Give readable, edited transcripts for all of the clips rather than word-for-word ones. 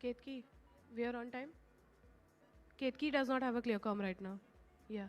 Ketki, we are on time. Ketki does not have a clear comm right now. Yeah.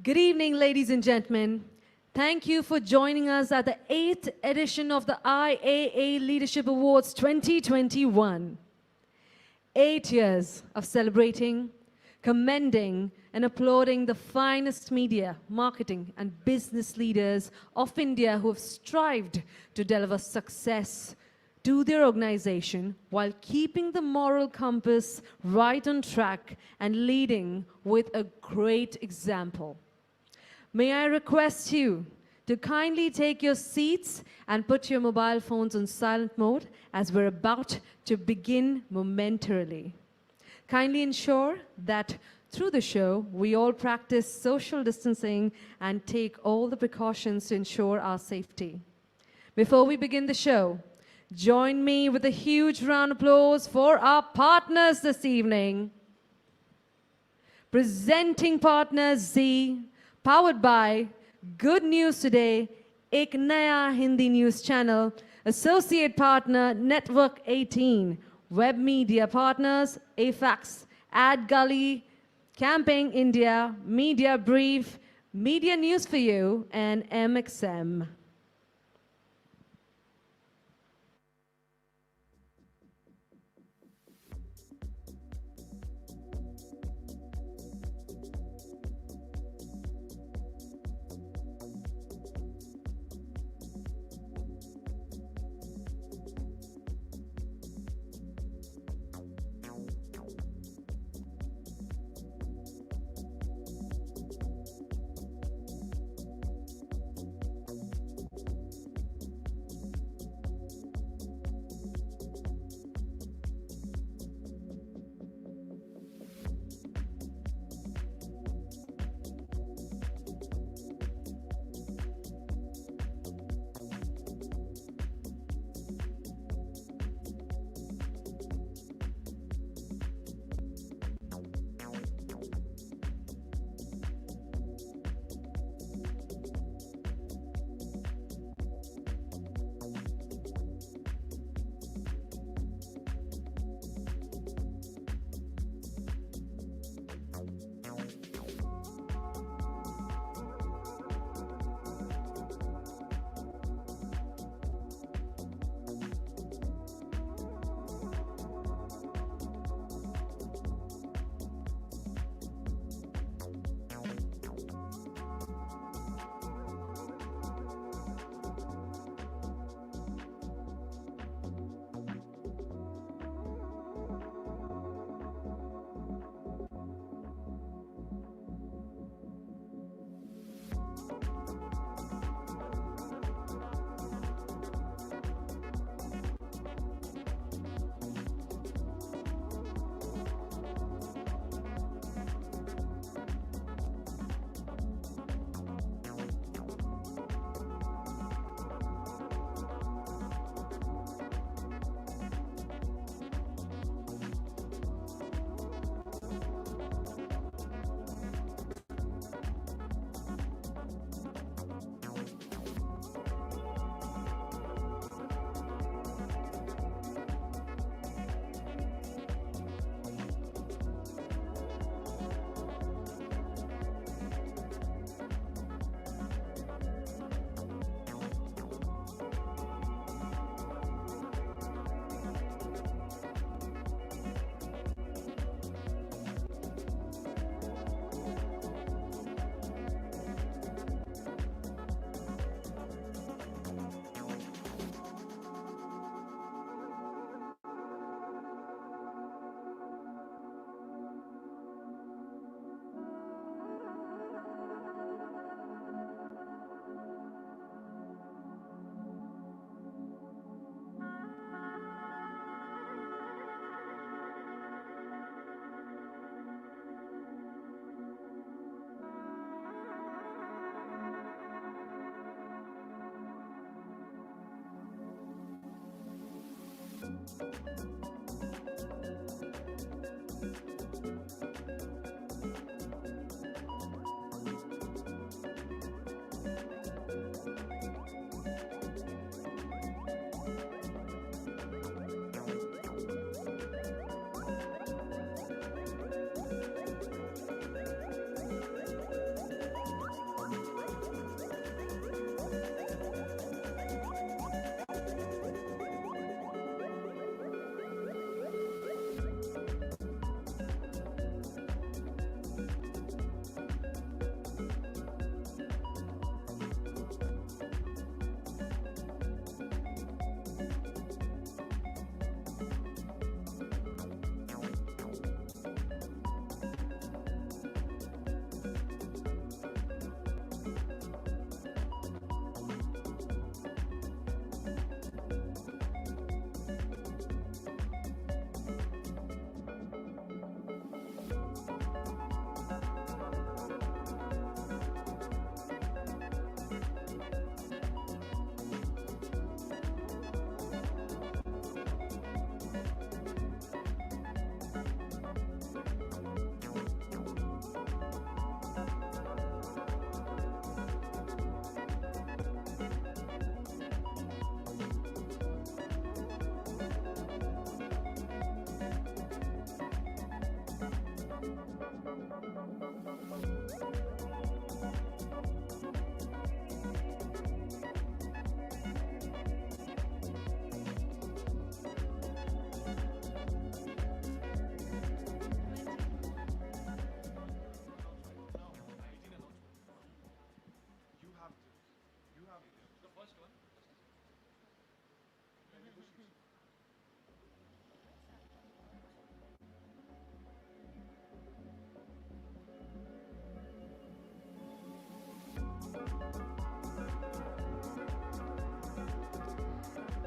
Good evening, ladies and gentlemen. Thank you for joining us at the 8th edition of the IAA Leadership Awards 2021. 8 years of celebrating, commending, and applauding the finest media, marketing, and business leaders of India who have strived to deliver success to their organization while keeping the moral compass right on track and leading with a great example. May I request you to kindly take your seats and put your mobile phones on silent mode as we're about to begin momentarily. Kindly ensure that through the show, we all practice social distancing and take all the precautions to ensure our safety. Before we begin the show, join me with a huge round of applause for our partners this evening. Presenting partner Z, powered by Good News Today, Ek Naya Hindi News Channel, Associate Partner Network 18, Web Media Partners, AFAX, Ad Gully, Camping India, Media Brief, Media News for You, and MXM.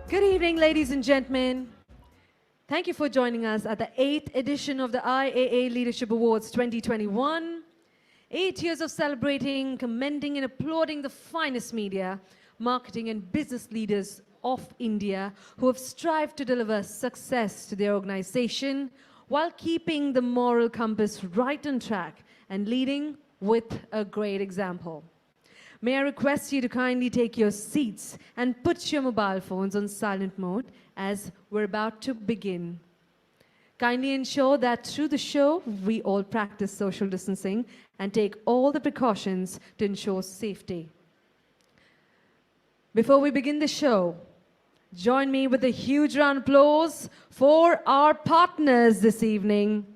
Good evening, ladies and gentlemen. Thank you for joining us at the 8th edition of the IAA Leadership Awards 2021. 8 years of celebrating, commending, and applauding the finest media, marketing, and business leaders of India who have strived to deliver success to their organization while keeping the moral compass right on track and leading with a great example. May I request you to kindly take your seats and put your mobile phones on silent mode as we're about to begin. Kindly ensure that through the show, we all practice social distancing and take all the precautions to ensure safety. Before we begin the show, join me with a huge round of applause for our partners this evening.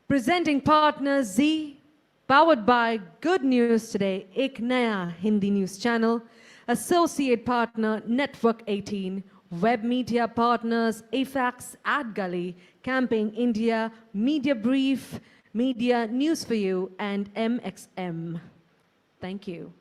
Presenting partner Z, powered by Good News Today, Ek Naya Hindi News Channel. Associate partner, Network 18. Web media partners, AFAX, Ad Gully, Camping India, Media Brief, Media News for You, and MXM. Thank you.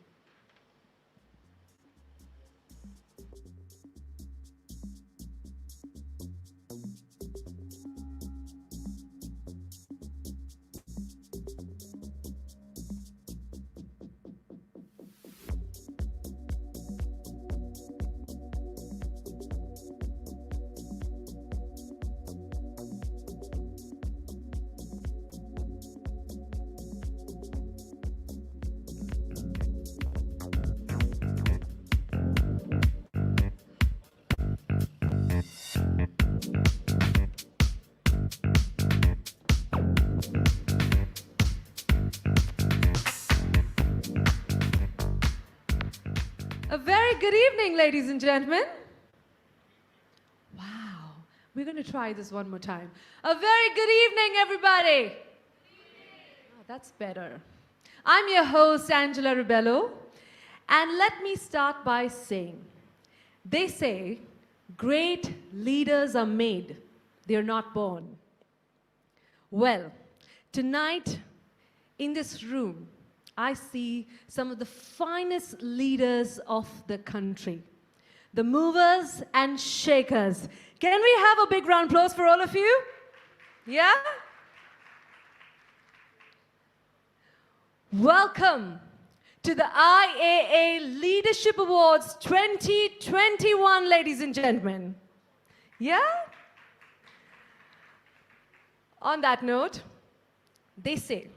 A very good evening, ladies and gentlemen. Wow, we're going to try this one more time. A very good evening, everybody. Oh, that's better. I'm your host, Angela Ribello, and let me start by saying, they say great leaders are made, they're not born. Well, tonight in this room, I see some of the finest leaders of the country, the movers and shakers. Can we have a big round of applause for all of you? Yeah? Welcome to the IAA Leadership Awards 2021, ladies and gentlemen. Yeah? On that note, they say,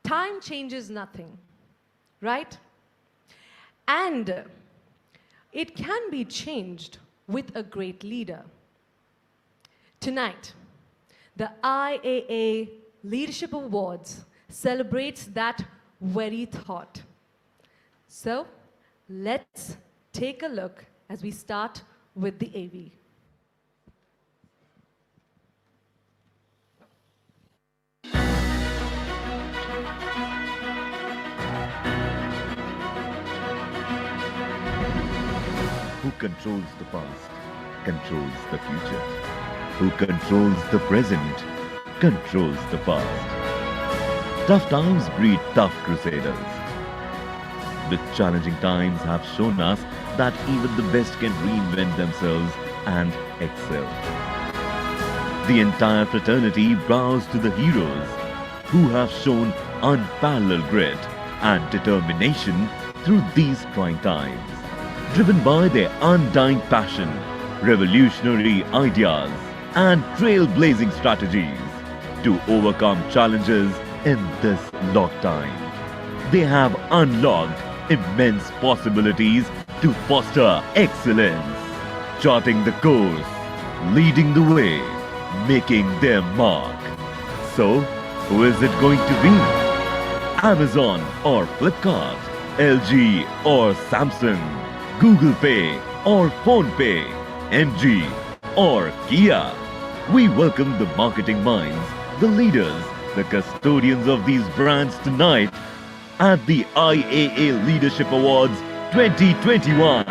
time changes nothing, right? And it can be changed with a great leader. Tonight, the IAA Leadership Awards celebrates that very thought. So, let's take a look as we start with the AV. Who controls the past, controls the future. Who controls the present, controls the past. Tough times breed tough crusaders. The challenging times have shown us that even the best can reinvent themselves and excel. The entire fraternity bows to the heroes who have shown unparalleled grit and determination through these trying times. Driven by their undying passion, revolutionary ideas, and trailblazing strategies to overcome challenges in this locked time. They have unlocked immense possibilities to foster excellence, charting the course, leading the way, making their mark. So, who is it going to be? Amazon or Flipkart, LG or Samsung, Google Pay or Phone Pay, MG or Kia. We welcome the marketing minds, the leaders, the custodians of these brands tonight at the IAA Leadership Awards 2021.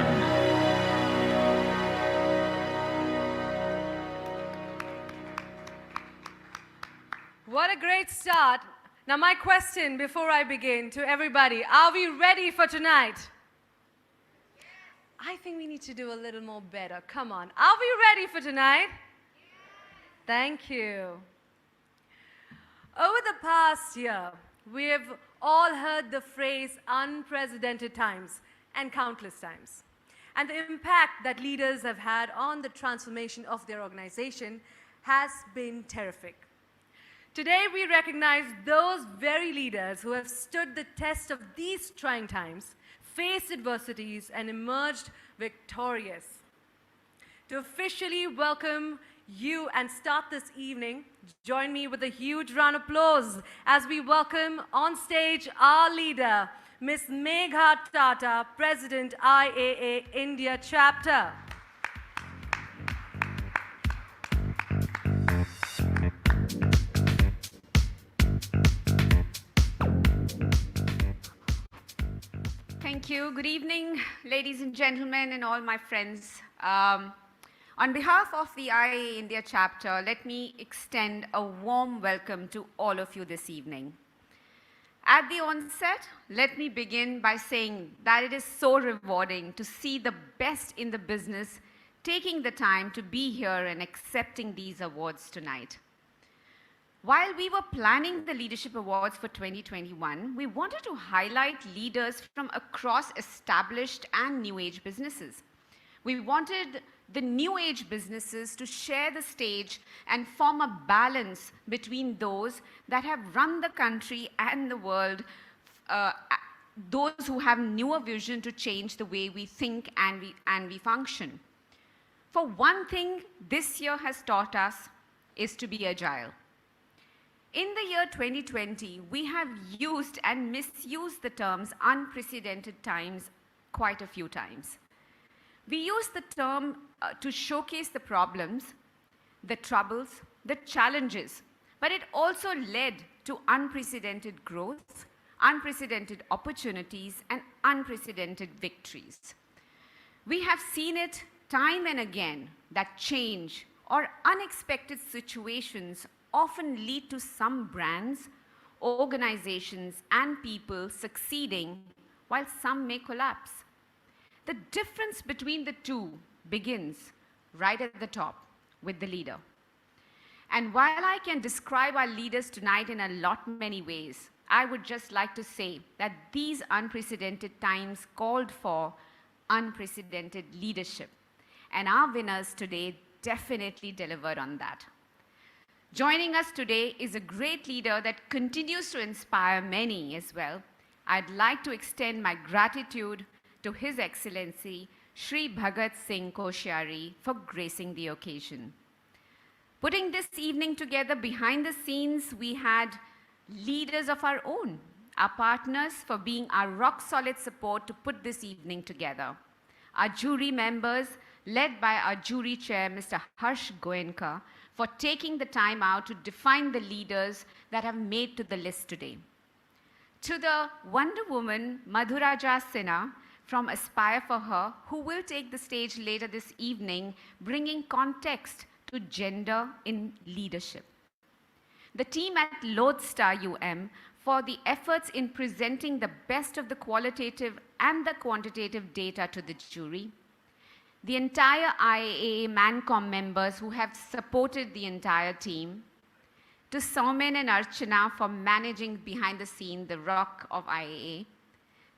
What a great start. Now my question before I begin to everybody, are we ready for tonight? I think we need to do a little more better. Come on. Are we ready for tonight? Thank you. Over the past year, we have all heard the phrase unprecedented times and countless times. And the impact that leaders have had on the transformation of their organization has been terrific. Today, we recognize those very leaders who have stood the test of these trying times, faced adversities, and emerged victorious. To officially welcome you and start this evening, join me with a huge round of applause as we welcome on stage our leader, Ms. Megha Tata, President, IAA India Chapter. Thank you. Good evening, ladies and gentlemen, and all my friends. On behalf of the IAA India chapter, let me extend a warm welcome to all of you this evening. At the onset, let me begin by saying that it is so rewarding to see the best in the business taking the time to be here and accepting these awards tonight. While we were planning the Leadership Awards for 2021, we wanted to highlight leaders from across established and new age businesses. We wanted the new age businesses to share the stage and form a balance between those that have run the country and the world, those who have newer vision to change the way we think and we function. For one thing this year has taught us is to be agile. In the year 2020, we have used and misused the terms unprecedented times quite a few times. We use the term to showcase the problems, the troubles, the challenges, but it also led to unprecedented growth, unprecedented opportunities, and unprecedented victories. We have seen it time and again that change or unexpected situations often lead to some brands, organizations, and people succeeding while some may collapse. The difference between the two begins right at the top with the leader. And while I can describe our leaders tonight in a lot many ways, I would just like to say that these unprecedented times called for unprecedented leadership. And our winners today definitely delivered on that. Joining us today is a great leader that continues to inspire many as well. I'd like to extend my gratitude to His Excellency, Shri Bhagat Singh Koshyari, for gracing the occasion. Putting this evening together behind the scenes, we had leaders of our own, our partners for being our rock-solid support to put this evening together. Our jury members, led by our jury chair, Mr. Harsh Goenka, for taking the time out to define the leaders that have made to the list today. To the Wonder Woman, Madhuraja Sinha, from Aspire for Her, who will take the stage later this evening, bringing context to gender in leadership. The team at Lodestar UM for the efforts in presenting the best of the qualitative and the quantitative data to the jury. The entire IAA Mancom members who have supported the entire team. To Saumen and Archana for managing behind the scene the rock of IAA.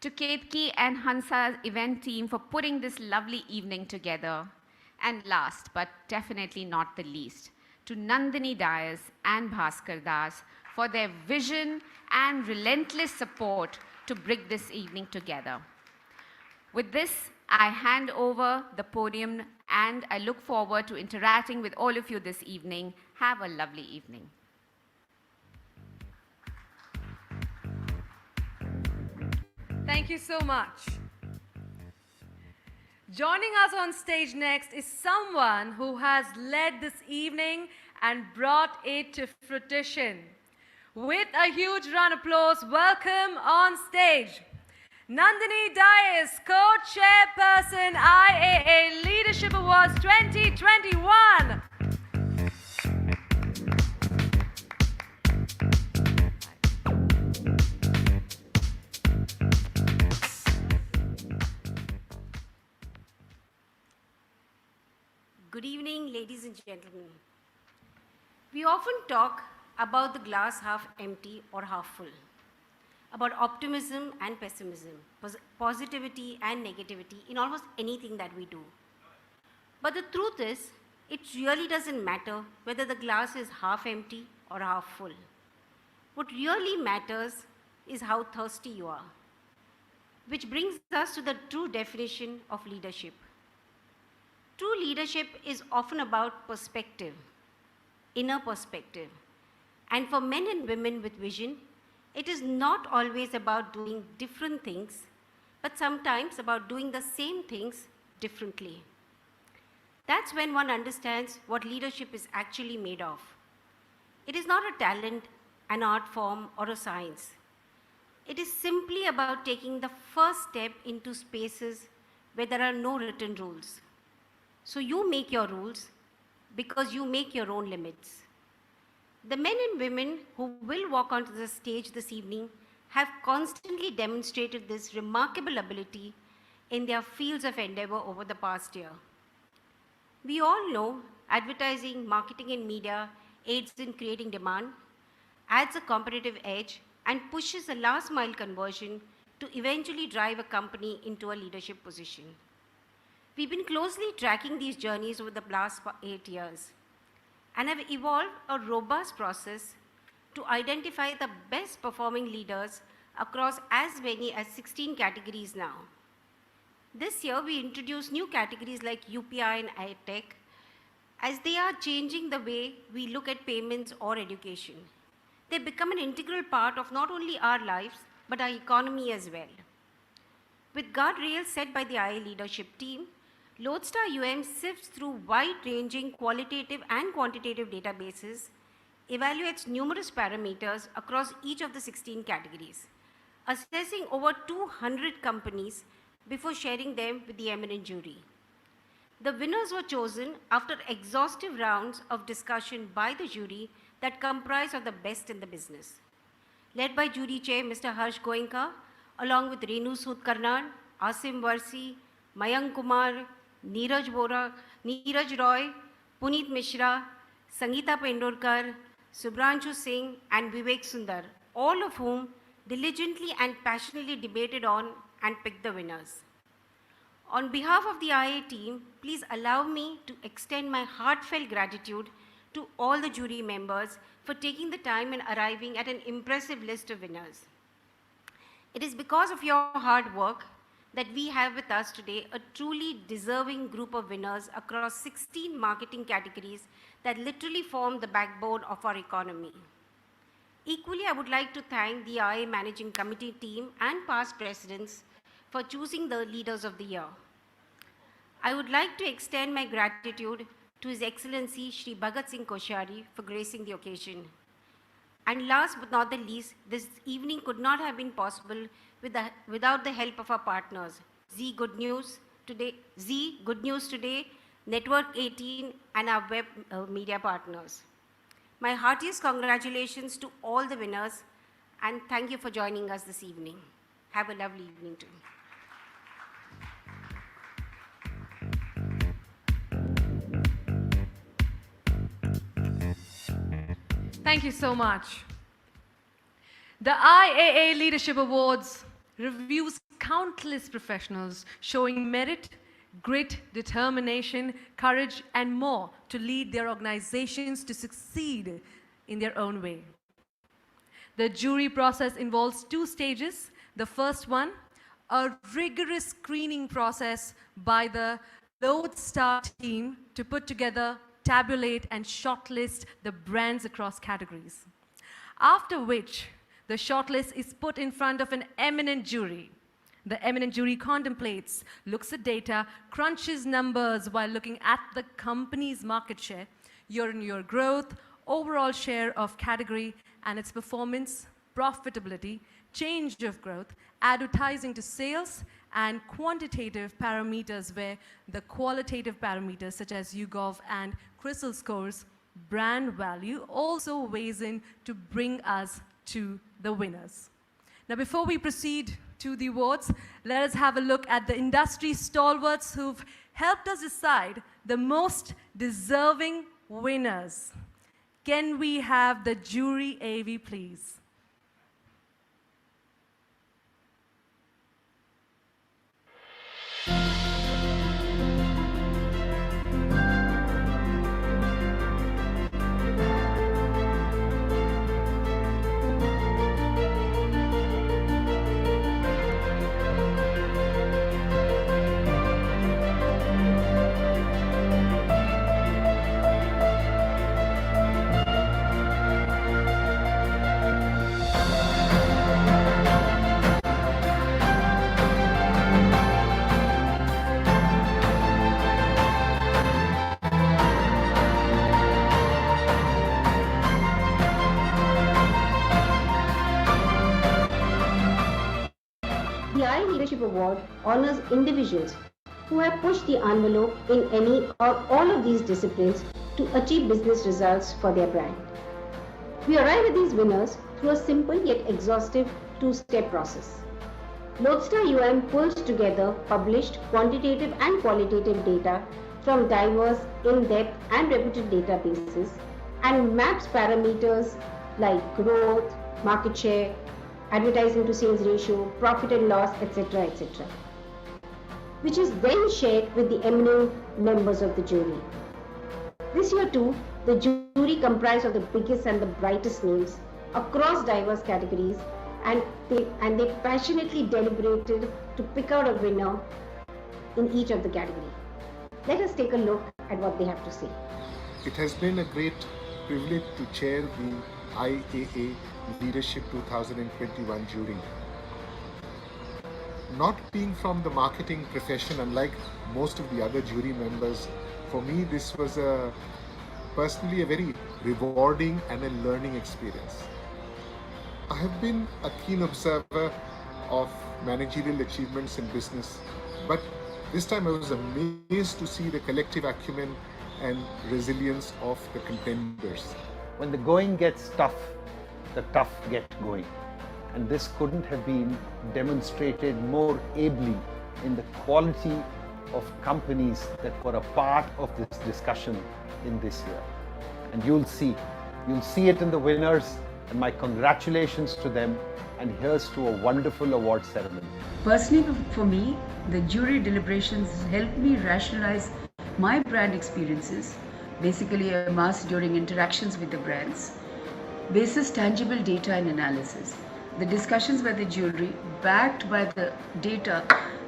To Ketki and Hansa's event team for putting this lovely evening together. And last, but definitely not the least, to Nandini Dias and Bhaskar Das for their vision and relentless support to bring this evening together. With this, I hand over the podium and I look forward to interacting with all of you this evening. Have a lovely evening. Thank you so much. Joining us on stage next is someone who has led this evening and brought it to fruition. With a huge round of applause, welcome on stage, Nandini Dias, co-chairperson, IAA Leadership Awards 2021. gentlemen. We often talk about the glass half empty or half full, about optimism and pessimism, positivity and negativity in almost anything that we do. But the truth is, it really doesn't matter whether the glass is half empty or half full. What really matters is how thirsty you are, which brings us to the true definition of leadership. True leadership is often about perspective, inner perspective. And for men and women with vision, it is not always about doing different things, but sometimes about doing the same things differently. That's when one understands what leadership is actually made of. It is not a talent, an art form, or a science. It is simply about taking the first step into spaces where there are no written rules. So you make your rules because you make your own limits. The men and women who will walk onto the stage this evening have constantly demonstrated this remarkable ability in their fields of endeavor over the past year. We all know advertising, marketing, and media aids in creating demand, adds a competitive edge, and pushes a last mile conversion to eventually drive a company into a leadership position. We've been closely tracking these journeys over the last 8 years and have evolved a robust process to identify the best performing leaders across as many as 16 categories now. This year, we introduced new categories like UPI and iTech, as they are changing the way we look at payments or education. They become an integral part of not only our lives, but our economy as well. With guardrails set by the IAA leadership team, Lodestar sifts through wide-ranging qualitative and quantitative databases, evaluates numerous parameters across each of the 16 categories, assessing over 200 companies before sharing them with the eminent jury. The winners were chosen after exhaustive rounds of discussion by the jury that comprise of the best in the business. Led by jury chair Mr. Harsh Goenka, along with Renu Sood Karnan, Asim Varsi, Mayank Kumar, Neeraj Roy, Puneet Mishra, Sangeeta Pendurkar, Subhranshu Singh, and Vivek Sundar, all of whom diligently and passionately debated on and picked the winners. On behalf of the IA team, please allow me to extend my heartfelt gratitude to all the jury members for taking the time and arriving at an impressive list of winners. It is because of your hard work that we have with us today a truly deserving group of winners across 16 marketing categories that literally form the backbone of our economy. Equally, I would like to thank the IA Managing Committee team and past presidents for choosing the leaders of the year. I would like to extend my gratitude to His Excellency Shri Bhagat Singh Koshari for gracing the occasion. And last but not the least, this evening could not have been possible without the help of our partners, Good News Today, Network 18, and our web media partners. My heartiest congratulations to all the winners, and thank you for joining us this evening. Have a lovely evening too. Thank you so much. The IAA Leadership Awards reviews countless professionals showing merit, grit, determination, courage, and more to lead their organizations to succeed in their own way. The jury process involves 2 stages. The first one, a rigorous screening process by the Lodestar team to put together, tabulate, and shortlist the brands across categories. After which, the shortlist is put in front of an eminent jury. The eminent jury contemplates, looks at data, crunches numbers while looking at the company's market share, year-on-year growth, overall share of category and its performance, profitability, change of growth, advertising to sales, and quantitative parameters where the qualitative parameters such as YouGov and CRISIL scores, brand value also weighs in to bring us to the winners. Now before we proceed to the awards, let us have a look at the industry stalwarts who've helped us decide the most deserving winners. Can we have the jury AV, please? The IAA Leadership Award honors individuals who have pushed the envelope in any or all of these disciplines to achieve business results for their brand. We arrive at these winners through a simple yet exhaustive two-step process. Lodestar pulls together published quantitative and qualitative data from diverse, in-depth and reputed databases and maps parameters like growth, market share, advertising to sales ratio, profit and loss, etc., which is then shared with the eminent members of the jury. This year too, the jury comprised of the biggest and the brightest names across diverse categories, and they passionately deliberated to pick out a winner in each of the category. Let us take a look at what they have to say. It has been a great privilege to chair the IAA Leadership 2021 jury. Not being from the marketing profession, unlike most of the other jury members, for me this was personally a very rewarding and a learning experience. I have been a keen observer of managerial achievements in business, but this time I was amazed to see the collective acumen and resilience of the contenders. When the going gets tough, the tough get going. And this couldn't have been demonstrated more ably in the quality of companies that were a part of this discussion in this year. And you'll see it in the winners, and my congratulations to them, and here's to a wonderful award ceremony. Personally, for me, the jury deliberations helped me rationalize my brand experiences. Basically, I amassed during interactions with the brands, basis tangible data and analysis. The discussions by the jury, backed by the data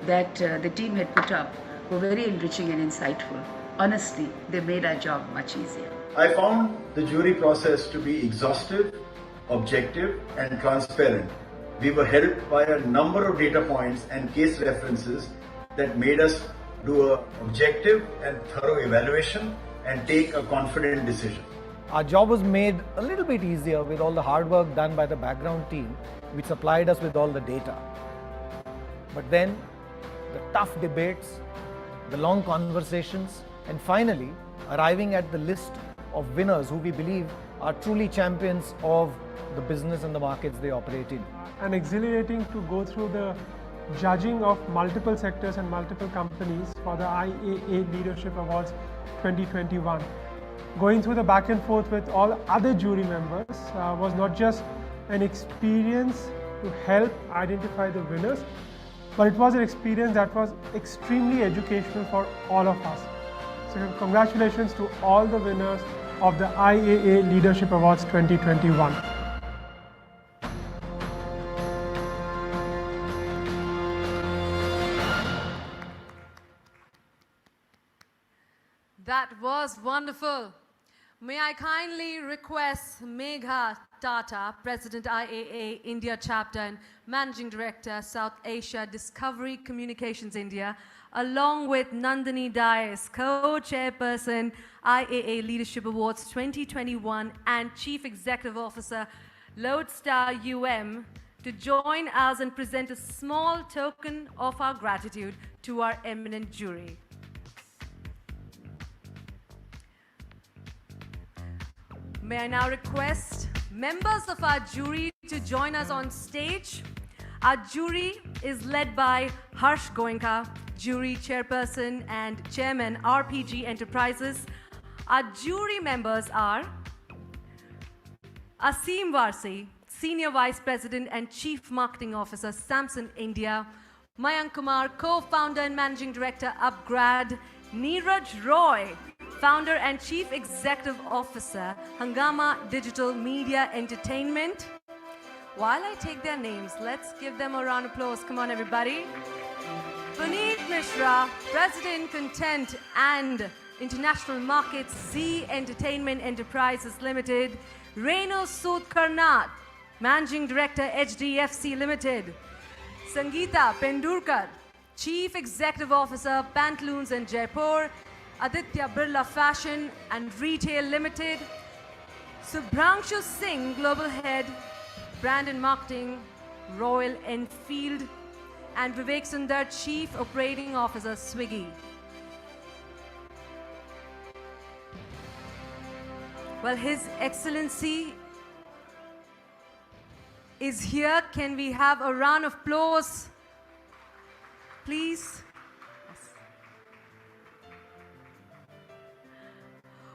that the team had put up, were very enriching and insightful. Honestly, they made our job much easier. I found the jury process to be exhaustive, objective, and transparent. We were helped by a number of data points and case references that made us do an objective and thorough evaluation and take a confident decision. Our job was made a little bit easier with all the hard work done by the background team, which supplied us with all the data. But then, the tough debates, the long conversations, and finally, arriving at the list of winners who we believe are truly champions of the business and the markets they operate in. And exhilarating to go through the judging of multiple sectors and multiple companies for the IAA Leadership Awards 2021. Going through the back and forth with all other jury members was not just an experience to help identify the winners, but it was an experience that was extremely educational for all of us. So congratulations to all the winners of the IAA Leadership Awards 2021. That was wonderful. May I kindly request Megha Tata, President IAA India Chapter and Managing Director, South Asia Discovery Communications India, along with Nandini Dias, Co-Chairperson IAA Leadership Awards 2021 and Chief Executive Officer, Lodestar to join us and present a small token of our gratitude to our eminent jury. May I now request members of our jury to join us on stage. Our jury is led by Harsh Goenka, Jury Chairperson and Chairman, RPG Enterprises, Our jury members are Aseem Varsi, Senior Vice President and Chief Marketing Officer, Samsung India; Mayank Kumar, Co-Founder and Managing Director, Upgrad; Neeraj Roy, Founder and Chief Executive Officer, Hangama Digital Media Entertainment. While I take their names, let's give them a round of applause. Come on, everybody. Puneet Mishra, President, Content and International Markets, Z Entertainment Enterprises Limited; Renu Sood Karnat, Managing Director, HDFC Limited; Sangeeta Pendurkar, Chief Executive Officer, Pantaloons and Jaipur; Aditya Birla Fashion and Retail Limited; Subhranshu Singh, Global Head, Brand and Marketing, Royal Enfield; and Vivek Sundar, Chief Operating Officer, Swiggy. Well, His Excellency is here. Can we have a round of applause, please? Yes.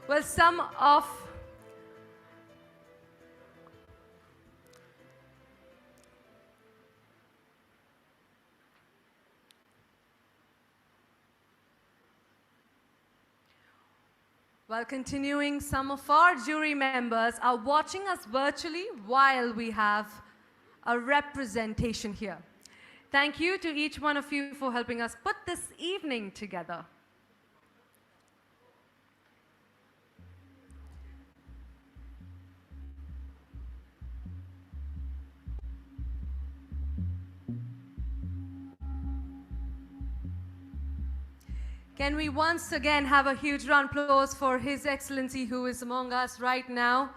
Well, some of continuing, some of our jury members are watching us virtually while we have a representation here. Thank you to each one of you for helping us put this evening together. Can we once again have a huge round of applause for His Excellency who is among us right now?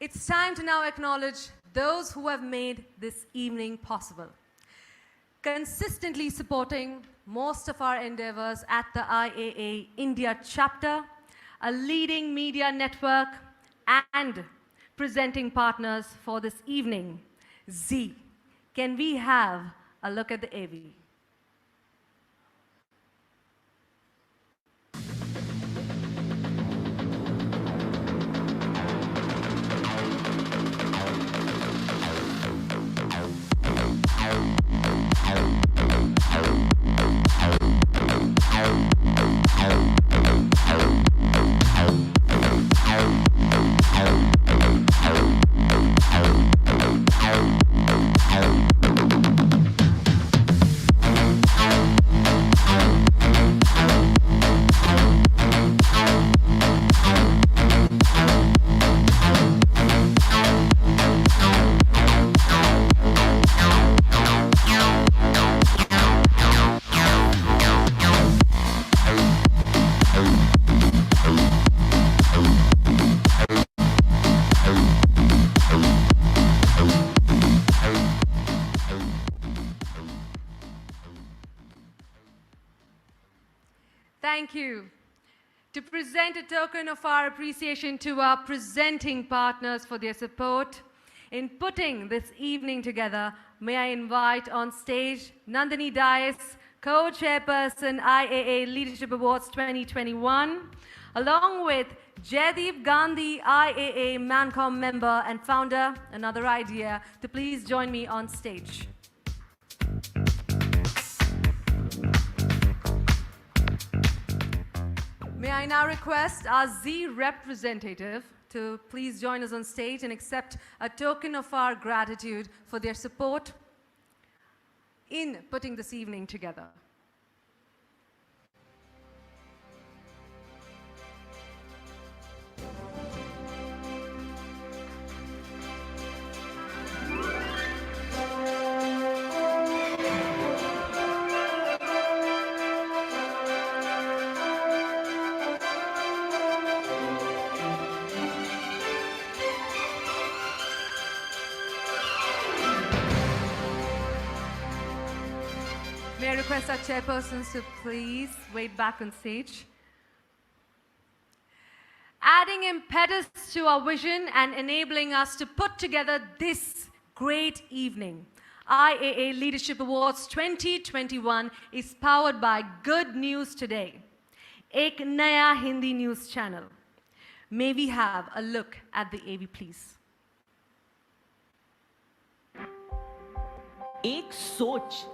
It's time to now acknowledge those who have made this evening possible, consistently supporting most of our endeavors at the IAA India chapter, a leading media network and presenting partners for this evening. Z, can we have a look at the AV? Thank you. To present a token of our appreciation to our presenting partners for their support in putting this evening together, may I invite on stage Nandini Dias, co-chairperson IAA Leadership Awards 2021, along with Jaideep Gandhi, IAA Mancom member and founder, Another Idea, to please join me on stage. May I now request our Z representative to please join us on stage and accept a token of our gratitude for their support in putting this evening together. May I request our chairpersons to please wait back on stage. adding impetus to our vision and enabling us to put together this great evening. IAA Leadership Awards 2021 is powered by Good News Today, एक नया Hindi news channel. May we have a look at the AV, please. एक सोच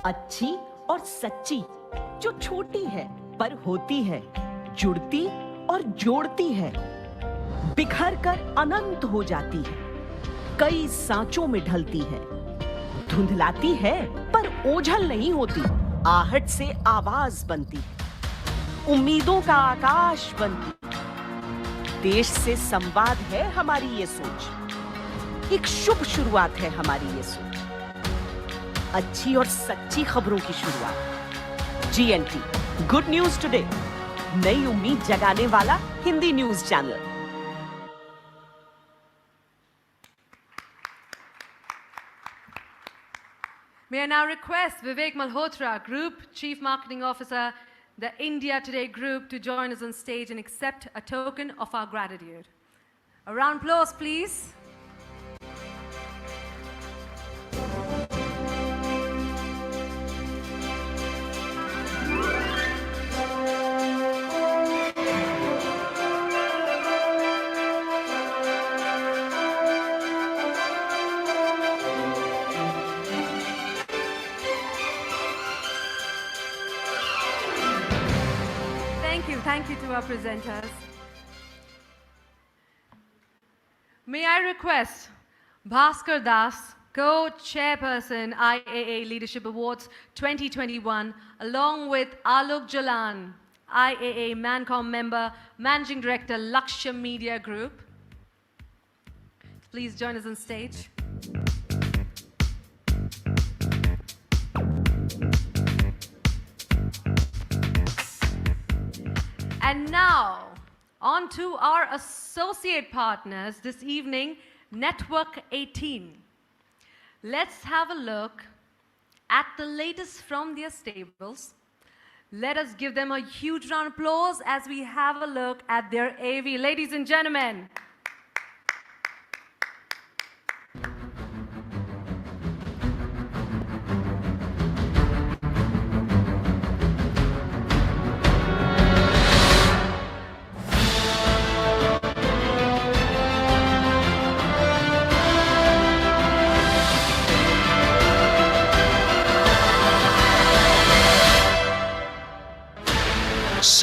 अच्छी और सच्ची जो छोटी है पर होती है, जुड़ती और जोड़ती है, बिखर कर अनंत हो जाती है, कई सांचों में ढलती है, धुंधलाती है पर ओझल नहीं होती, आहट से आवाज बनती है, उम्मीदों का आकाश बनती। देश से संवाद है हमारी ये सोच, एक शुभ शुरुआत है हमारी ये सोच, अच्छी और सच्ची खबरों की शुरुआत। GNT, गुड न्यूज टुडे, नई उम्मीद जगाने वाला Hindi news channel. May I now request Vivek Malhotra, Group Chief Marketing Officer, the India Today Group, to join us on stage and accept a token of our gratitude. A round of applause, please. Thank you to our presenters. May I request Bhaskar Das, Co-Chairperson IAA Leadership Awards 2021, along with Alok Jalan, IAA Mancom member, Managing Director, Lakshya Media Group. Please join us on stage. And now, on to our associate partners this evening, Network 18. Let's have a look at the latest from their stables. Let us give them a huge round of applause as we have a look at their AV. Ladies and gentlemen.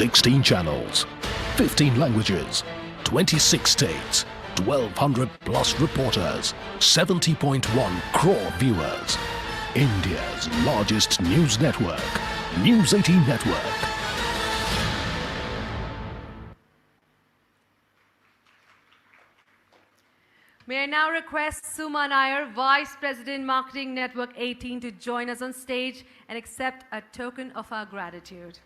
"16 channels, 15 languages, 26 states, 1,200 plus reporters, 70.1 crore viewers. India's largest news network, News 18 Network." May I now request Suma Nair, Vice President Marketing Network 18, to join us on stage and accept a token of our gratitude.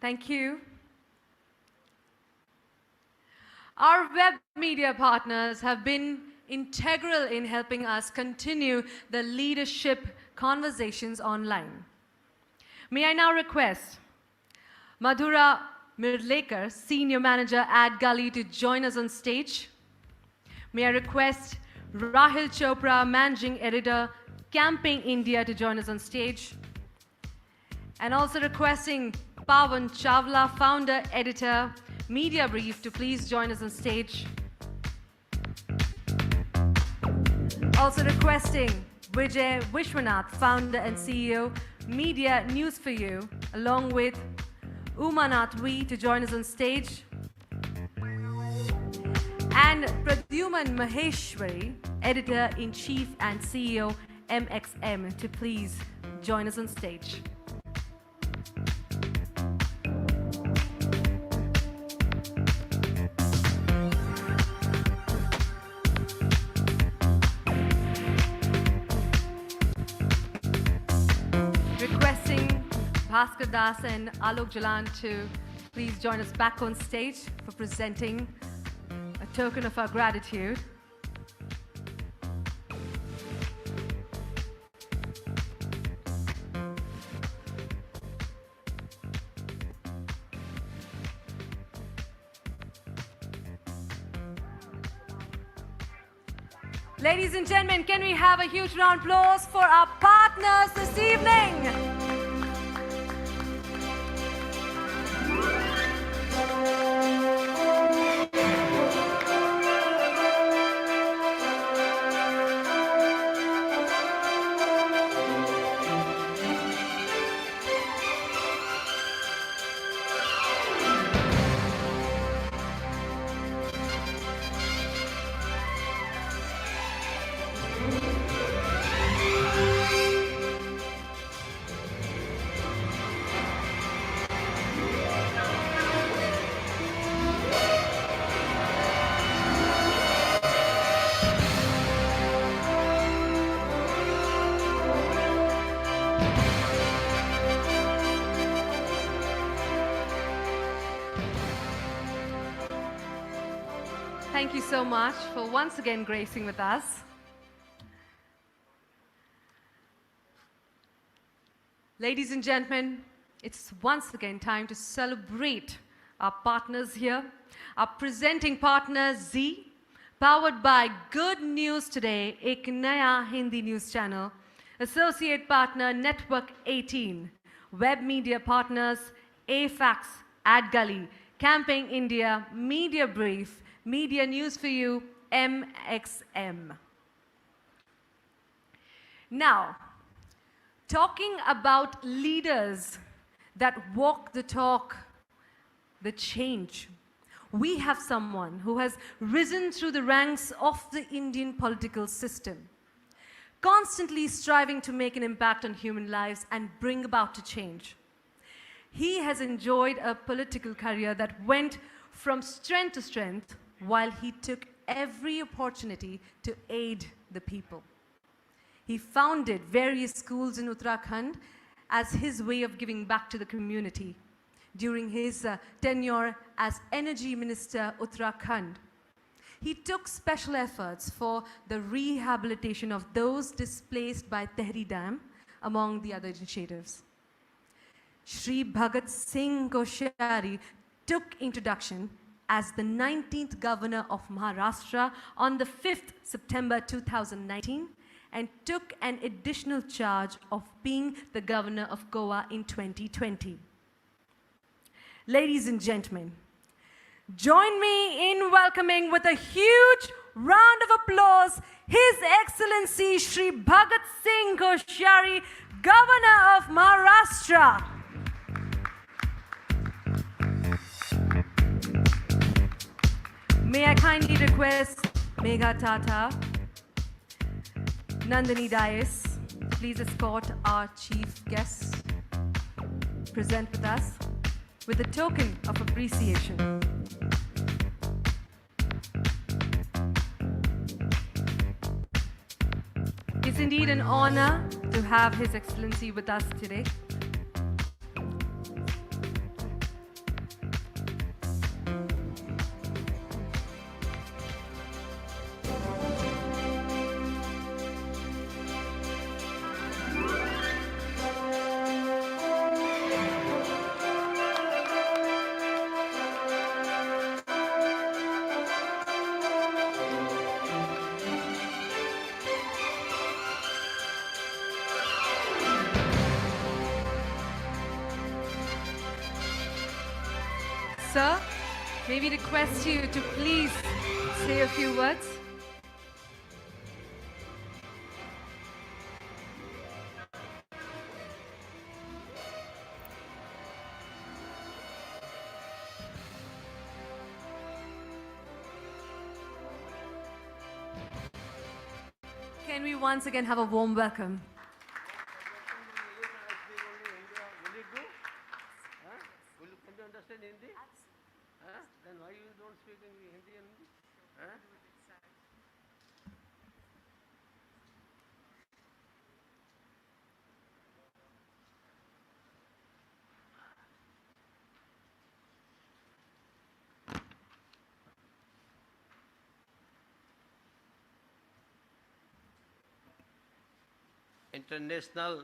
Thank you. Our web media partners have been integral in helping us continue the leadership conversations online. May I now request Madhura Mirlekar, Senior Manager at Gully, to join us on stage. May I request Rahil Chopra, Managing Editor, Camping India, to join us on stage. And also requesting Pawan Chawla, Founder, Editor, Media Brief, to please join us on stage. Also requesting Vijay Vishwanath, Founder and CEO, Media News for You, along with Umanath V, to join us on stage. And Pradyuman Maheshwari, Editor-in-Chief and CEO, MXM, to please join us on stage. Bhaskar Das and Alok Jalan to please join us back on stage for presenting a token of our gratitude. Ladies and gentlemen, can we have a huge round of applause for our partners this evening? Thank you so much for once again gracing with us. Ladies and gentlemen, it's once again time to celebrate our partners here. Our presenting partner Z, powered by Good News Today, एक नया Hindi news channel. Associate partner Network 18. Web media partners AFAX, AdGully, Camping India, Media Brief, Media News for You, MXM. Now, talking about leaders that walk the talk, the change, we have someone who has risen through the ranks of the Indian political system, constantly striving to make an impact on human lives and bring about a change. He has enjoyed a political career that went from strength to strength, while he took every opportunity to aid the people. He founded various schools in Uttarakhand as his way of giving back to the community. During his tenure as Energy Minister Uttarakhand, he took special efforts for the rehabilitation of those displaced by Tehri Dam, among the other initiatives. Shri Bhagat Singh Koshyari took introduction as the 19th Governor of Maharashtra on the 5th September 2019 and took an additional charge of being the Governor of Goa in 2020. Ladies and gentlemen, join me in welcoming with a huge round of applause His Excellency Shri Bhagat Singh Koshyari, Governor of Maharashtra. May I kindly request Megha Tata, Nandini Dias, please escort our chief guests present with us with a token of appreciation. It's indeed an honor to have His Excellency with us today. Sir, may we request you to please say a few words? Can we once again have a warm welcome? Can you understand Hindi? Then why you don't speak in Hindi and International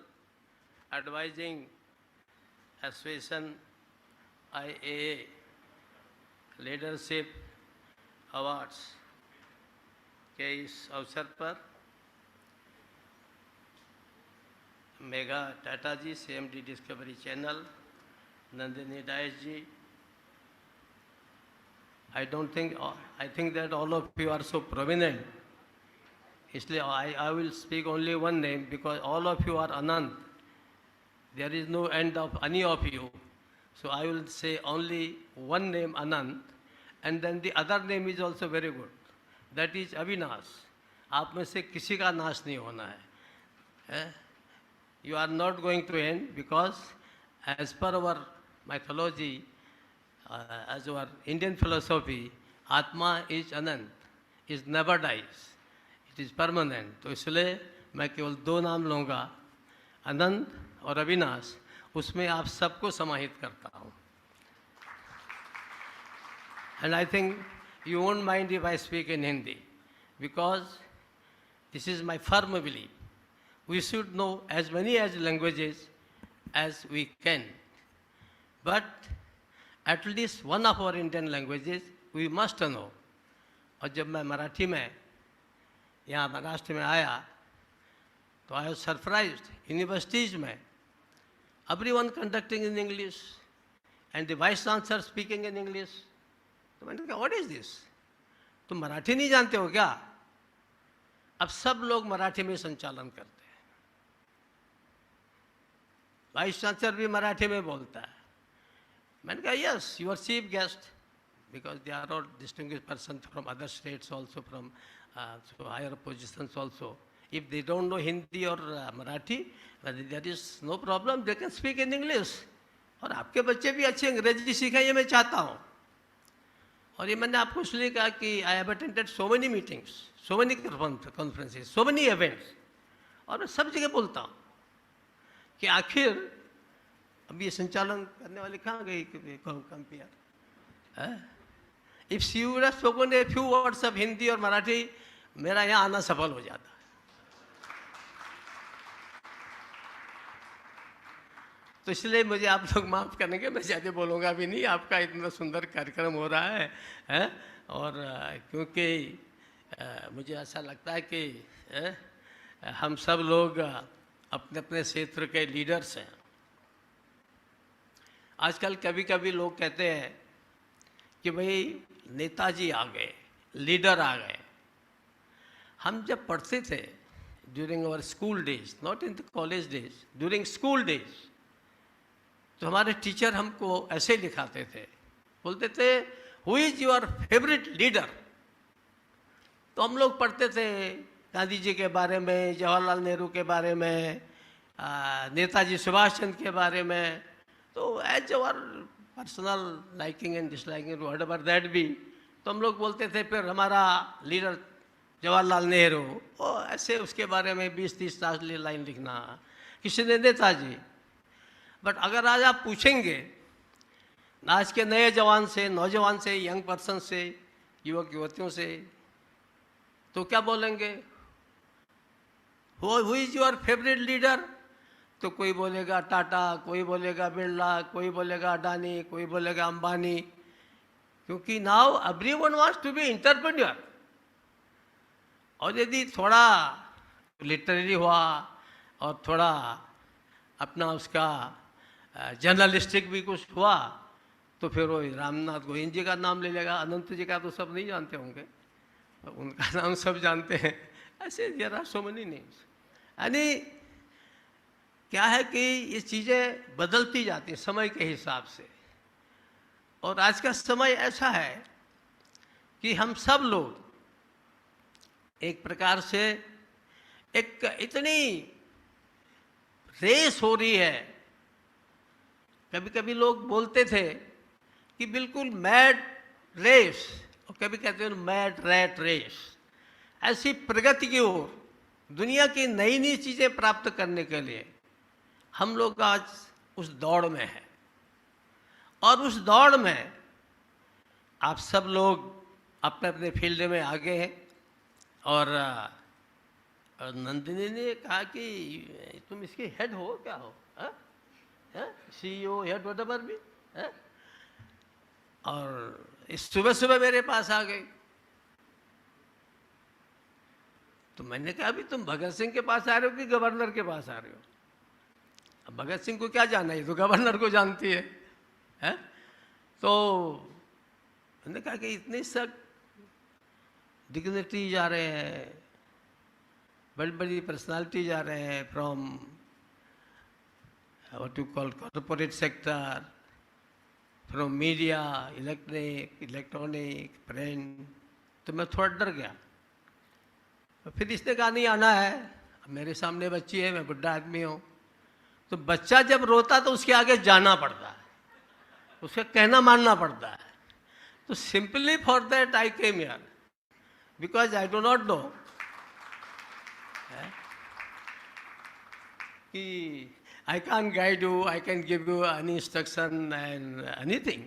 Advising Association IAA Leadership Awards के इस अवसर पर Megha Tata ji, CMD Discovery channel, Nandini Dias ji, I think that all of you are so prominent. इसलिए I will speak only one name because all of you are Anand. There is no end of any of you. So I will say only one name, Anand, and then the other name is also very good. That is Avinash. आप में से किसी का नाश नहीं होना है. You are not going to end because as per our mythology, as our Indian philosophy, Atma is Anand, it never dies. It is permanent. तो इसलिए मैं केवल दो नाम लूँगा, अनंत और अविनाश. उसमें आप सबको समाहित करता हूँ. And I think you won't mind if I speak in Hindi because this is my firm belief. We should know as many languages as we can. But at least one of our Indian languages we must know. और जब मैं मराठी में यहाँ महाराष्ट्र में आया तो I was surprised. Universities में everyone conducting in English and the vice chancellor speaking in English. तो मैंने कहा what is this? तुम मराठी नहीं जानते हो क्या? अब सब लोग मराठी में संचालन करते हैं. वाइस चांसलर भी मराठी में बोलता है. मैंने कहा yes, your chief guest, because they are all distinguished persons from other states also, from so higher positions also. If they don't know Hindi or Marathi, there is no problem, they can speak in English. और आपके बच्चे भी अच्छे अंग्रेजी सीखें, ये मैं चाहता हूँ. और ये मैंने आपको इसलिए कहा कि I have attended so many meetings, so many conferences, so many events, और मैं सब जगह बोलता हूँ कि आखिर अब ये संचालन करने वाले कहाँ गई compare. If she would have spoken a few words of Hindi और मराठी, मेरा यहाँ आना सफल हो जाता. तो इसलिए मुझे आप लोग माफ़ करेंगे, मैं ज़्यादा बोलूँगा भी नहीं. आपका इतना सुंदर कार्यक्रम हो रहा है और क्योंकि मुझे ऐसा लगता है कि हम सब लोग अपने अपने क्षेत्र के लीडर्स हैं. आजकल कभी कभी लोग कहते हैं कि भाई नेताजी आ गए, लीडर आ गए. हम जब पढ़ते थे during our school days, not in the college days, during school days, तो हमारे टीचर हमको ऐसे दिखाते थे, बोलते थे who is your favourite leader. तो हम लोग पढ़ते थे गांधी जी के बारे में, जवाहरलाल नेहरू के बारे में, नेताजी सुभाष चंद्र के बारे में. तो as our personal liking and disliking whatever that be, तो हम लोग बोलते थे फिर हमारा लीडर जवाहरलाल नेहरू, और ऐसे उसके बारे में 20-30 लाइन लिखना. किसी ने नेताजी. बट अगर आज आप पूछेंगे आज के नए जवान से, नौजवान से, यंग पर्सन से, युवक युवतियों से, तो क्या बोलेंगे? Who is your favourite leader? तो कोई बोलेगा टाटा, कोई बोलेगा बिरला, कोई बोलेगा अडानी, कोई बोलेगा अंबानी. क्योंकि now everyone wants to be entrepreneur. और यदि थोड़ा लिटरेरी हुआ और थोड़ा अपना उसका जर्नलिस्टिक भी कुछ हुआ तो फिर वो रामनाथ गोविंद जी का नाम ले लेगा. अनंत जी का तो सब नहीं जानते होंगे, उनका नाम सब जानते हैं. ऐसे there are so many names. यानी क्या है कि ये चीज़ें बदलती जाती हैं समय के हिसाब से. और आज का समय ऐसा है कि हम सब लोग एक प्रकार से एक इतनी रेस हो रही है. कभी कभी लोग बोलते थे कि बिल्कुल मैड रेस, और कभी कहते हैं मैड रैट रेस. ऐसी प्रगति की ओर, दुनिया की नई नई चीज़ें प्राप्त करने के लिए हम लोग आज उस दौड़ में हैं. और उस दौड़ में आप सब लोग अपने अपने फील्ड में आगे हैं. और और नंदिनी ने कहा कि तुम इसके हेड हो क्या हो, CEO हेड वट एवर भी, और इस सुबह सुबह मेरे पास आ गई। तो मैंने कहा अभी तुम भगत सिंह के पास आ रहे हो कि गवर्नर के पास आ रहे हो? अब भगत सिंह को क्या जाना है, तो गवर्नर को जानती है, तो मैंने कहा कि इतनी सब डिग्निटी जा रहे हैं, बड़ी बड़ी पर्सनालिटी जा रहे हैं from what you call corporate sector, from media, electronic, print, तो मैं थोड़ा डर गया। फिर इसने कहा नहीं आना है, अब मेरे सामने बच्ची है, मैं बुढ़ा आदमी हूँ, तो बच्चा जब रोता तो उसके आगे जाना पड़ता है, उसका कहना मानना पड़ता है। तो simply for that I came here, because I do not know कि I can guide you, I can give you any instruction and anything,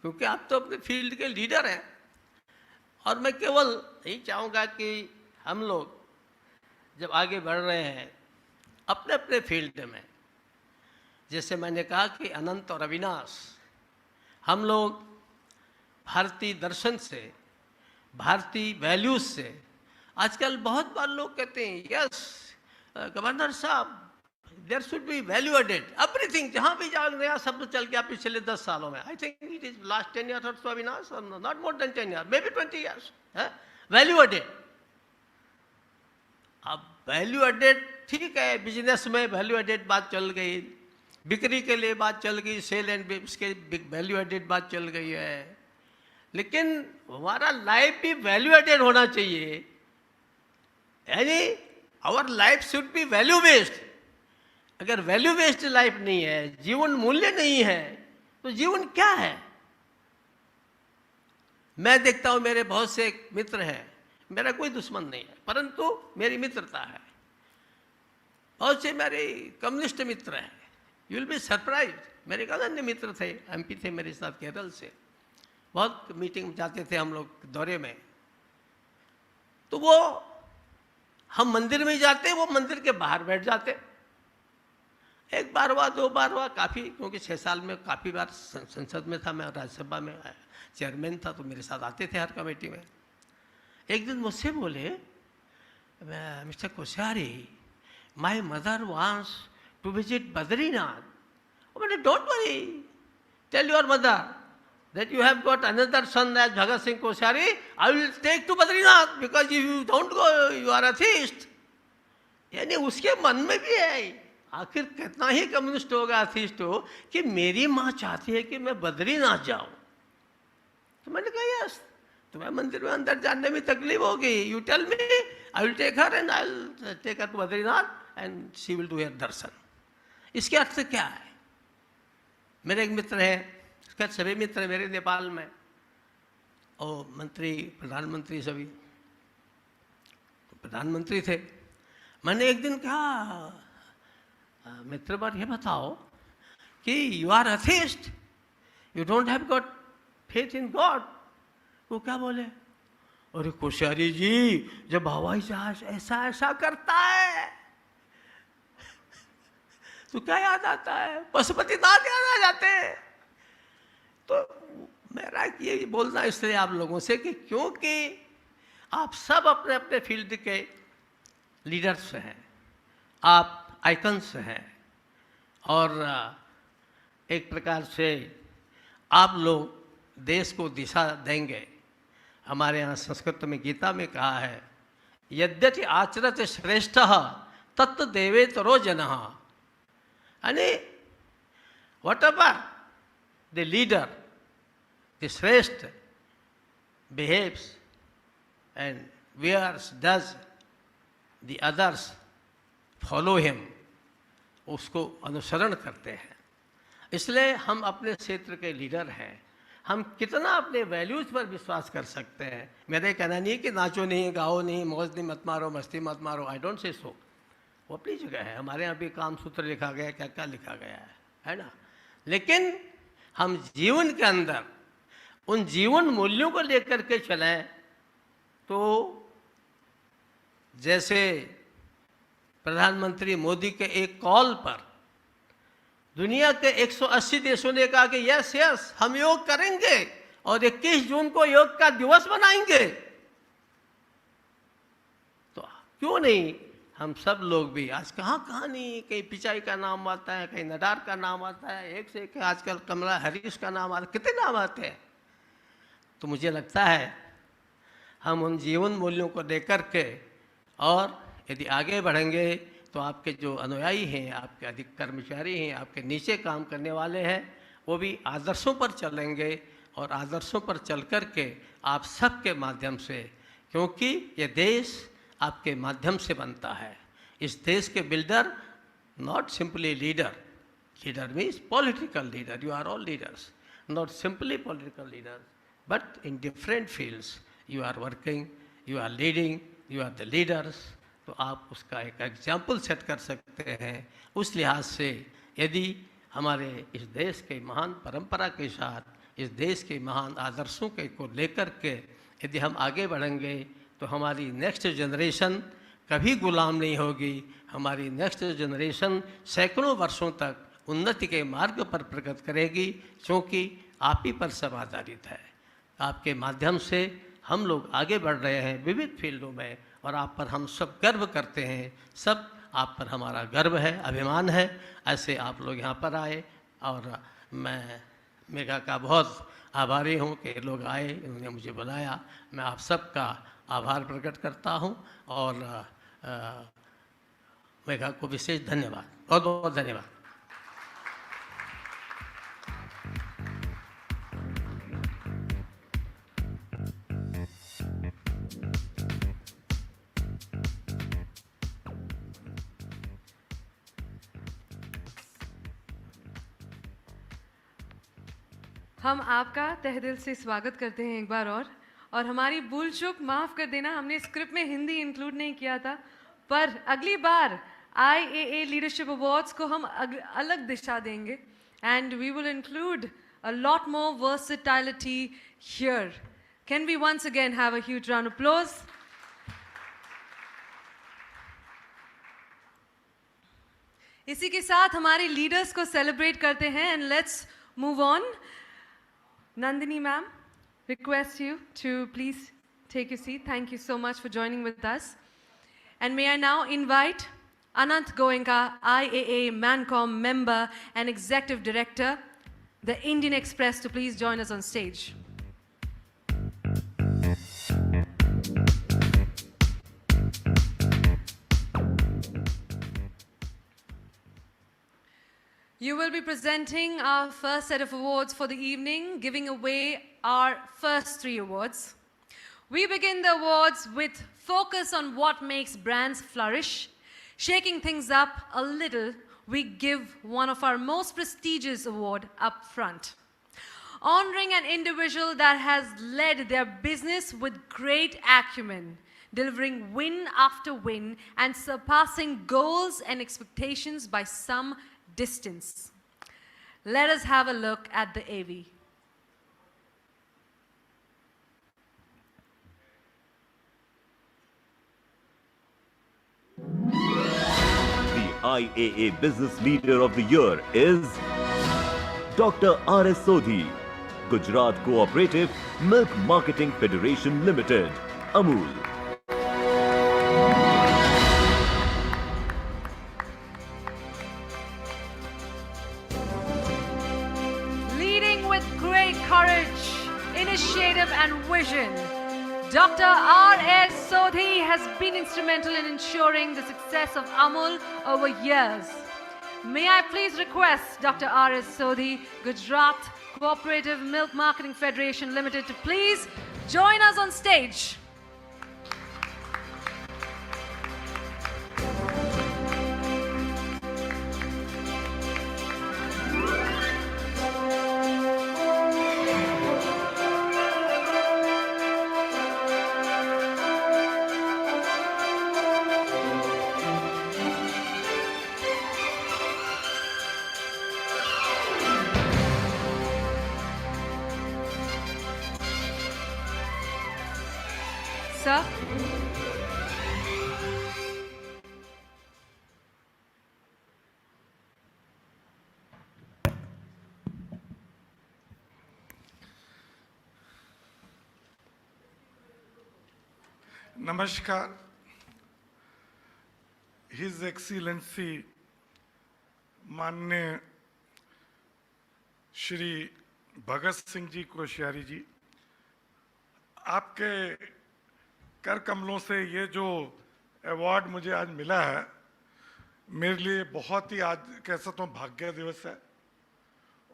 क्योंकि आप तो अपने फील्ड के लीडर हैं। और मैं केवल यही चाहूँगा कि हम लोग जब आगे बढ़ रहे हैं अपने अपने फील्ड में, जैसे मैंने कहा कि अनंत और अविनाश, हम लोग भारतीय दर्शन से, भारतीय वैल्यूज से, आजकल बहुत बार लोग कहते हैं यस गवर्नर साहब there should be value added everything, जहाँ भी जाओ नया शब्द चल गया पिछले 10 सालों में। I think it is last 10 years और so Avinash, not more than 10 years, may be 20 years, value added. अब वैल्यू एडेड ठीक है, बिजनेस में वैल्यू एडेड बात चल गई, बिक्री के लिए बात चल गई, सेल एंड इसके वैल्यू एडेड बात चल गई है, लेकिन हमारा लाइफ भी वैल्यू एडेड होना चाहिए, यानी our life should be value based. अगर वैल्यू बेस्ड लाइफ नहीं है, जीवन मूल्य नहीं है, तो जीवन क्या है? मैं देखता हूं मेरे बहुत से मित्र हैं, मेरा कोई दुश्मन नहीं है, परंतु मेरी मित्रता है। बहुत से मेरे कम्युनिस्ट मित्र हैं, यू विल बी सरप्राइज। मेरे एक अन्य मित्र थे, MP थे मेरे साथ केरल से, बहुत मीटिंग में जाते थे हम लोग दौरे में, तो वो हम मंदिर में जाते, वो मंदिर के बाहर बैठ जाते। एक बार हुआ, 2 बार हुआ, काफ़ी, क्योंकि 6 साल में काफ़ी बार संसद में था, मैं राज्यसभा में चेयरमैन था, तो मेरे साथ आते थे हर कमेटी में। एक दिन मुझसे बोले, mister Koshyari, my mother wants to visit Badrinath. मैंने don't worry, tell your mother that you have got another son as Bhagat Singh Koshari, I will take to Badrinath, because if you don't go, you are atheist. यानी उसके मन में भी है, आखिर कितना ही communist होगा, अथीस्ट हो, कि मेरी माँ चाहती है कि मैं बद्रीनाथ जाऊं। तो मैंने कहा यस, तुम्हें मंदिर में अंदर जाने में तकलीफ होगी, you tell me, I will take her and I will take her to Badrinath and she will do here darshan. इसके अर्थ क्या है? मेरे एक मित्र है, उसका सभी मित्र मेरे नेपाल में, और मंत्री, प्रधानमंत्री, सभी प्रधानमंत्री थे। मैंने एक दिन कहा, मित्र बार ये बताओ कि you are atheist, you don't have got faith in God. वो क्या बोले, अरे कोश्यारी जी, जब हवाई जहाज ऐसा ऐसा करता है तो क्या याद आता है? पशुपतिनाथ याद आ जाते हैं। तो मेरा ये बोलना इसलिए आप लोगों से कि क्योंकि आप सब अपने अपने फील्ड के लीडर्स हैं, आप आइकन्स हैं, और एक प्रकार से आप लोग देश को दिशा देंगे। हमारे यहाँ संस्कृत में गीता में कहा है, यद्यपि आचरत श्रेष्ठ तत्व देवेतरो जनः, यानी whatever the leader, the Shrestha, behaves and wears, does, the others follow him, उसको अनुसरण करते हैं। इसलिए हम अपने क्षेत्र के लीडर हैं, हम कितना अपने वैल्यूज पर विश्वास कर सकते हैं। मेरा कहना नहीं कि नाचो नहीं, गाओ नहीं, मौज नहीं, मत मारो, मस्ती मत मारो, आई डोंट से सो, वो अपनी जगह है। हमारे यहाँ भी काम सूत्र लिखा गया, क्या क्या लिखा गया है ना। लेकिन हम जीवन के अंदर उन जीवन मूल्यों को लेकर के चलें, तो जैसे प्रधानमंत्री मोदी के एक कॉल पर दुनिया के 180 देशों ने कहा कि यस यस हम योग करेंगे और 21 जून को योग का दिवस मनाएंगे। तो क्यों नहीं हम सब लोग भी, आज कहाँ कहाँ नहीं, कहीं पिचाई का नाम आता है, कहीं नडार का नाम आता है, एक से एक आजकल कमला हैरिस का नाम आता है, कितने नाम आते हैं। तो मुझे लगता है हम उन जीवन मूल्यों को लेकर के और यदि आगे बढ़ेंगे तो आपके जो अनुयायी हैं, आपके अधिक कर्मचारी हैं, आपके नीचे काम करने वाले हैं, वो भी आदर्शों पर चलेंगे और आदर्शों पर चल कर के आप सबके माध्यम से, क्योंकि ये देश आपके माध्यम से बनता है। इस देश के builder not simply leader, leader means political leader, you are all leaders, not simply political leader but in different fields you are working, you are leading, you are the leaders. तो आप उसका एक एग्जाम्पल सेट कर सकते हैं। उस लिहाज से यदि हमारे इस देश के महान परंपरा के साथ, इस देश के महान आदर्शों के को लेकर के यदि हम आगे बढ़ेंगे तो हमारी नेक्स्ट जनरेशन कभी गुलाम नहीं होगी। हमारी नेक्स्ट जनरेशन सैकड़ों वर्षों तक उन्नति के मार्ग पर प्रगति करेगी, क्योंकि आप ही पर सब आधारित है। आपके माध्यम से हम लोग आगे बढ़ रहे हैं विविध फील्डों में और आप पर हम सब गर्व करते हैं। सब आप पर हमारा गर्व है, अभिमान है। ऐसे आप लोग यहाँ पर आए और मैं मेघा का बहुत आभारी हूँ कि लोग आए, इन्होंने मुझे बुलाया। मैं आप सबका आभार प्रकट करता हूँ और मेघा को विशेष धन्यवाद, बहुत बहुत धन्यवाद। हम आपका तहे दिल से स्वागत करते हैं एक बार और हमारी भूल चूक माफ़ कर देना, हमने स्क्रिप्ट में हिंदी इंक्लूड नहीं किया था, पर अगली बार IAA लीडरशिप अवार्ड्स को हम अलग दिशा देंगे and we will include a lot more versatility here. Can we once again have a huge round of applause. इसी के साथ हमारे लीडर्स को सेलिब्रेट करते हैं and let's move on. Nandini ma'am, request you to please take your seat. Thank you so much for joining with us. And may I now invite Anant Goenka, IAA Mancom member and Executive Director, the Indian Express, to please join us on stage. You will be presenting our first set of awards for the evening, giving away our first 3 awards. We begin the awards with focus on what makes brands flourish. Shaking things up a little, we give one of our most prestigious awards up front. Honoring an individual that has led their business with great acumen, delivering win after win and surpassing goals and expectations by some distance. Let us have a look at the AV. The IAA Business Leader of the Year is Dr. R.S. Sodhi, Gujarat Cooperative Milk Marketing Federation Limited, Amul. Initiative and vision, Dr. R.S. Sodhi has been instrumental in ensuring the success of Amul over years. May I please request Dr. R.S. Sodhi, Gujarat Cooperative Milk Marketing Federation Limited, to please join us on stage. नमस्कार. His Excellency माननीय श्री भगत सिंह जी कोश्यारी जी, आपके कर कमलों से ये जो award मुझे आज मिला है, मेरे लिए बहुत ही आज कह सकता हूँ भाग्य दिवस है.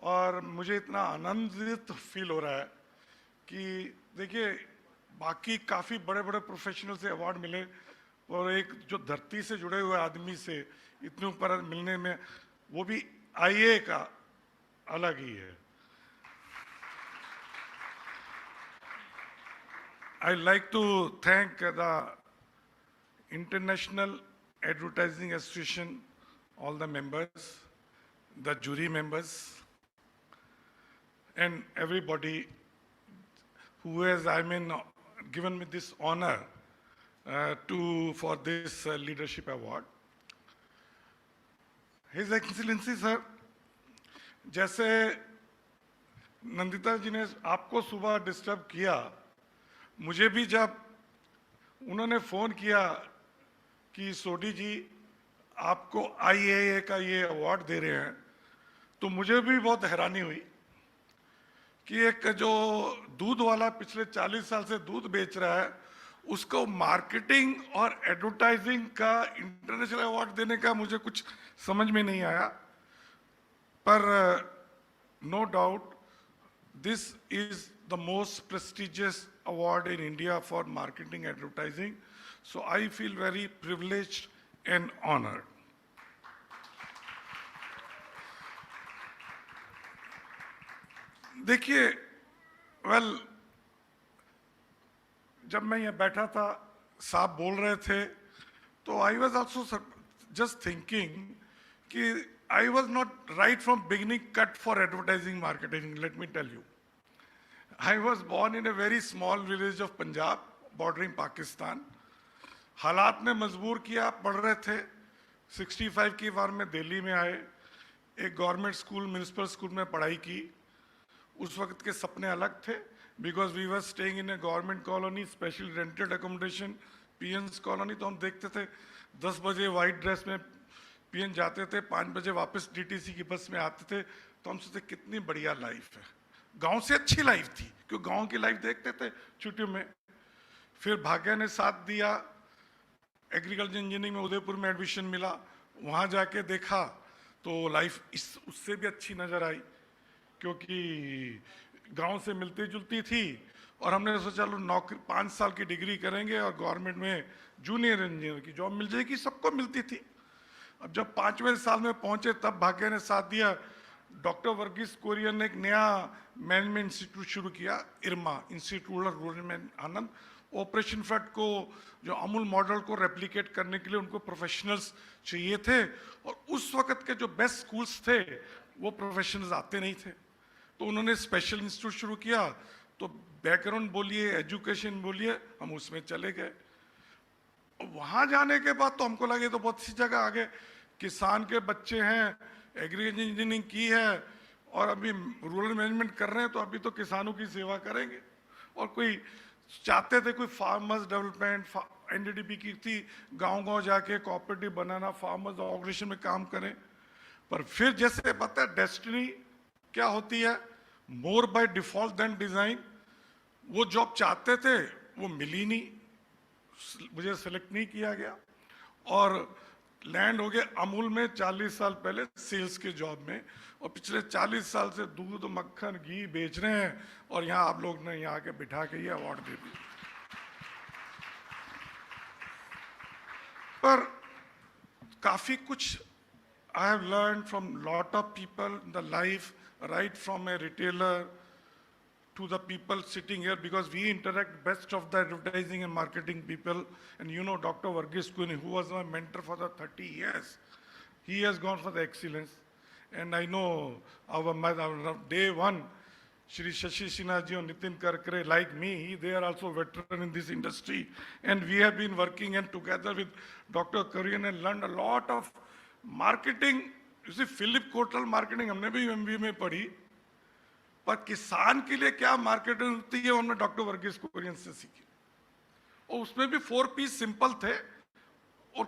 और मुझे इतना आनंदित फील हो रहा है कि देखिए बाकी काफ़ी बड़े बड़े प्रोफेशनल से अवार्ड मिले और एक जो धरती से जुड़े हुए आदमी से इतने ऊपर मिलने में, वो भी आईए का, अलग ही है. I like to thank the International Advertising Association, all the members, the jury members, and everybody who has, given me this honor for this leadership award. His Excellency Sir, जैसे नंदिता जी ने आपको सुबह डिस्टर्ब किया, मुझे भी जब उन्होंने फ़ोन किया कि सोडी जी आपको IAA का ये अवार्ड दे रहे हैं, तो मुझे भी बहुत हैरानी हुई कि एक जो दूध वाला पिछले 40 साल से दूध बेच रहा है, उसको मार्केटिंग और एडवर्टाइजिंग का इंटरनेशनल अवार्ड देने का मुझे कुछ समझ में नहीं आया. पर no doubt this is the most prestigious award in India for marketing advertising, so I feel very privileged and honored. देखिए, well, जब मैं यहाँ बैठा था, साहब बोल रहे थे, तो I was also just thinking कि I was not right from beginning cut for advertising marketing. Let me tell you. I was born in a very small village of Punjab, bordering Pakistan. हालात ने मजबूर किया, पढ़ रहे थे. 65 की बार में दिल्ली में आए, एक गवर्नमेंट स्कूल, म्यूनिसिपल स्कूल में पढ़ाई की. उस वक्त के सपने अलग थे, because we were staying in a government colony, special rented accommodation, PN's colony. तो हम देखते थे 10 बजे वाइट ड्रेस में PN जाते थे, 5 बजे वापस DTC की बस में आते थे. तो हम सोचते कितनी बढ़िया लाइफ है. गांव से अच्छी लाइफ थी, क्योंकि गांव की लाइफ देखते थे छुट्टियों में. फिर भाग्य ने साथ दिया, एग्रीकल्चर इंजीनियरिंग में उदयपुर में एडमिशन मिला. वहां जाके देखा तो लाइफ उससे भी अच्छी नजर आई, क्योंकि गांव से मिलती जुलती थी. और हमने सोचा लो नौकरी 5 साल की डिग्री करेंगे और गवर्नमेंट में जूनियर इंजीनियर की जॉब मिल जाएगी, सबको मिलती थी. अब जब 5वें साल में पहुंचे तब भाग्य ने साथ दिया. डॉक्टर वर्गीस कुरियन ने एक नया मैनेजमेंट इंस्टीट्यूट शुरू किया, IRMA, institute of rural management Anand. Operation front को, जो अमूल मॉडल को रेप्लिकेट करने के लिए उनको प्रोफेशनल्स चाहिए थे. और उस वक्त के जो बेस्ट स्कूल्स थे वो प्रोफेशनल्स आते नहीं थे, तो उन्होंने स्पेशल इंस्टीट्यूट शुरू किया. तो बैकग्राउंड बोलिए, एजुकेशन बोलिए, हम उसमें चले गए. वहाँ जाने के बाद तो हमको लगे तो बहुत सी जगह आ गए. किसान के बच्चे हैं, एग्रीकल्चर इंजीनियरिंग की है और अभी रूरल मैनेजमेंट कर रहे हैं, तो अभी तो किसानों की सेवा करेंगे. और कोई चाहते थे कोई फार्मर्स डेवलपमेंट, NDDP की थी, गांव-गांव जाके कोऑपरेटिव बनाना, फार्मर्स ऑर्गेनाइजेशन में काम करें. पर फिर जैसे पता है डेस्टिनी क्या होती है, more by default than design. वो जॉब चाहते थे वो मिली नहीं, मुझे सेलेक्ट नहीं किया गया और लैंड हो गए अमूल में 40 साल पहले सेल्स के जॉब में. और पिछले 40 साल से दूध, मक्खन, घी बेच रहे हैं और यहाँ आप लोग ने यहाँ के बिठा के ये अवार्ड दे दिया. पर काफी कुछ I have learned from lot of people in the life, right from a retailer to the people sitting here, because we interact best of the advertising and marketing people. And you know Dr. Varghese Kuni, who was my mentor for the 30 years, he has gone for the excellence. And I know our day one, Shri Shashi Sinha ji and Nitin Karkare, like me, they are also veteran in this industry. And we have been working and together with Dr. Korean and learned a lot of marketing. You see, Philip Kotal marketing, हमने भी MBA में पढ़ी, पर किसान के लिए क्या marketing होती है हमने डॉक्टर वर्गीस कुरियन से सीखी. और उसमें भी 4 पीस सिंपल थे। और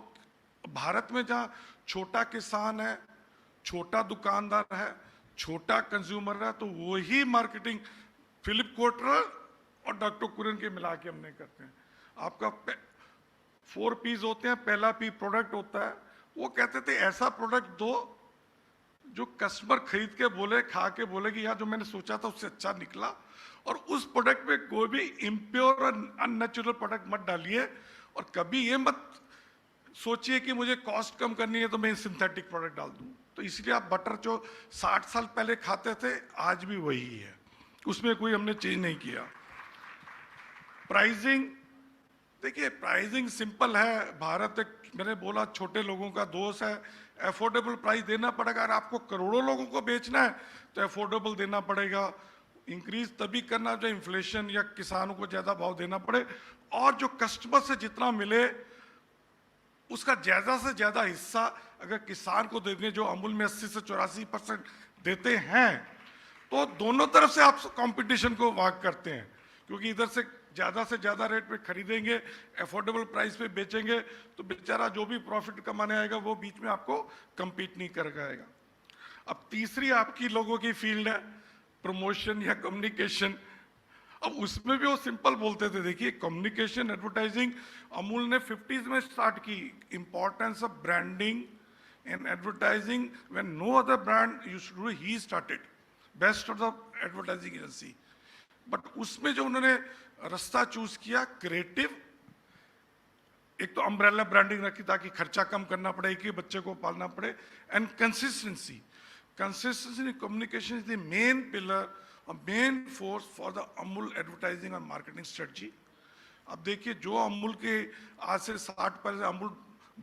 भारत में जहाँ छोटा किसान है, छोटा दुकानदार है, छोटा कंज्यूमर है, तो वही मार्केटिंग फिलिप कोटलर और डॉक्टर कुरन के मिला के हमने करते हैं। आपका 4 पीस होते हैं, पहला पी प्रोडक्ट होता है। वो कहते थे ऐसा प्रोडक्ट दो जो कस्टमर खरीद के बोले, खा के बोले कि यार जो मैंने सोचा था उससे अच्छा निकला। और उस प्रोडक्ट में कोई भी इम्प्योर और अननेचुरल प्रोडक्ट मत डालिए। और कभी ये मत सोचिए कि मुझे कॉस्ट कम करनी है तो मैं सिंथेटिक प्रोडक्ट डाल दूं। तो इसलिए आप बटर जो 60 साल पहले खाते थे आज भी वही है, उसमें कोई हमने चेंज नहीं किया। प्राइसिंग, देखिए प्राइसिंग सिंपल है। भारत एक, मैंने बोला, छोटे लोगों का दोस्त है। अफोर्डेबल प्राइस देना पड़ेगा। अगर आपको करोड़ों लोगों को बेचना है तो अफोर्डेबल देना पड़ेगा। इंक्रीज तभी करना जो इन्फ्लेशन या किसानों को ज़्यादा भाव देना पड़े। और जो कस्टमर से जितना मिले उसका ज़्यादा से ज़्यादा हिस्सा अगर किसान को देंगे, जो अमूल में 80 से 84% देते हैं, तो दोनों तरफ से आप कंपटीशन को वाक करते हैं। क्योंकि इधर से ज़्यादा रेट पे खरीदेंगे, अफोर्डेबल प्राइस पे बेचेंगे, तो बेचारा जो भी प्रॉफिट कमाने आएगा वो बीच में आपको compete नहीं कर पाएगा। अब तीसरी आपकी लोगों की फील्ड है प्रमोशन या कम्युनिकेशन। अब उसमें भी वो सिंपल बोलते थे। देखिए कम्युनिकेशन, एडवर्टाइजिंग अमूल ने 50s में स्टार्ट की। Importance of branding and advertising when no other brand used to do, he started best of the advertising agency. But उसमें जो उन्होंने रास्ता चूज किया, क्रिएटिव, एक तो अम्ब्रेला ब्रांडिंग रखी ताकि खर्चा कम करना पड़े, एक ही बच्चे को पालना पड़े, and consistency in communication is the main pillar, a main force for the Amul advertising and marketing strategy. अब देखिए जो अमूल के आज से 60 पर अमूल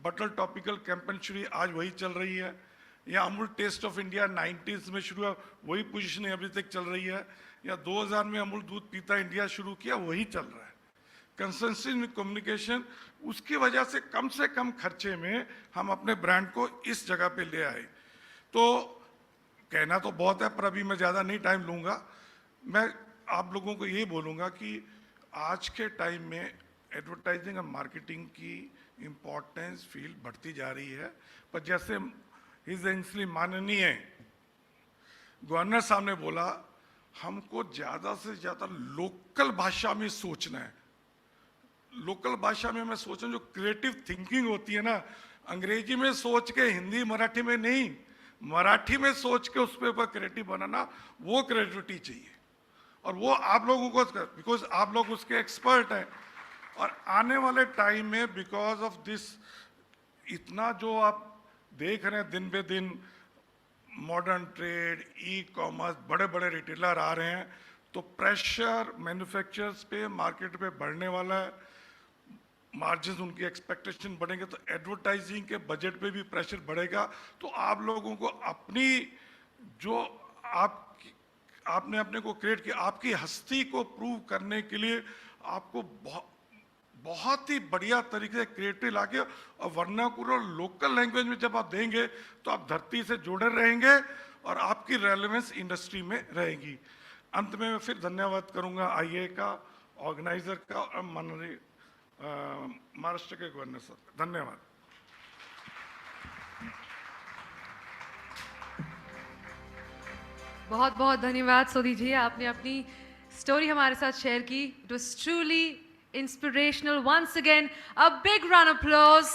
बटर टॉपिकल कैंपेन शुरू, आज वही चल रही है। या Amul test of India 90s में शुरू हुआ, वही पोजीशन अभी तक चल रही है। या 2000 में अमूल दूध पीता इंडिया शुरू किया, वही चल रहा है। कंसिस्टेंसी इन कम्युनिकेशन, उसकी वजह से कम खर्चे में हम अपने ब्रांड को इस जगह पे ले आए। तो कहना तो बहुत है पर अभी मैं ज़्यादा नहीं टाइम लूँगा। मैं आप लोगों को ये बोलूँगा कि आज के टाइम में एडवर्टाइजिंग और मार्केटिंग की इम्पोर्टेंस फील्ड बढ़ती जा रही है। पर जैसे हिज एक्सेलेंसी माननीय गवर्नर साहब ने बोला, हमको ज़्यादा से ज़्यादा लोकल भाषा में सोचना है। लोकल भाषा में मैं सोच रहा हूँ जो क्रिएटिव थिंकिंग होती है ना, अंग्रेजी में सोच के हिंदी मराठी में नहीं, मराठी में सोच के उस पर क्रिएटिव बनाना, वो क्रिएटिविटी चाहिए। और वो आप लोगों को, बिकॉज आप लोग उसके एक्सपर्ट हैं। और आने वाले टाइम में बिकॉज ऑफ दिस, इतना जो आप देख रहे हैं दिन बे दिन, मॉडर्न ट्रेड, ई कॉमर्स, बड़े बड़े रिटेलर आ रहे हैं, तो प्रेशर मैन्युफैक्चरर्स पे, मार्केट पे बढ़ने वाला है। मार्जिन उनकी एक्सपेक्टेशन बढ़ेंगे तो एडवर्टाइजिंग के बजट पे भी प्रेशर बढ़ेगा। तो आप लोगों को अपनी जो आपने अपने को क्रिएट किया, आपकी हस्ती को प्रूव करने के लिए आपको बहुत ही बढ़िया तरीके से क्रिएटिव लाके और वर्नाकुलर लोकल लैंग्वेज में जब आप देंगे तो आप धरती से जुड़े रहेंगे और आपकी रेलेवेंस इंडस्ट्री में रहेगी। अंत में मैं फिर धन्यवाद करूंगा IAA का, ऑर्गेनाइजर का और माननीय महाराष्ट्र के गवर्नर साहब। धन्यवाद। बहुत बहुत धन्यवाद सोदी जी, आपने अपनी स्टोरी हमारे साथ शेयर की। It was truly inspirational. Once again, a big round of applause.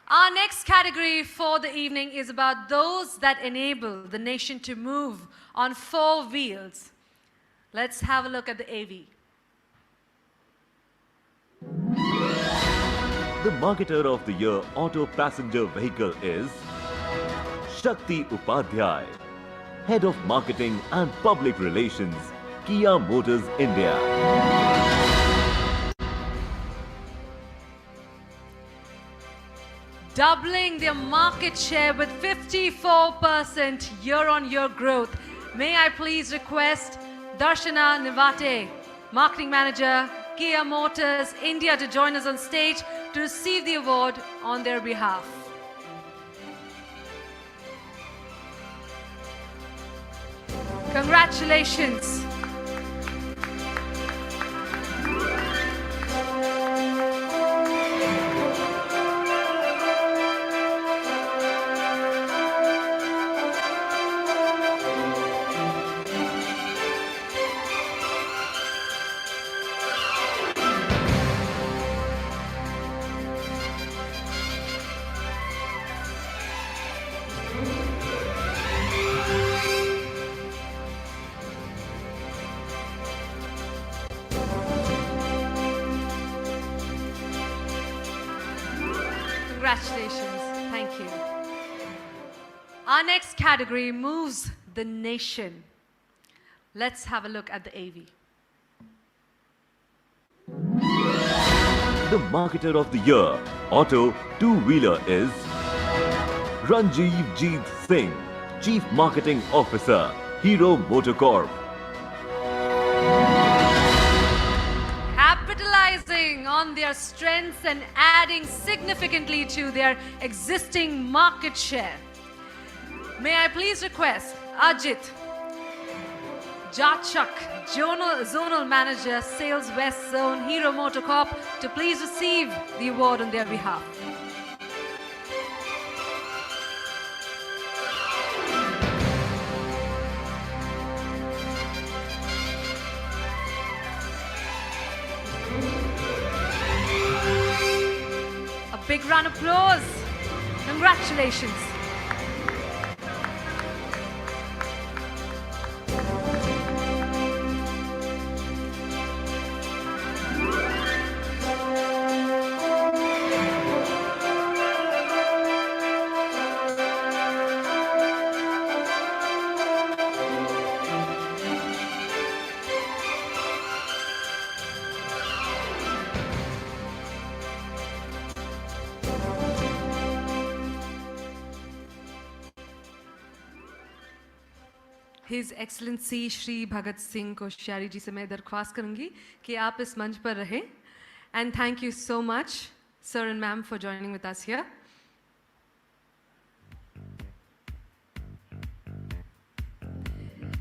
Our next category for the evening is about those that enable the nation to move on 4 wheels. Let's have a look at the AV. The Marketer of the Year Auto Passenger Vehicle is Shakti Upadhyay, Head of Marketing and Public Relations, Kia Motors India. Doubling their market share with 54% year-on-year growth. May I please request Darshana Nivate, Marketing Manager, Kia Motors India, to join us on stage to receive the award on their behalf. Congratulations. Congratulations. Thank you. Our next category moves the nation. Let's have a look at the AV. The Marketer of the Year, Auto Two-Wheeler is Ranjeev Jeet Singh, Chief Marketing Officer, Hero Motorcorp. Capitalizing on their strengths and adding significantly to their existing market share. May I please request Ajit Jachak, Zonal Manager, Sales West Zone, Hero Motorcorp, to please receive the award on their behalf. A big round of applause. Congratulations. His Excellency Shri Bhagat Singh Koshyari ji se main darkhwast karungi ki aap is manch par rahe. And thank you so much, sir and ma'am, for joining with us here.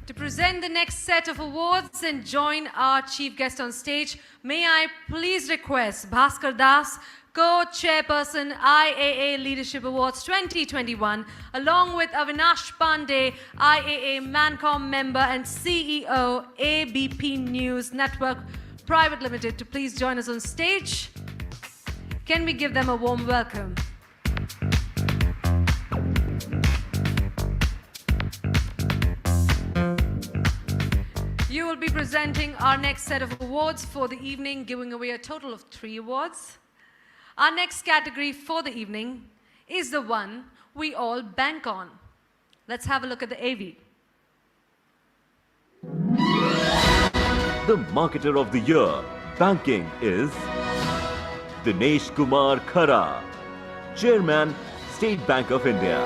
To present the next set of awards and join our chief guest on stage, may I please request Bhaskar Das, Co-Chairperson IAA Leadership Awards 2021, along with Avinash Pandey, IAA Mancom member and CEO, ABP News Network Private Limited, to please join us on stage. Can we give them a warm welcome? You will be presenting our next set of awards for the evening, giving away a total of 3 awards. Our next category for the evening is the one we all bank on. Let's have a look at the AV. The Marketer of the Year, Banking, is Dinesh Kumar Khara, Chairman, State Bank of India.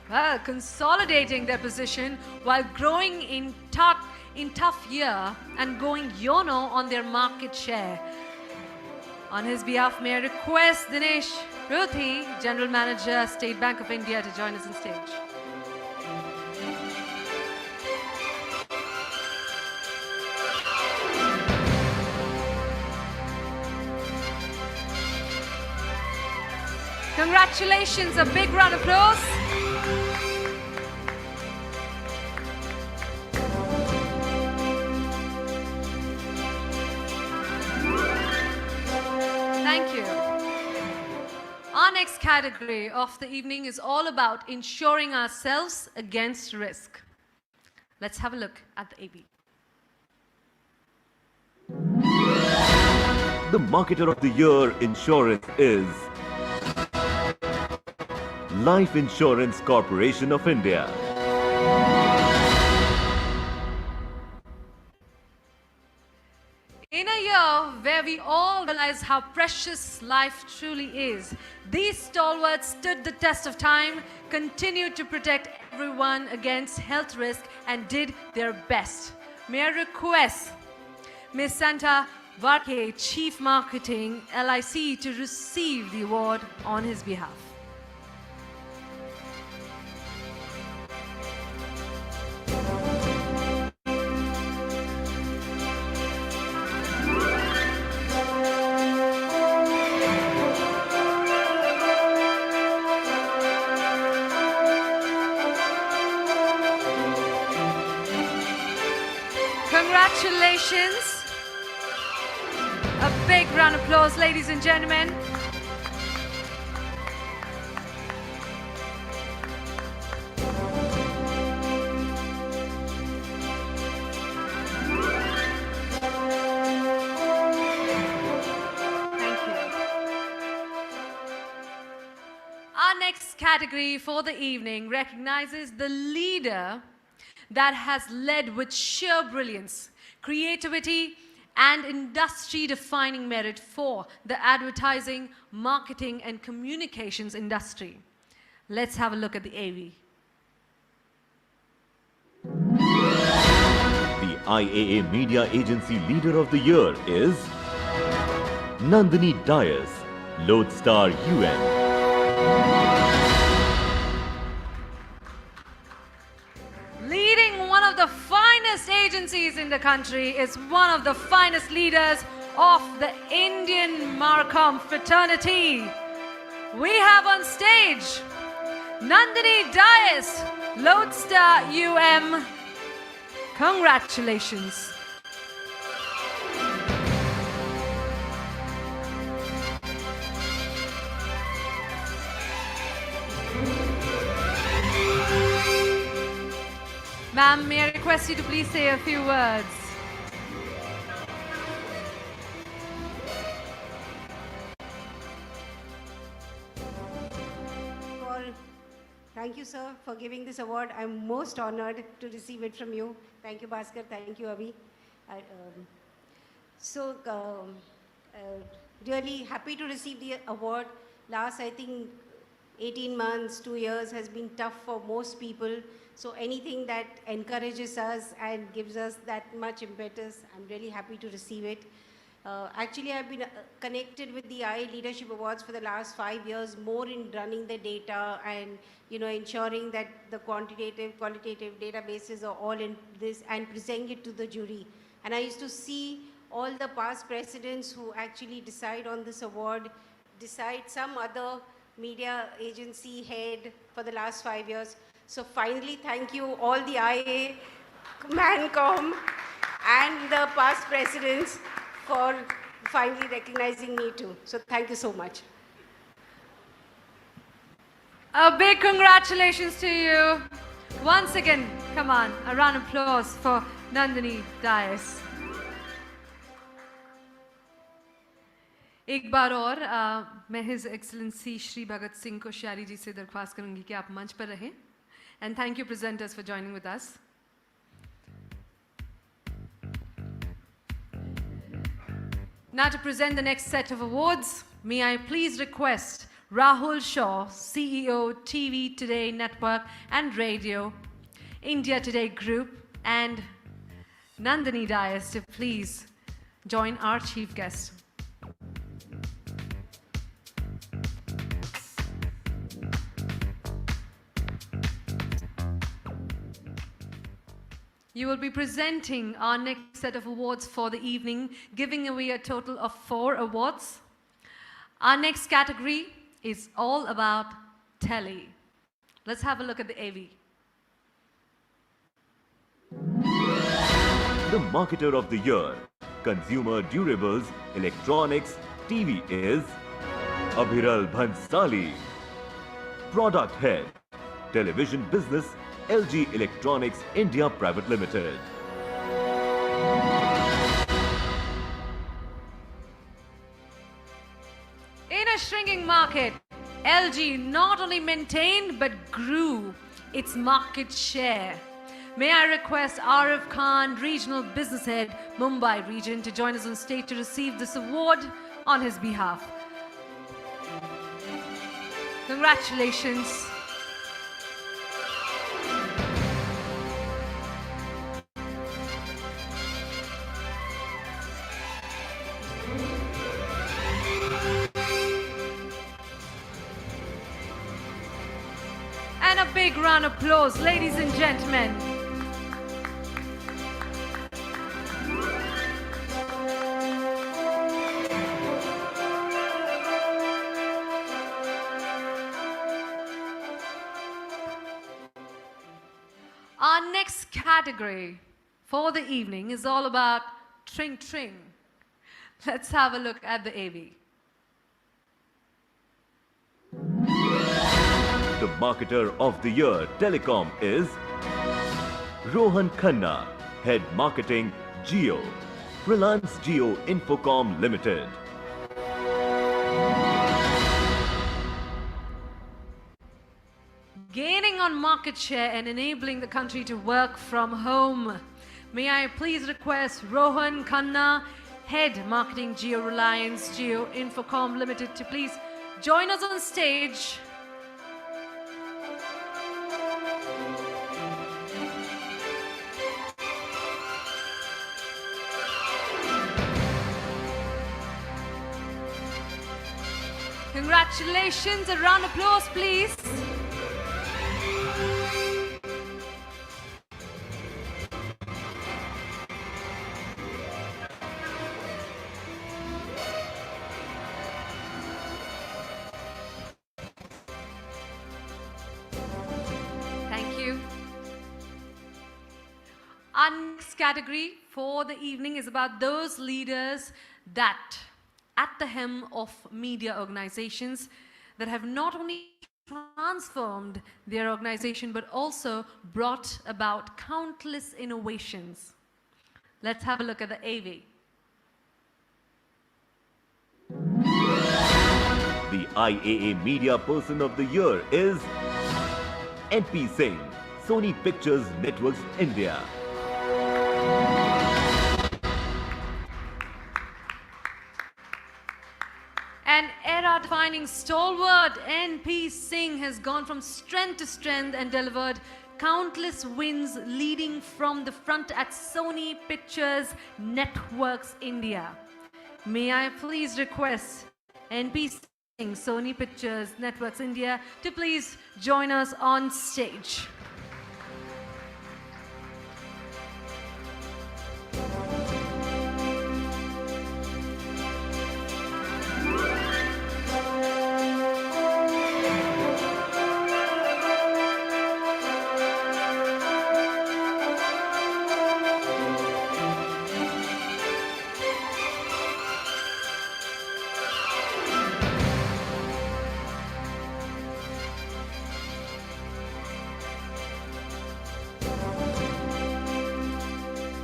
Well, consolidating their position while growing in tough year and going YONO on their market share. On his behalf, may I request Dinesh Ruthi, General Manager, State Bank of India, to join us on stage. Congratulations, a big round of applause. Thank you. Our next category of the evening is all about insuring ourselves against risk. Let's have a look at the AB. The Marketer of the Year Insurance is Life Insurance Corporation of India. In a year where we all realize how precious life truly is, these stalwarts stood the test of time, continued to protect everyone against health risk, and did their best. May I request Ms. Santa Varke, Chief Marketing, LIC, to receive the award on his behalf. Congratulations. A big round of applause, ladies and gentlemen. next category for the evening recognizes the leader that has led with sheer brilliance, creativity, and industry-defining merit for the advertising, marketing, and communications industry. Let's have a look at the AV. The IAA Media Agency Leader of the Year is Nandini Dias, Lodestar UN. Leading one of the finest agencies in the country is one of the finest leaders of the Indian Marcom fraternity. We have on stage Nandini Dias, Lodestar UM. Congratulations. Ma'am, may I request you to please say a few words? Thank you, sir, for giving this award. I'm most honored to receive it from you. Thank you, Bhaskar. Thank you, Abhi. Really happy to receive the award. Last, I think, 18 months, 2 years has been tough for most people. So anything that encourages us and gives us that much impetus, I'm really happy to receive it. Actually, I've been connected with the IAA Leadership Awards for the last 5 years, more in running the data and ensuring that the quantitative, qualitative databases are all in this and presenting it to the jury. And I used to see all the past presidents who actually decide on this award, decide some other media agency head for the last 5 years. So finally, thank you all the IAA, Mancom, and the past presidents for finally recognizing me too. So thank you so much. A big congratulations to you. Once again, come on, a round of applause for Nandini Dias. एक बार और मैं His Excellency Shri Bhagat Singh Koshyari जी से दरख्वास्त करूंगी कि आप मंच पर रहें. And thank you presenters for joining with us. Now to present the next set of awards, may I please request Rahul Shaw, CEO, TV Today Network and Radio, India Today Group, and Nandini Dias to please join our chief guest. You will be presenting our next set of awards for the evening, giving away a total of 4 awards. Our next category is all about telly. Let's have a look at the AV. The Marketer of the Year, Consumer Durables, Electronics, TV is Abhiral Bhansali. Product Head, Television Business, LG Electronics India Private Limited. In a shrinking market, LG not only maintained but grew its market share. May I request Arif Khan, Regional Business Head, Mumbai Region, to join us on stage to receive this award on his behalf. Congratulations. And a big round of applause, ladies and gentlemen. Our next category for the evening is all about Tring Tring. Let's have a look at the AV. The Marketer of the Year Telecom is Rohan Khanna, Head Marketing, Jio, Reliance Jio Infocom Limited. on market share and enabling the country to work from home. May I please request Rohan Khanna, Head Marketing Geo Reliance Geo Infocom Limited, to please join us on stage. Congratulations, a round of applause, please. Thank you. Our next category for the evening is about those leaders that at the helm of media organizations that have not only transformed their organization but also brought about countless innovations. Let's have a look at the AV. The IAA Media Person of the Year is NP Singh, Sony Pictures Networks India. An era-defining stalwart, NP Singh has gone from strength to strength and delivered countless wins, leading from the front at Sony Pictures Networks India. May I please request NP Singh, Sony Pictures Networks India, to please join us on stage.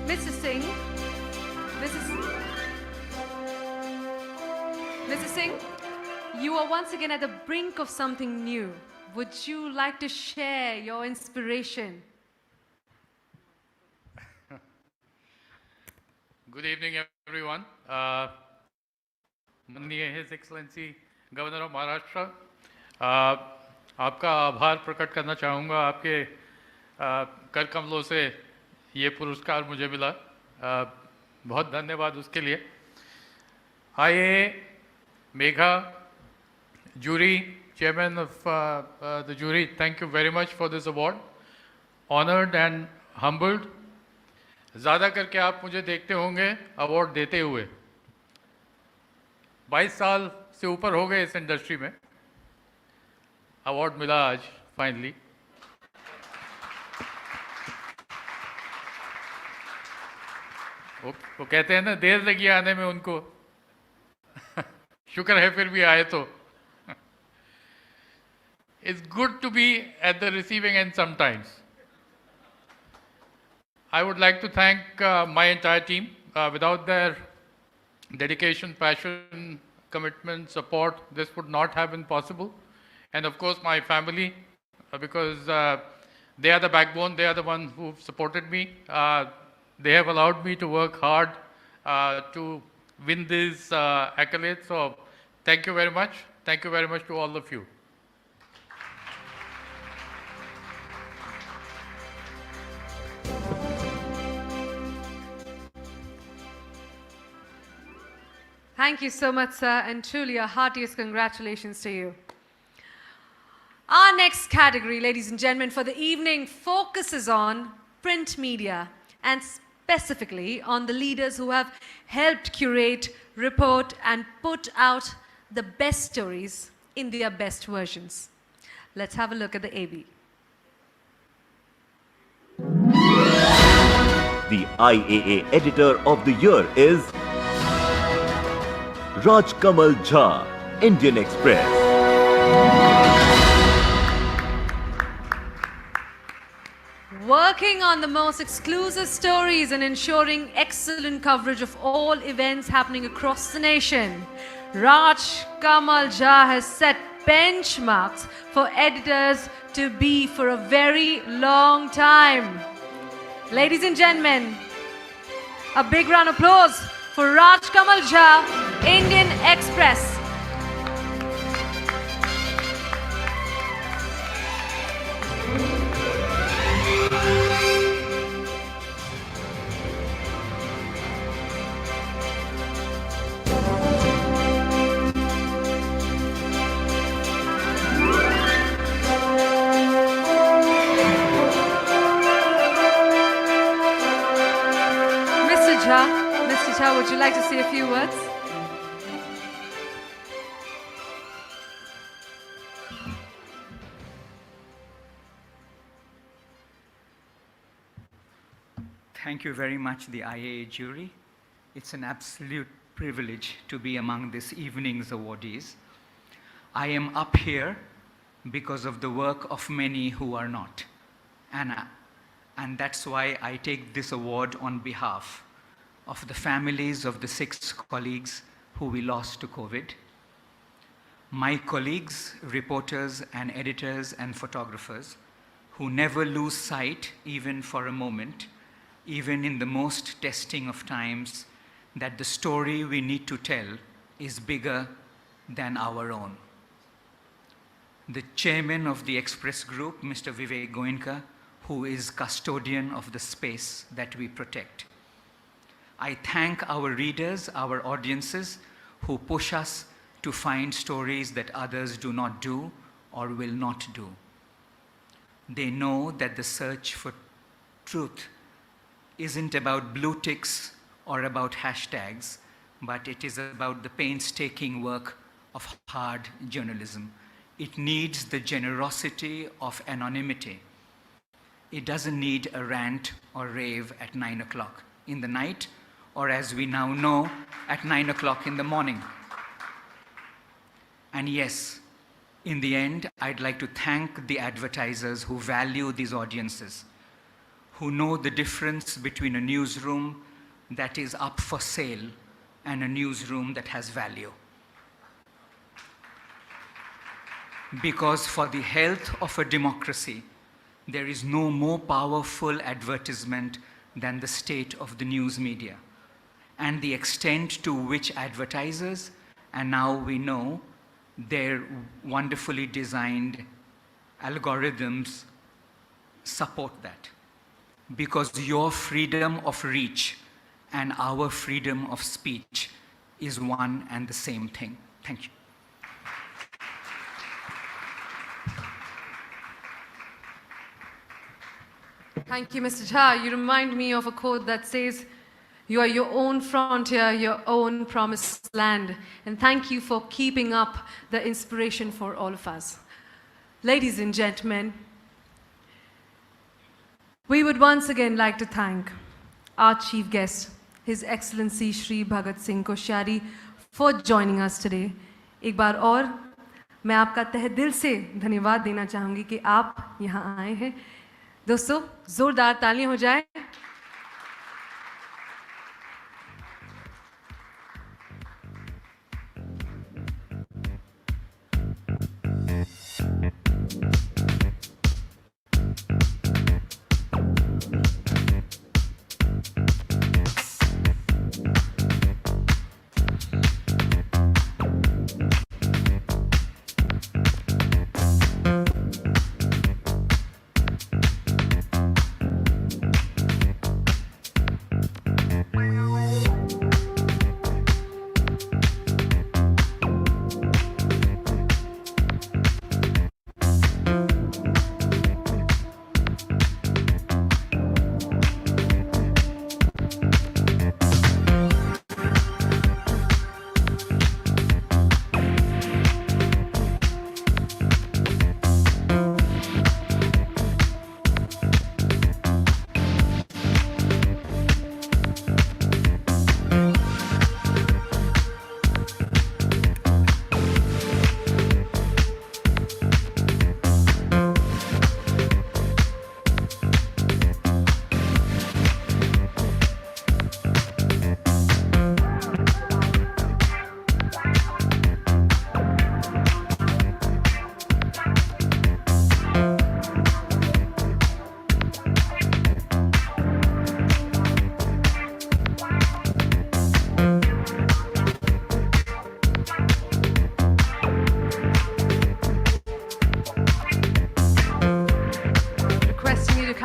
Mr. Singh, Mr. Singh, you are once again at the brink of something new. Would you like to share your inspiration? Good evening, everyone. माननीय His Excellency Governor of Maharashtra, आपका आभार प्रकट करना चाहूँगा. आपके कर कमलों से ये पुरस्कार मुझे मिला. बहुत धन्यवाद उसके लिए. IAA, Megha, jury, chairman of the jury, thank you very much for this award. Honored and humbled. ज़्यादा करके आप मुझे देखते होंगे अवार्ड देते हुए. 22 साल से ऊपर हो गए इस इंडस्ट्री में. अवार्ड मिला आज फाइनली. वो कहते हैं ना, देर लगी आने में उनको, शुक्र है फिर भी आए तो. It's good to be at the receiving end sometimes. I would like to thank my entire team. Without their dedication, passion, commitment, support, this would not have been possible. And of course my family, because they are the backbone, they are the ones who supported me. They have allowed me to work hard to win these accolades. So thank you very much. Thank you very much to all of you. Thank you so much, sir, and truly a heartiest congratulations to you. Our next category, ladies and gentlemen, for the evening focuses on print media and specifically on the leaders who have helped curate, report, and put out the best stories in their best versions. Let's have a look at the AV. The IAA Editor of the Year is Raj Kamal Jha, Indian Express. Working on the most exclusive stories and ensuring excellent coverage of all events happening across the nation, Raj Kamal Jha has set benchmarks for editors to be for a very long time. Ladies and gentlemen, a big round of applause for Raj Kamal Jha, Indian Express. Mr. Jha, would you like to say a few words? Thank you very much, the IAA jury. It's an absolute privilege to be among this evening's awardees. I am up here because of the work of many who are not. And that's why I take this award on behalf of the families of the 6 colleagues who we lost to COVID, my colleagues, reporters and editors and photographers who never lose sight even for a moment, even in the most testing of times, that the story we need to tell is bigger than our own. The chairman of the Express Group, Mr. Vivek Goenka, who is custodian of the space that we protect. I thank our readers, our audiences, who push us to find stories that others do not do or will not do. They know that the search for truth isn't about blue ticks or about hashtags, but it is about the painstaking work of hard journalism. It needs the generosity of anonymity. It doesn't need a rant or rave at 9 o'clock in the night, or as we now know, at 9 o'clock in the morning. And yes, in the end, I'd like to thank the advertisers who value these audiences, who know the difference between a newsroom that is up for sale and a newsroom that has value. Because for the health of a democracy, there is no more powerful advertisement than the state of the news media, and the extent to which advertisers, and now we know, their wonderfully designed algorithms support that. Because your freedom of reach and our freedom of speech is one and the same thing. Thank you. Thank you, Mr. Jha. You remind me of a quote that says, "You are your own frontier, your own promised land." And thank you for keeping up the inspiration for all of us. Ladies and gentlemen, we would once again like to thank our chief guest, His Excellency Shri Bhagat Singh Koshyari, for joining us today. एक बार और मैं आपका तहे दिल से धन्यवाद देना चाहूँगी कि आप यहाँ आए हैं. दोस्तों, जोरदार तालियां हो जाए.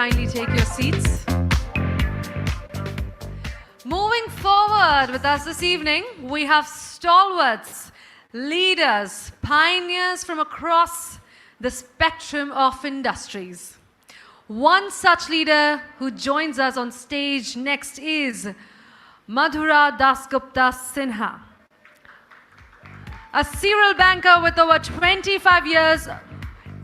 kindly take your seats. Moving forward with us this evening, we have stalwarts, leaders, pioneers from across the spectrum of industries. One such leader who joins us on stage next is Madhura Dasgupta Sinha, a serial banker with over 25 years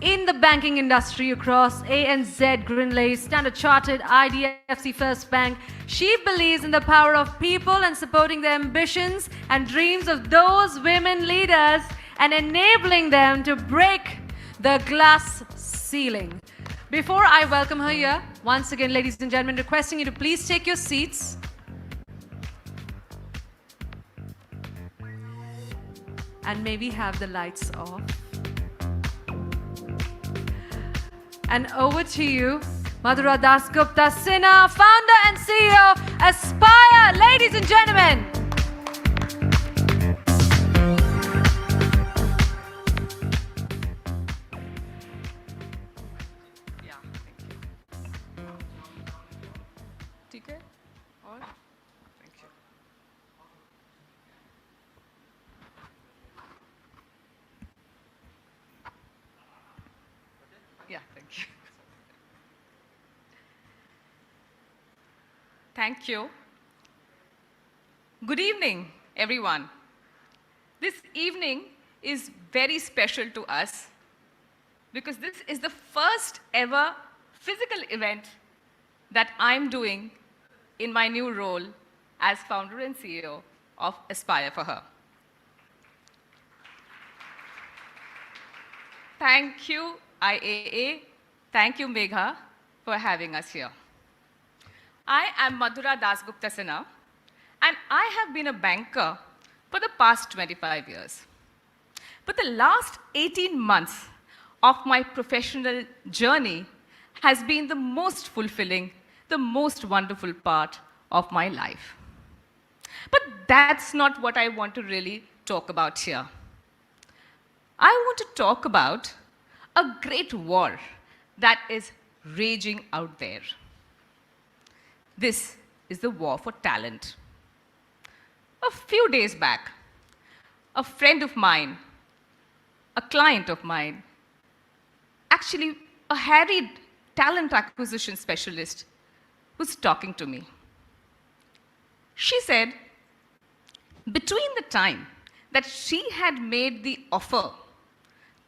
in the banking industry across ANZ, Greenlay, Standard Chartered, IDFC First Bank. She believes in the power of people and supporting the ambitions and dreams of those women leaders and enabling them to break the glass ceiling. Before I welcome her here, once again, ladies and gentlemen, requesting you to please take your seats. And maybe have the lights off. And over to you, Madhura Dasgupta Sinha, founder and CEO, Aspire. Ladies and gentlemen. Thank you. Good evening, everyone. This evening is very special to us because this is the first ever physical event that I'm doing in my new role as founder and CEO of Aspire for Her. Thank you, IAA. Thank you, Megha, for having us here. I am Madhura Dasgupta Sinha, and I have been a banker for the past 25 years. But the last 18 months of my professional journey has been the most fulfilling, the most wonderful part of my life. But that's not what I want to really talk about here. I want to talk about a great war that is raging out there. This is the war for talent. A few days back, a friend of mine, a client of mine, actually a harried talent acquisition specialist, was talking to me. She said, between the time that she had made the offer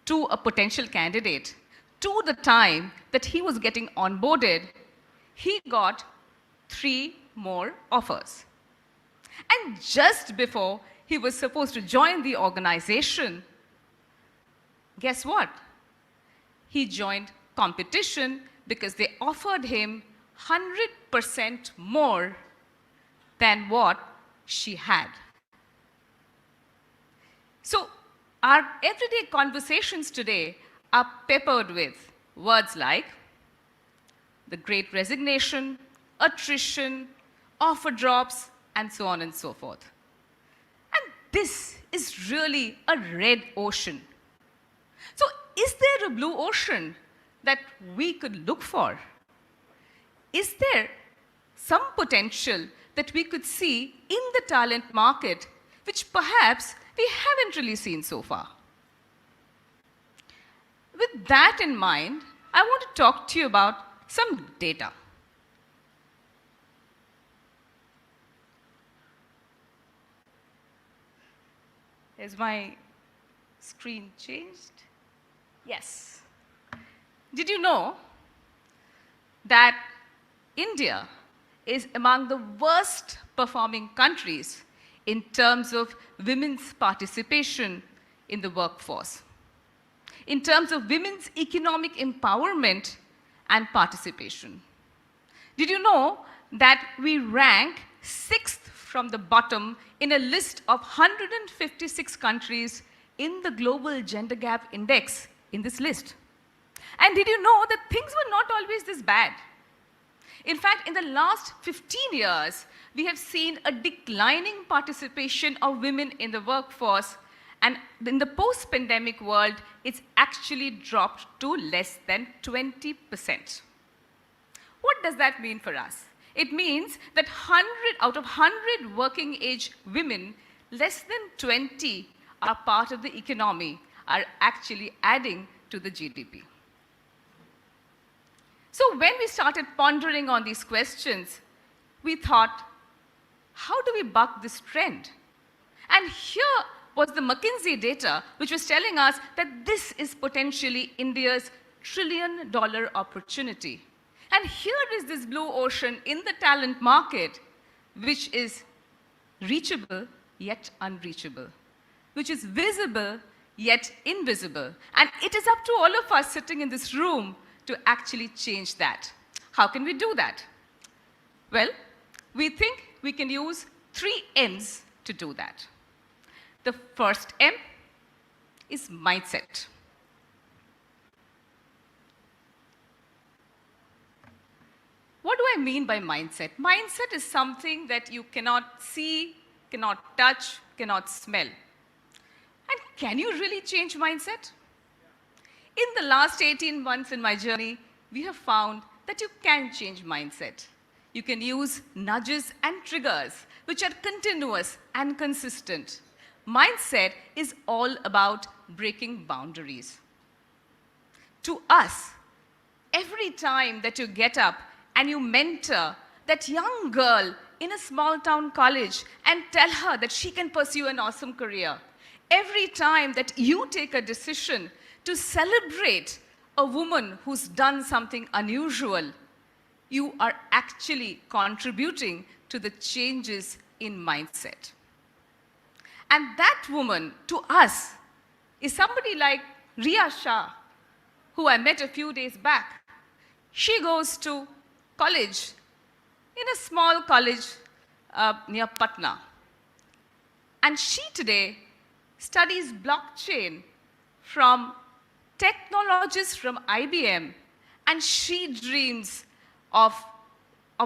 to a potential candidate to the time that he was getting onboarded, he got 3 more offers. And just before he was supposed to join the organization, guess what? He joined competition because they offered him 100% more than what she had. So our everyday conversations today are peppered with words like the Great Resignation, attrition, offer drops, and so on and so forth. And this is really a red ocean. So is there a blue ocean that we could look for? Is there some potential that we could see in the talent market which perhaps we haven't really seen so far? With that in mind, I want to talk to you about some data. Has my screen changed? Yes. Did you know that India is among the worst performing countries in terms of women's participation in the workforce, in terms of women's economic empowerment and participation? Did you know that we rank 6th from the bottom in a list of 156 countries in the Global Gender Gap Index in this list? And did you know that things were not always this bad? In fact, in the last 15 years, we have seen a declining participation of women in the workforce, and in the post-pandemic world, it's actually dropped to less than 20%. What does that mean for us? It means that 100 out of 100 working age women, less than 20 are part of the economy, are actually adding to the GDP. So when we started pondering on these questions, we thought, how do we buck this trend? And here was the McKinsey data, which was telling us that this is potentially India's trillion-dollar opportunity. And here is this blue ocean in the talent market, which is reachable yet unreachable, which is visible yet invisible. And it is up to all of us sitting in this room to actually change that. How can we do that? Well, we think we can use 3 M's to do that. The first M is mindset. What do I mean by mindset? Mindset is something that you cannot see, cannot touch, cannot smell. And can you really change mindset? In the last 18 months in my journey, we have found that you can change mindset. You can use nudges and triggers, which are continuous and consistent. Mindset is all about breaking boundaries. To us, every time that you get up and you mentor that young girl in a small town college and tell her that she can pursue an awesome career, every time that you take a decision to celebrate a woman who's done something unusual, you are actually contributing to the changes in mindset. And that woman, to us, is somebody like Riya Shah, who I met a few days back. She goes to college in a small college near Patna. And she today studies blockchain from technologists from IBM, and she dreams of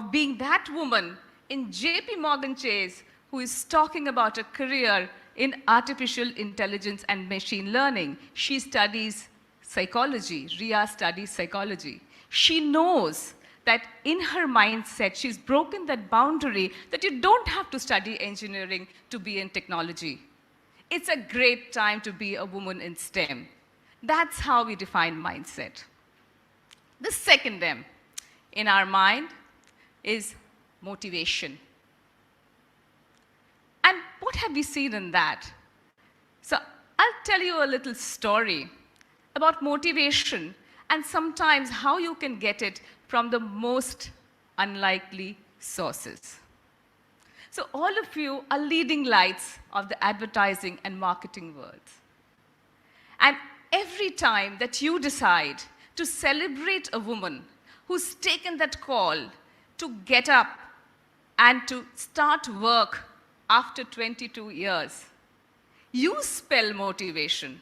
being that woman in JP Morgan Chase who is talking about a career in artificial intelligence and machine learning. She studies psychology. Riya studies psychology. She knows that in her mindset, she's broken that boundary that you don't have to study engineering to be in technology. It's a great time to be a woman in STEM. That's how we define mindset. The second M in our mind is motivation. And what have we seen in that? So I'll tell you a little story about motivation and sometimes how you can get it from the most unlikely sources. So all of you are leading lights of the advertising and marketing worlds. And every time that you decide to celebrate a woman who's taken that call to get up and to start work after 22 years, you spell motivation.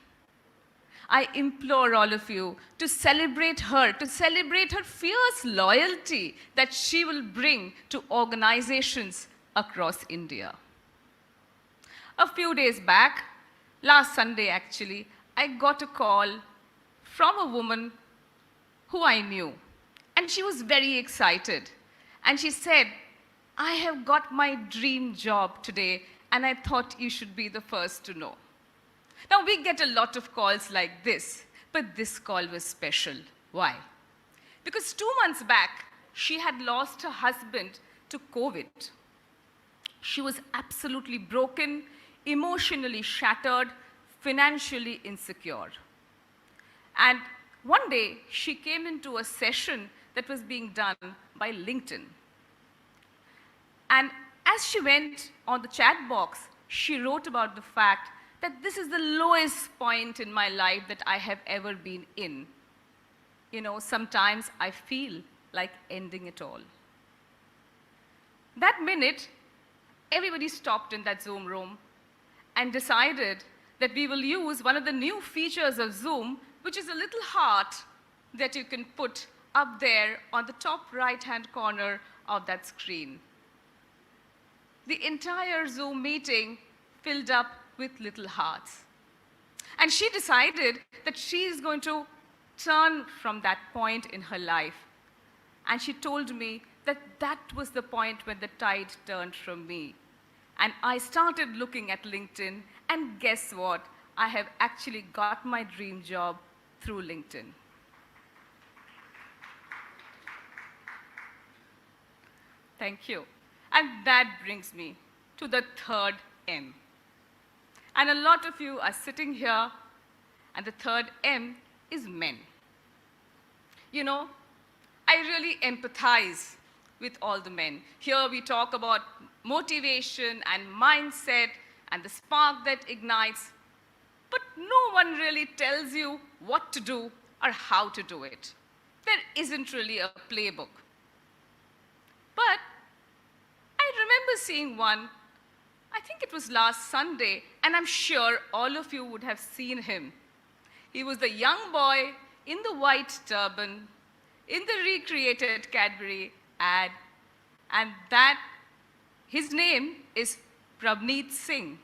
I implore all of you to celebrate her fierce loyalty that she will bring to organizations across India. A few days back, last Sunday actually, I got a call from a woman who I knew, and she was very excited. And she said, I have got my dream job today, and I thought you should be the first to know. Now, we get a lot of calls like this, but this call was special. Why? Because 2 months back, she had lost her husband to COVID. She was absolutely broken, emotionally shattered, financially insecure. And one day, she came into a session that was being done by LinkedIn. And as she went on the chat box, she wrote about the fact that this is the lowest point in my life that I have ever been in. You know, sometimes I feel like ending it all. That minute, everybody stopped in that Zoom room and decided that we will use one of the new features of Zoom, which is a little heart that you can put up there on the top right-hand corner of that screen. The entire Zoom meeting filled up with little hearts. And she decided that she is going to turn from that point in her life and she told me that that was the point when the tide turned from me. And I started looking at LinkedIn, and guess what? I have actually got my dream job through LinkedIn. Thank you. And that brings me to the third M. And a lot of you are sitting here, and the third M is men. You know, I really empathize with all the men. Here we talk about motivation and mindset and the spark that ignites, but no one really tells you what to do or how to do it. There isn't really a playbook. But I remember seeing one, I think it was last Sunday, and I'm sure all of you would have seen him. He was the young boy in the white turban, in the recreated Cadbury ad, and that, his name is Prabneet Singh.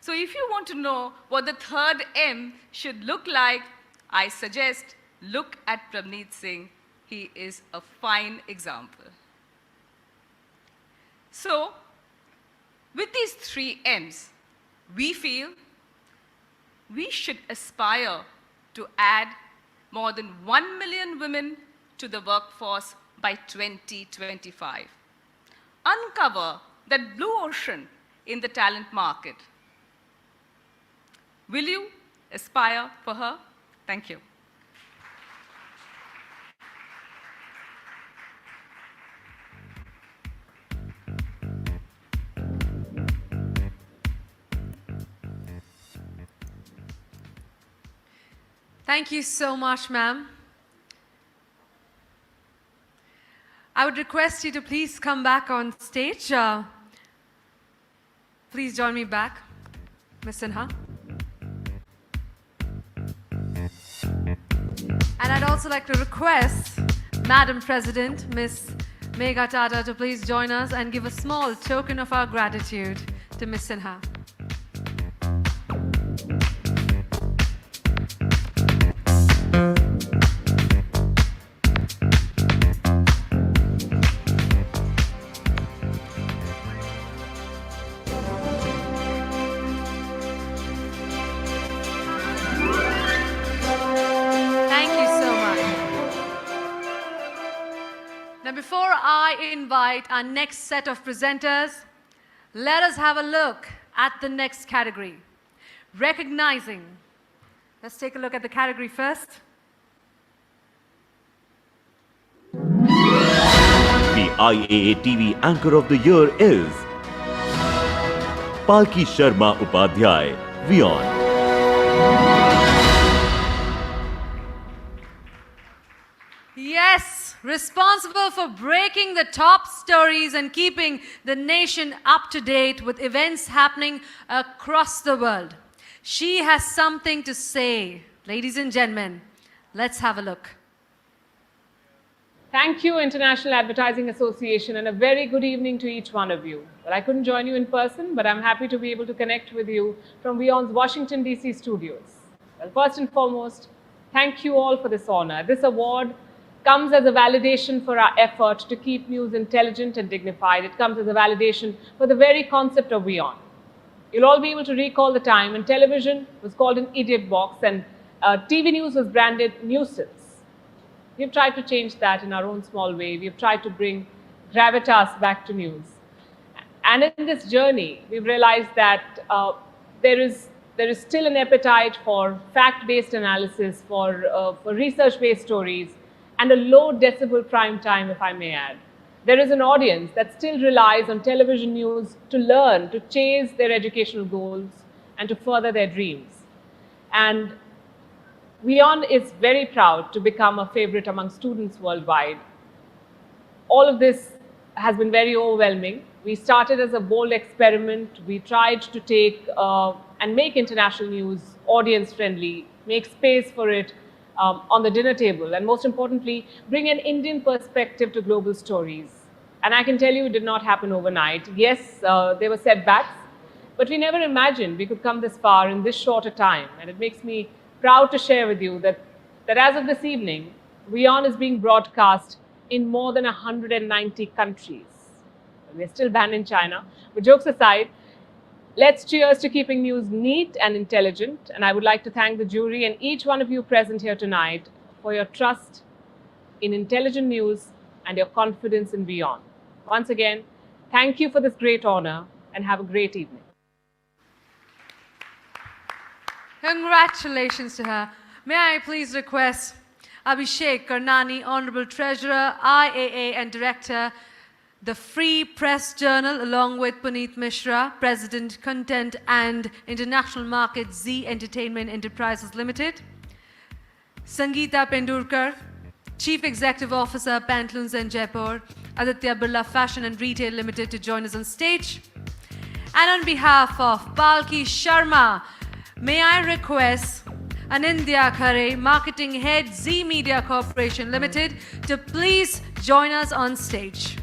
So if you want to know what the third M should look like, I suggest look at Prabneet Singh. He is a fine example. So, with these three M's, we feel we should aspire to add more than 1 million women to the workforce by 2025. Uncover that blue ocean in the talent market. Will you aspire for her? Thank you. Thank you so much, ma'am. I would request you to please come back on stage. Please join me back, Ms. Sinha. And I'd also like to request Madam President, Ms. Megha Tata, to please join us and give a small token of our gratitude to Ms. Sinha. Before I invite our next set of presenters, let us have a look at the next category. Recognizing. Let's take a look at the category first. The IAA TV Anchor of the Year is Palki Sharma Upadhyay, WION. Yes, responsible for breaking the top stories and keeping the nation up to date with events happening across the world. She has something to say. Ladies and gentlemen, let's have a look. Thank you, International Advertising Association, and a very good evening to each one of you. Well, I couldn't join you in person, but I'm happy to be able to connect with you from WION's Washington, D.C. studios. Well, first and foremost, thank you all for this honor. This award comes as a validation for our effort to keep news intelligent and dignified. It comes as a validation for the very concept of WION. You'll all be able to recall the time when television was called an idiot box and TV news was branded nuisance. We've tried to change that in our own small way. We've tried to bring gravitas back to news. And in this journey, we've realized that there is still an appetite for fact-based analysis, for research-based stories, and a low decibel prime time, if I may add. There is an audience that still relies on television news to learn, to chase their educational goals, and to further their dreams. And WION is very proud to become a favorite among students worldwide. All of this has been very overwhelming. We started as a bold experiment. We tried to take and make international news audience-friendly, make space for it on the dinner table, and most importantly, bring an Indian perspective to global stories. And I can tell you it did not happen overnight. Yes, there were setbacks, but we never imagined we could come this far in this short a time. And it makes me proud to share with you that as of this evening, WION is being broadcast in more than 190 countries. We're still banned in China. But jokes aside, let's cheers to keeping news neat and intelligent. And I would like to thank the jury and each one of you present here tonight for your trust in intelligent news and your confidence in Beyond. Once again, thank you for this great honor and have a great evening. Congratulations to her. May I please request Abhishek Karnani, Honorable Treasurer, IAA and Director, the Free Press Journal, along with Puneet Mishra, President, Content and International Market, Z Entertainment Enterprises Limited, Sangeeta Pendurkar, Chief Executive Officer, Pantaloons and Jaipur, Aditya Birla Fashion and Retail Limited to join us on stage. And on behalf of Palki Sharma, may I request Anindya Khare, Marketing Head, Z Media Corporation Limited, to please join us on stage.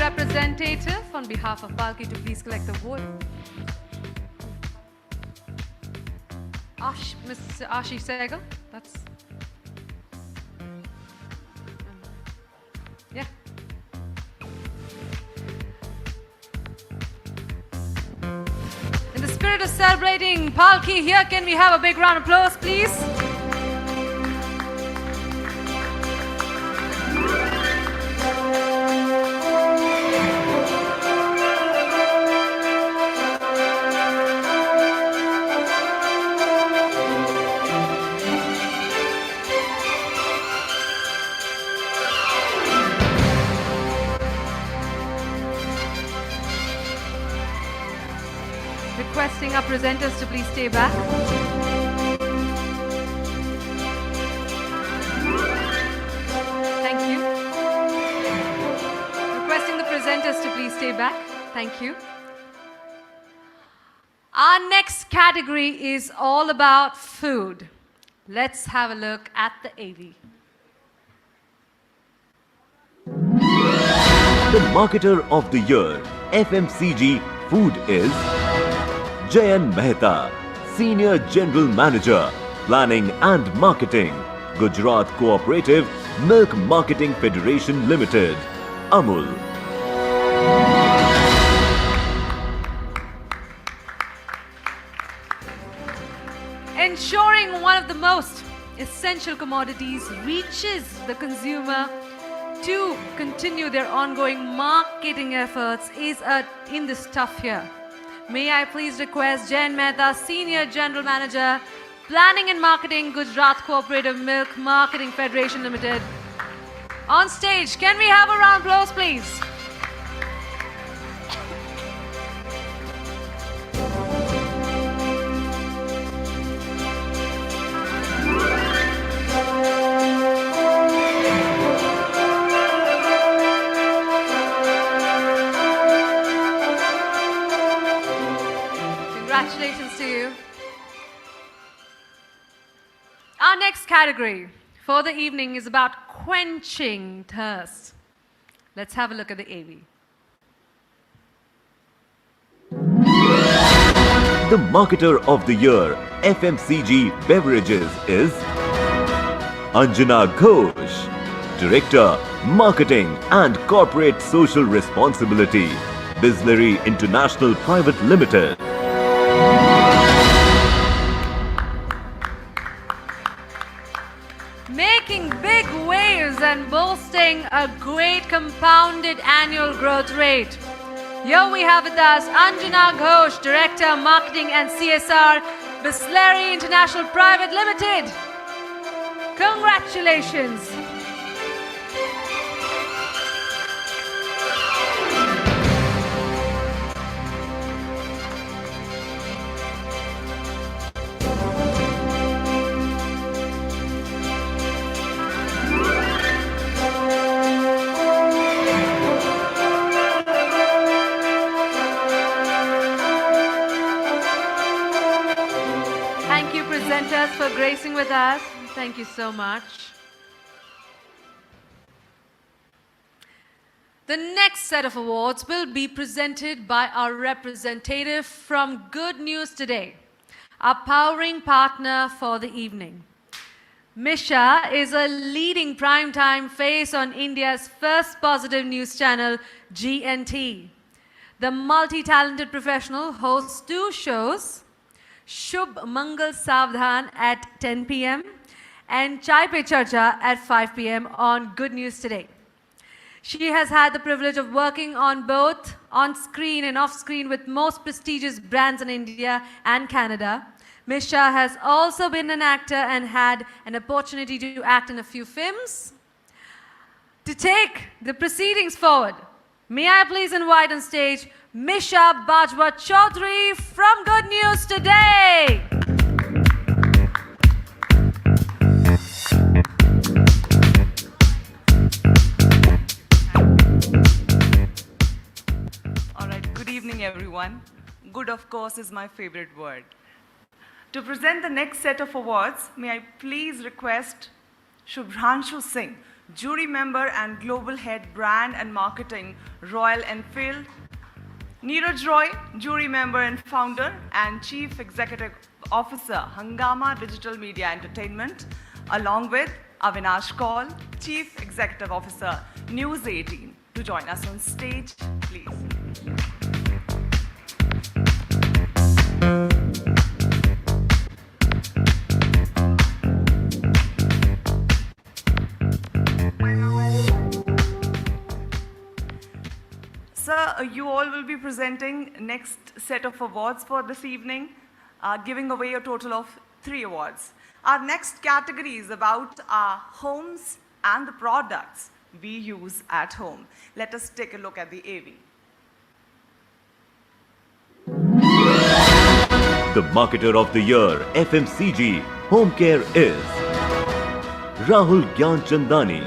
Representative on behalf of Palki to please collect the vote. Mr. Ashish Sehgal, that's... Yeah. In the spirit of celebrating Palki here, can we have a big round of applause, please? Requesting our presenters to please stay back. Thank you. Requesting the presenters to please stay back. Thank you. Our next category is all about food. Let's have a look at the AV. The Marketer of the Year, FMCG Food is Jayan Mehta, Senior General Manager, Planning and Marketing, Gujarat Cooperative Milk Marketing Federation Limited, Amul. Ensuring one of the most essential commodities reaches the consumer to continue their ongoing marketing efforts is in this tough year. May I please request Jayan Mehta, Senior General Manager, Planning and Marketing, Gujarat Cooperative Milk Marketing Federation Limited, on stage. Can we have a round of applause, please? Congratulations to you. Our next category for the evening is about quenching thirst. Let's have a look at the AV. The Marketer of the Year, FMCG Beverages is Anjana Ghosh, Director, Marketing and Corporate Social Responsibility, Bisleri International Private Limited. Making big waves and boasting a great compounded annual growth rate. Here we have with us Anjana Ghosh, Director, Marketing and CSR, Bisleri International Private Limited. Congratulations. for gracing with us. Thank you so much. The next set of awards will be presented by our representative from Good News Today, our powering partner for the evening. Misha is a leading primetime face on India's first positive news channel, GNT. The multi-talented professional hosts 2 shows, Shubh Mangal Savdhan at 10 p.m. and Chai Pe Charcha at 5 p.m. on Good News Today. She has had the privilege of working on both on-screen and off-screen with most prestigious brands in India and Canada. Misha has also been an actor and had an opportunity to act in a few films. To take the proceedings forward, may I please invite on stage Misha Bajwa Chaudhary from Good News Today. All right, good evening, everyone. Good, of course, is my favorite word. To present the next set of awards, may I please request Shubhranshu Singh, Jury Member and Global Head Brand and Marketing, Royal Enfield; Neeraj Roy, Jury Member and Founder and Chief Executive Officer, Hangama Digital Media Entertainment, along with Avinash Kaul, Chief Executive Officer, News 18, to join us on stage, please. Sir, you all will be presenting next set of awards for this evening, giving away a total of 3 awards. Our next category is about our homes and the products we use at home. Let us take a look at the AV. The Marketer of the Year, FMCG Home Care is Rahul Gyanchandani,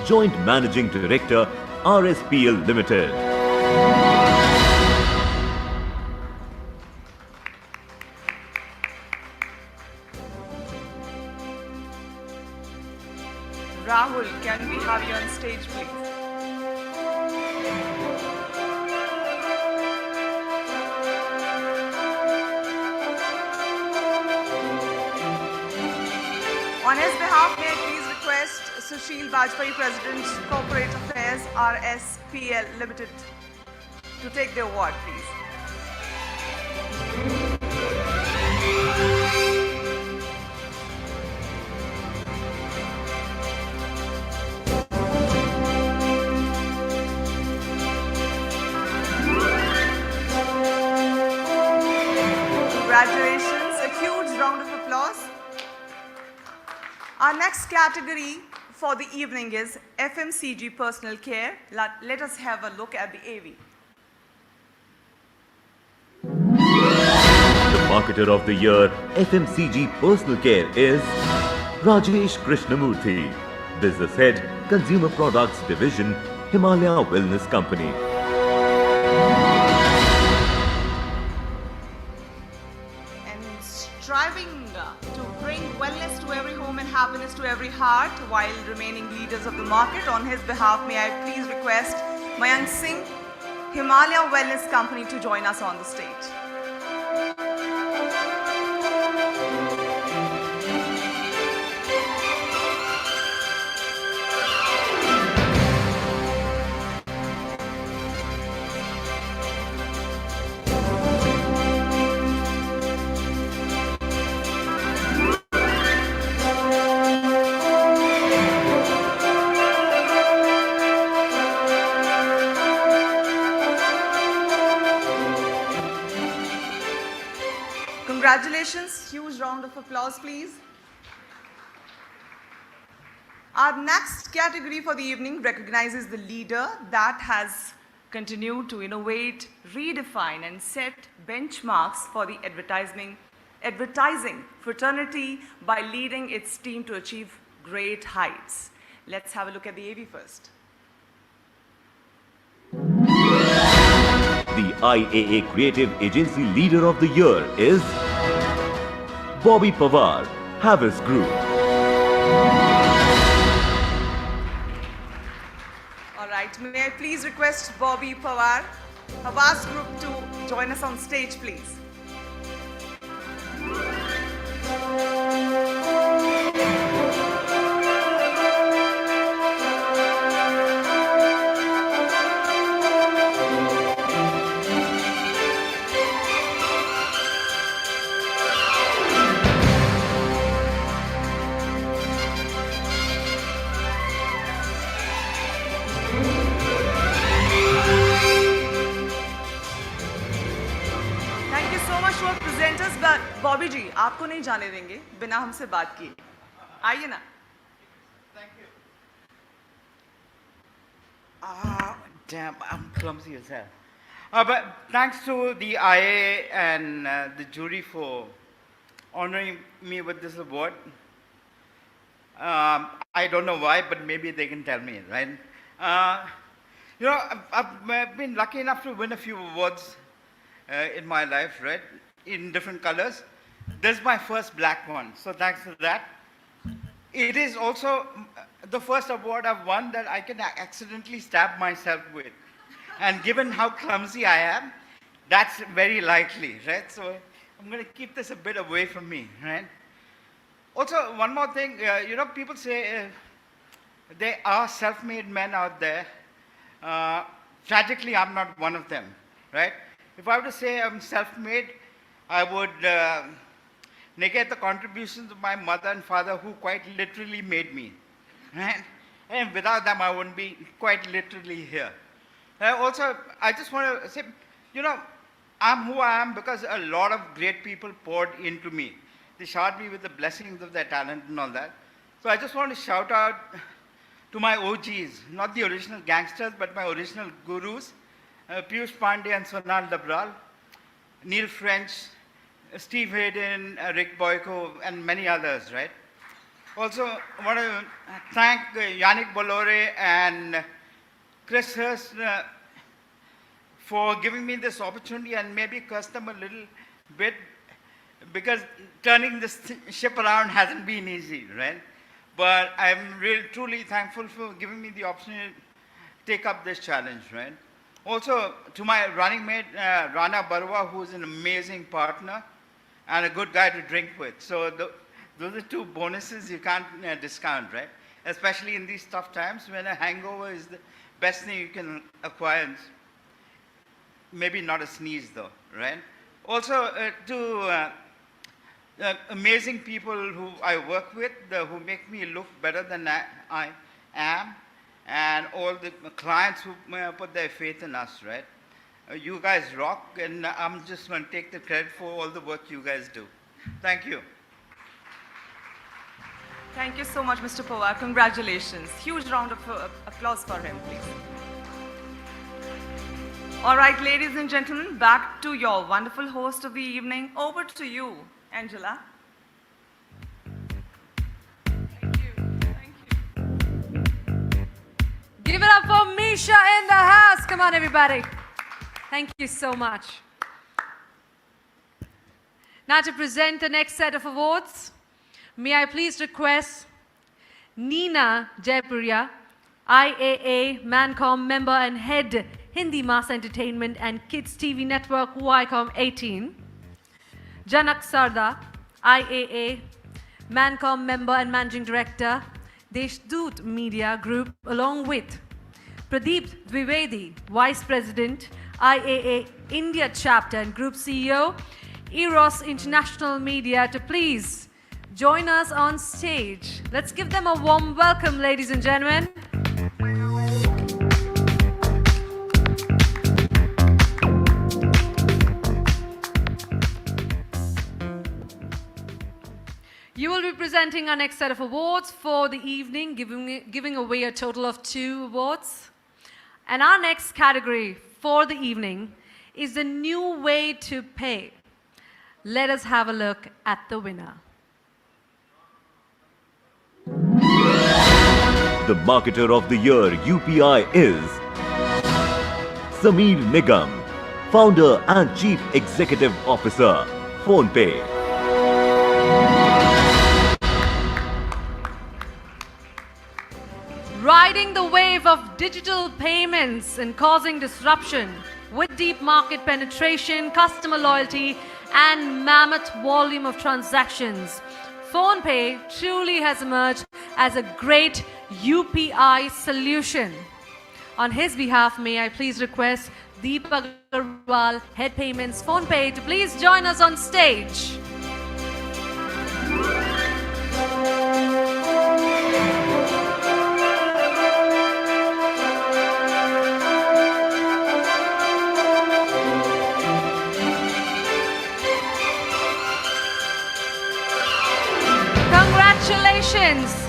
Joint Managing Director, RSPL Limited. Rahul, can we have you on stage, please? On his behalf, may I please request Sushil Bajpai, President, Corporate Affairs, RSPL Limited, to take the award, please. Congratulations, a huge round of applause. Our next category for the evening is FMCG Personal Care. Let us have a look at the AV. The Marketer of the Year, FMCG Personal Care is Rajesh Krishnamurthy, Business Head, Consumer Products Division, Himalaya Wellness Company. Striving to bring wellness to every home and happiness to every heart while remaining leaders of the market. On his behalf, may I please request Mayank Singh, Himalaya Wellness Company, to join us on the stage. Congratulations, huge round of applause, please. Our next category for the evening recognizes the leader that has continued to innovate, redefine, and set benchmarks for the advertising fraternity by leading its team to achieve great heights. Let's have a look at the AV first. The IAA Creative Agency Leader of the Year is Bobby Pawar, Havas Group. All right, may I please request Bobby Pawar, Havas Group, to join us on stage, please. Bobby जी आपको नहीं जाने देंगे बिना हमसे बात किए आइए ना Damn, I'm clumsy as hell. But thanks to the IAA and the jury for honoring me with this award. I don't know why, but maybe they can tell me, right? You know, I've been lucky enough to win a few awards in my life, right? In different colors. This is my first black one, so thanks to that. It is also the first award I've won that I can accidentally stab myself with. And given how clumsy I am, that's very likely, right? So I'm going to keep this a bit away from me, right? Also, one more thing, you know, people say there are self-made men out there. Tragically, I'm not one of them, right? If I were to say I'm self-made, I would negate the contributions of my mother and father who quite literally made me, right? And without them, I wouldn't be quite literally here. Also, I just want to say, you know, I'm who I am because a lot of great people poured into me. They showered me with the blessings of their talent and all that. So I just want to shout out to my OGs, not the original gangsters, but my original gurus, Piyush Pandey and Sonal Dabral, Neil French, Steve Hayden, Rick Boyko, and many others, right? Also, I want to thank Yannick Bolloré and Chris Hurst for giving me this opportunity and maybe curse them a little bit because turning this ship around hasn't been easy, right? But I'm really truly thankful for giving me the opportunity to take up this challenge, right? Also, to my running mate, Rana Barwa, who's an amazing partner and a good guy to drink with. So those are two bonuses you can't discount, right? Especially in these tough times when a hangover is the best thing you can acquire. Maybe not a sneeze though, right? Also to amazing people who I work with, who make me look better than I am, and all the clients who put their faith in us, right? You guys rock, and I'm just going to take the credit for all the work you guys do. Thank you. Thank you so much, Mr. Pawar. Congratulations. Huge round of applause for him, please. All right, ladies and gentlemen, back to your wonderful host of the evening. Over to you, Angela. Give it up for Misha in the house. Come on, everybody. Thank you so much. Now to present the next set of awards, may I please request Neena Jaipuria, IAA Mancom member and head Hindi Mass Entertainment and Kids TV Network Wycom 18. Janak Sarda, IAA Mancom member and managing director, Deshdoot Media Group, along with Pradeep Dwivedi, Vice President, IAA India Chapter and Group CEO, Eros International Media, to please join us on stage. Let's give them a warm welcome, ladies and gentlemen. You will be presenting our next set of awards for the evening, giving away a total of 2 awards. And our next category for the evening is the new way to pay. Let us have a look at the winner. The Marketer of the Year UPI is Sameer Nigam, Founder and Chief Executive Officer, PhonePe. riding the wave of digital payments and causing disruption with deep market penetration, customer loyalty, and mammoth volume of transactions. PhonePe truly has emerged as a great UPI solution. On his behalf, may I please request Deepak Agarwal, Head Payments, PhonePe, to please join us on stage. Congratulations.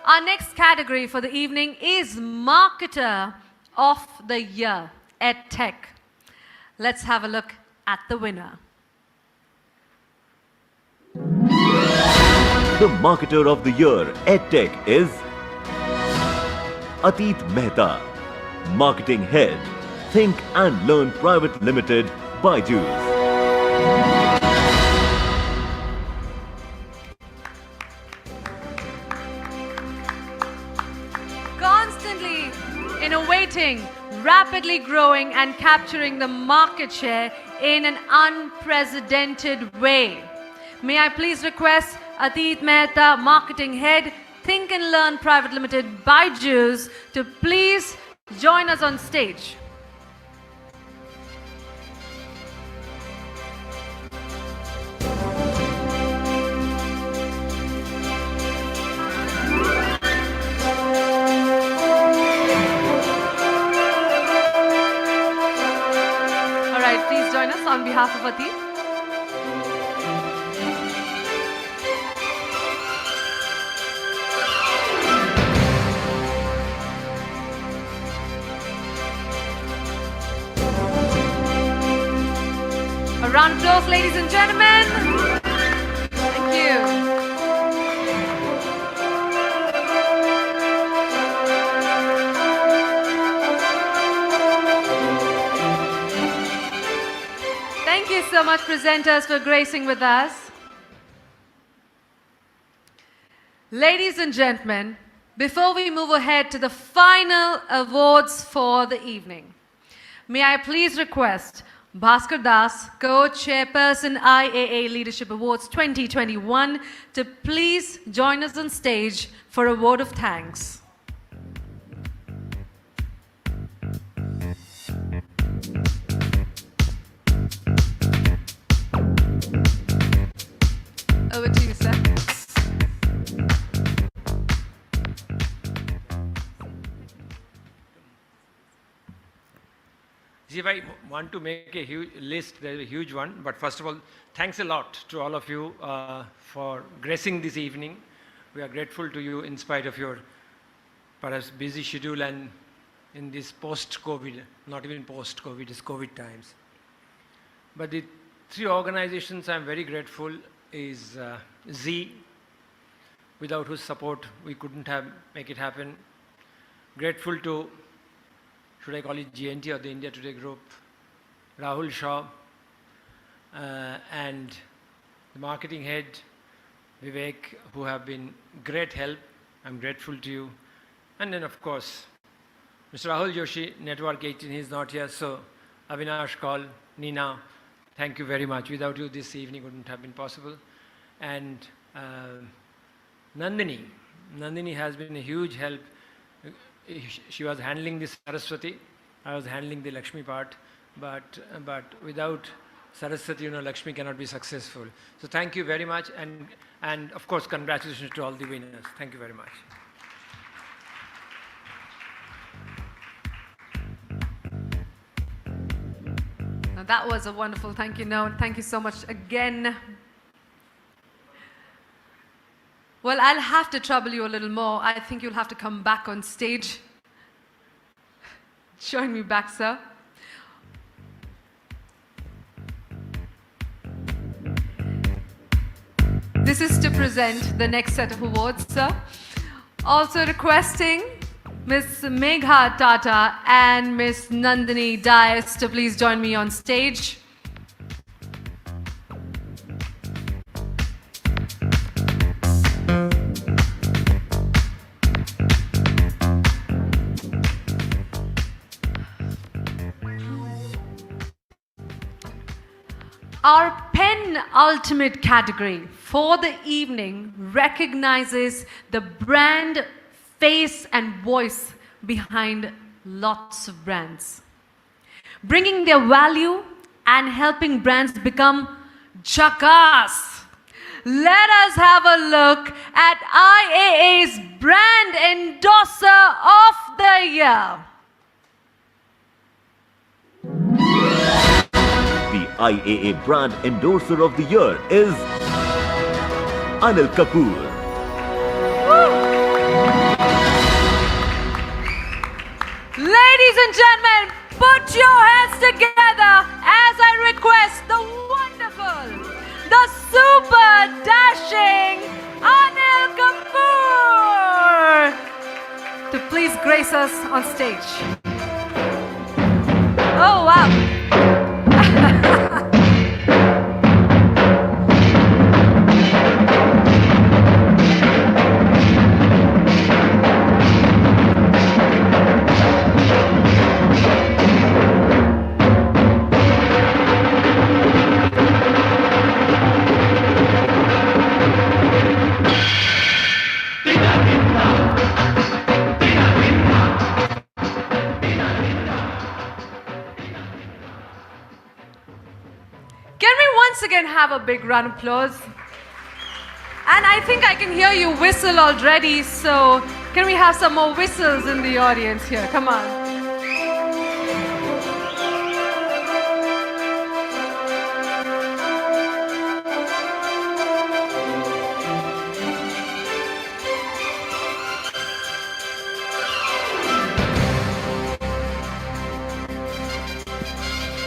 Our next category for the evening is Marketer of the Year, EdTech. Let's have a look at the winner. The Marketer of the Year, EdTech, is Atit Mehta, Marketing Head, Think and Learn Private Limited, Byju's. Constantly innovating, rapidly growing and capturing the market share in an unprecedented way. May I please request Atit Mehta, Marketing Head, Think and Learn Private Limited, Byju's, to please join us on stage. All right, please join us on behalf of Atit. A round of applause, ladies and gentlemen. Thank you. Thank you so much, presenters, for gracing with us. Ladies and gentlemen, before we move ahead to the final awards for the evening, may I please request Bhaskar Das, Co-Chairperson IAA Leadership Awards 2021, to please join us on stage for a word of thanks. Over to you, sir. If I want to make a huge list, there's a huge one. But first of all, thanks a lot to all of you for gracing this evening. We are grateful to you in spite of your perhaps busy schedule and in this post-COVID, not even post-COVID, it's COVID times. But the three organizations I'm very grateful is Z, without whose support we couldn't have make it happen. Grateful to, should I call it GNT or the India Today Group, Rahul Shaw, and the marketing head, Vivek, who have been great help. I'm grateful to you. And then, of course, Mr. Rahul Joshi, Network 18, he's not here, so Avinash, Kaul, Nina, thank you very much. Without you, this evening wouldn't have been possible. And Nandini. Nandini has been a huge help. She was handling the Saraswati, I was handling the Lakshmi part, but without Saraswati, Lakshmi cannot be successful. So thank you very much, and of course, congratulations to all the winners. Thank you very much. Now that was a wonderful thank you note. Thank you so much again. Well, I'll have to trouble you a little more. I think you'll have to come back on stage. Join me back, sir. This is to present the next set of awards, sir. Also requesting Miss Megha Tata and Miss Nandini Dias to please join me on stage. Our penultimate category for the evening recognizes the brand face and voice behind lots of brands, bringing their value and helping brands become jackass. Let us have a look at IAA's Brand Endorser of the Year. The IAA Brand Endorser of the Year is Anil Kapoor. Ladies and gentlemen, put your hands together as I request the wonderful, the super dashing Anil Kapoor to please grace us on stage. Oh, wow. Can we once again have a big round of applause? And I think I can hear you whistle already, so can we have some more whistles in the audience here? Come on.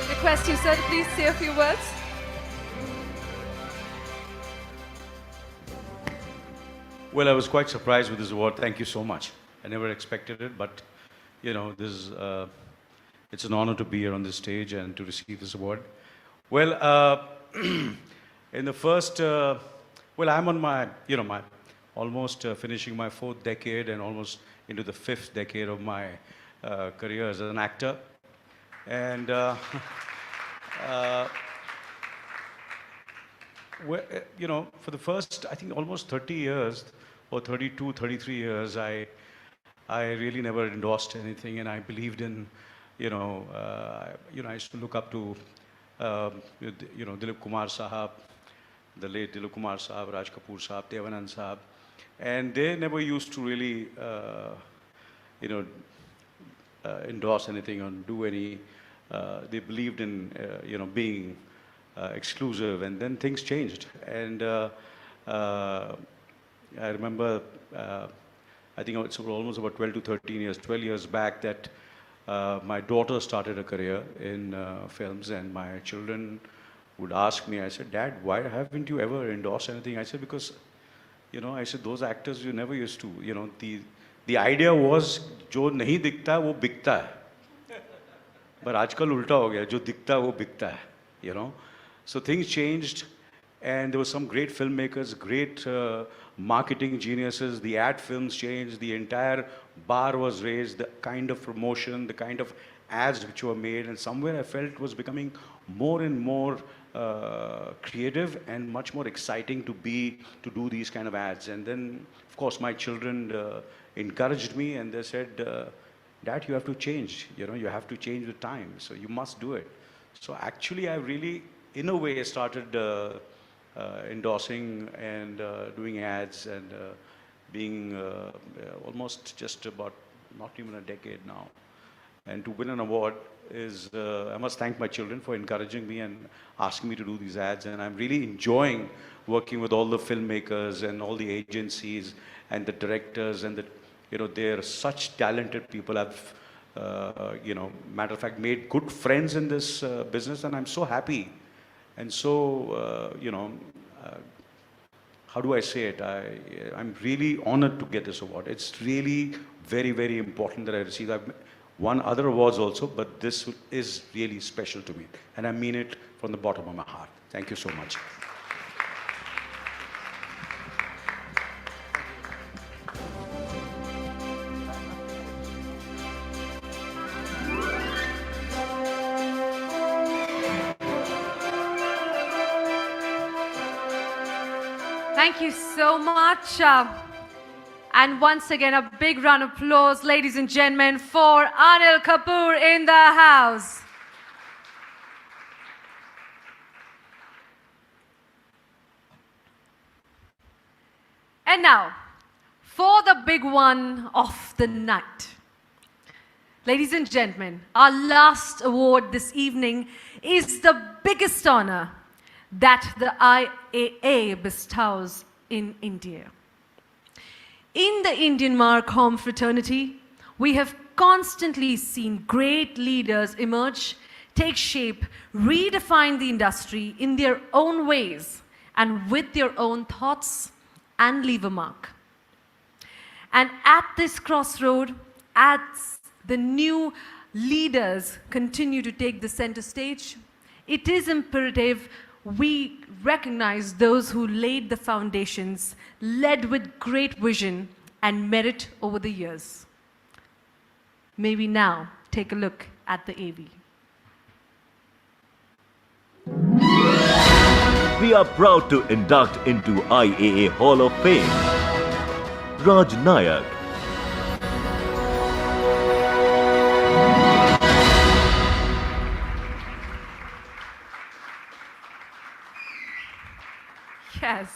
Request you, sir, to please say a few words. Well, I was quite surprised with this award. Thank you so much. I never expected it, but you know, this is, it's an honor to be here on this stage and to receive this award. Well, in the first, well, I'm on my, you know, my almost finishing my 4th decade and almost into the 5th decade of my career as an actor, and. Well, you know, for the first, I think almost 30 years, or 32, 33 years, I really never endorsed anything, and I believed in, you know, I used to look up to, you know, Dilip Kumar Sahab, the late Dilip Kumar Sahab, Raj Kapoor Sahab, Devanand Sahab, and they never used to really, you know, endorse anything or do any. They believed in, you know, being exclusive, and then things changed. And I remember, I think it's almost about 12 to 13 years, 12 years back that my daughter started a career in films, and my children would ask me, I said, Dad, why haven't you ever endorsed anything? I said, because, you know, I said, those actors you never used to, you know, the idea was, जो नहीं दिखता वो बिकता है. But आजकल उल्टा हो गया, जो दिखता है वो बिकता है, you know. So things changed, and there were some great filmmakers, great marketing geniuses. The ad films changed, the entire bar was raised, the kind of promotion, the kind of ads which were made, and somewhere I felt was becoming more and more creative and much more exciting to do these kind of ads. And then, of course, my children encouraged me, and they said, Dad, you have to change, you know, you have to change the time, so you must do it. So actually, I really, in a way, started endorsing and doing ads and being almost just about not even a decade now. And to win an award is, I must thank my children for encouraging me and asking me to do these ads. And I'm really enjoying working with all the filmmakers and all the agencies and the directors and the, you know, they're such talented people. I've, you know, matter of fact, made good friends in this business, and I'm so happy and so, you know, how do I say it? I'm really honored to get this award. It's really very, very important that I receive. I've won other awards also, but this is really special to me. And I mean it from the bottom of my heart. Thank you so much. Thank you so much. And once again, a big round of applause, ladies and gentlemen, for Anil Kapoor in the house. And now, for the big one of the night. Ladies and gentlemen, our last award this evening is the biggest honor that the IAA bestows in India. In the Indian Marcom fraternity, we have constantly seen great leaders emerge, take shape, redefine the industry in their own ways and with their own thoughts, and leave a mark. And at this crossroad, as the new leaders continue to take the center stage, it is imperative we recognize those who laid the foundations, led with great vision and merit over the years. May we now take a look at the AV. We are proud to induct into IAA Hall of Fame Raj Nayak, Yes.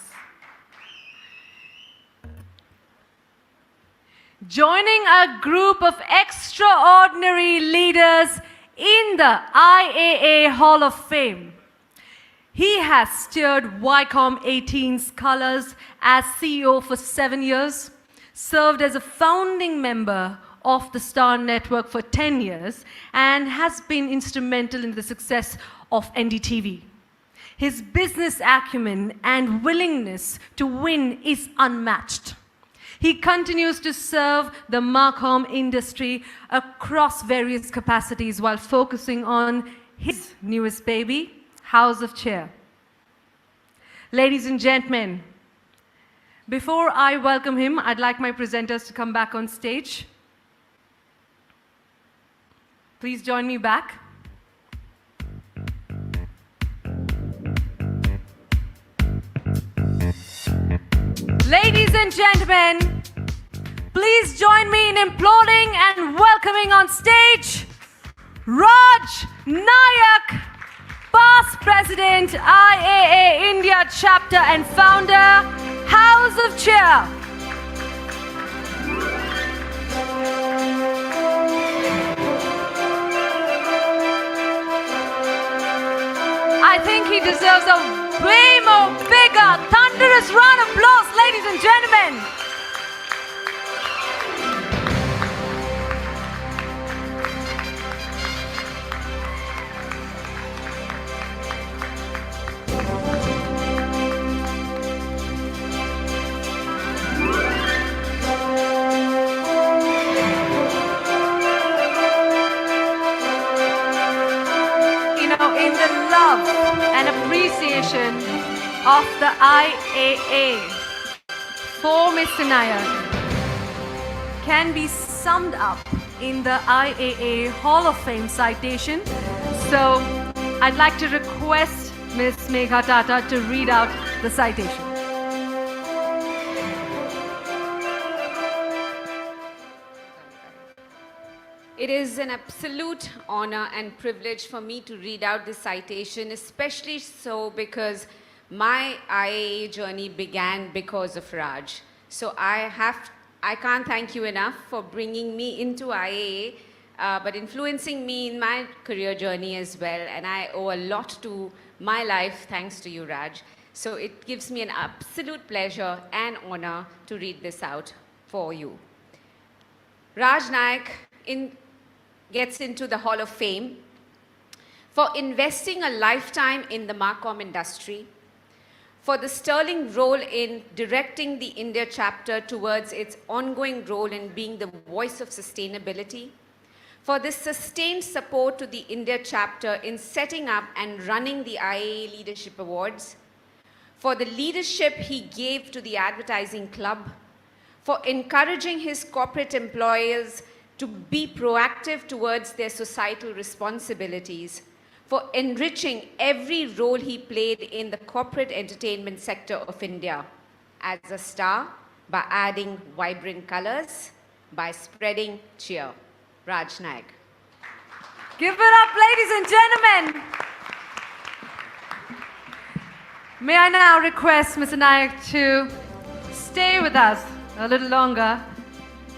Joining a group of extraordinary leaders in the IAA Hall of Fame. He has steered Viacom 18's colors as CEO for 7 years, served as a founding member of the Star Network for 10 years, and has been instrumental in the success of NDTV. His business acumen and willingness to win is unmatched. He continues to serve the Marcom industry across various capacities while focusing on his newest baby, House of Chair. Ladies and gentlemen, before I welcome him, I'd like my presenters to come back on stage. Please join me back. Ladies and gentlemen, please join me in applauding and welcoming on stage Raj Nayak, past President, IAA India Chapter and Founder, House of Chair. I think he deserves a way more bigger, thunderous round of applause, ladies and gentlemen. In the love and appreciation of the IAA for Mr. Nayak can be summed up in the IAA Hall of Fame citation. So I'd like to request Ms. Megha Tata to read out the citation. It is an absolute honor and privilege for me to read out this citation, especially so because my IAA journey began because of Raj. So I can't thank you enough for bringing me into IAA, but influencing me in my career journey as well. And I owe a lot to my life thanks to you, Raj. So it gives me an absolute pleasure and honor to read this out for you. Raj Nayak gets into the Hall of Fame for investing a lifetime in the Marcom industry, for the sterling role in directing the India chapter towards its ongoing role in being the voice of sustainability, for this sustained support to the India chapter in setting up and running the IAA Leadership Awards, for the leadership he gave to the advertising club, for encouraging his corporate employers to be proactive towards their societal responsibilities, for enriching every role he played in the corporate entertainment sector of India as a star by adding vibrant colors, by spreading cheer. Raj Naik. Give it up, ladies and gentlemen. May I now request Mr. Naik to stay with us a little longer.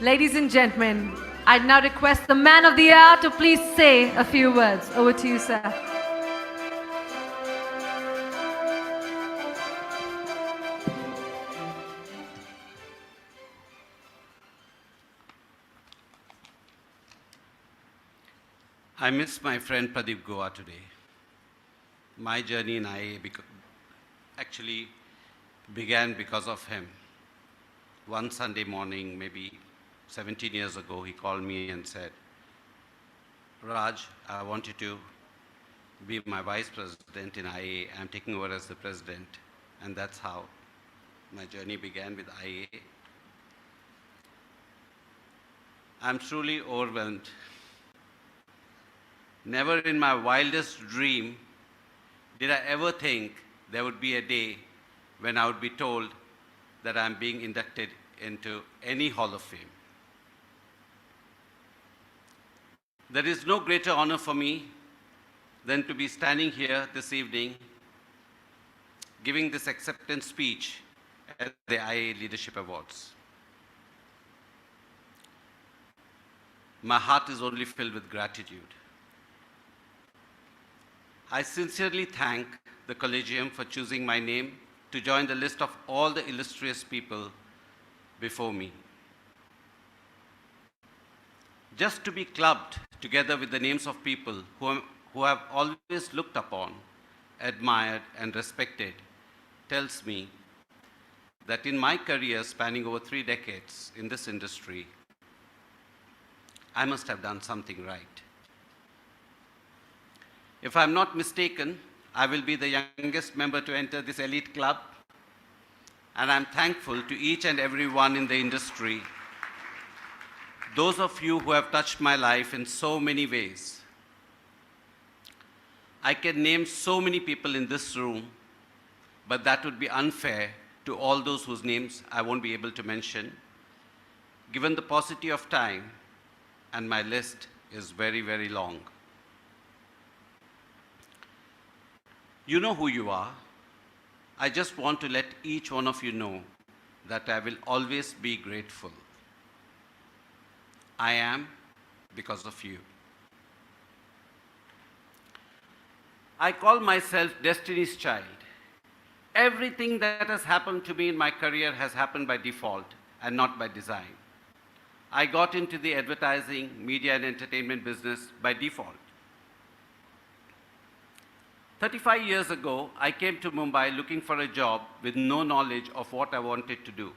Ladies and gentlemen, I'd now request the man of the hour to please say a few words. Over to you, sir. I miss my friend Pradeep Goa today. My journey in IA actually began because of him. One Sunday morning, maybe 17 years ago, he called me and said, Raj, I want you to be my vice president in IA. I'm taking over as the president. And that's how my journey began with IA. I'm truly overwhelmed. Never in my wildest dream did I ever think there would be a day when I would be told that I'm being inducted into any Hall of Fame. There is no greater honor for me than to be standing here this evening giving this acceptance speech at the IAA Leadership Awards. My heart is only filled with gratitude. I sincerely thank the Collegium for choosing my name to join the list of all the illustrious people before me. Just to be clubbed together with the names of people who have always looked upon, admired, and respected tells me that in my career spanning over 3 decades in this industry, I must have done something right. If I'm not mistaken, I will be the youngest member to enter this elite club, and I'm thankful to each and every one in the industry, those of you who have touched my life in so many ways. I can name so many people in this room, but that would be unfair to all those whose names I won't be able to mention, given the paucity of time, and my list is very, very long. You know who you are. I just want to let each one of you know that I will always be grateful. I am because of you. I call myself Destiny's child. Everything that has happened to me in my career has happened by default and not by design. I got into the advertising, media, and entertainment business by default. 35 years ago, I came to Mumbai looking for a job with no knowledge of what I wanted to do.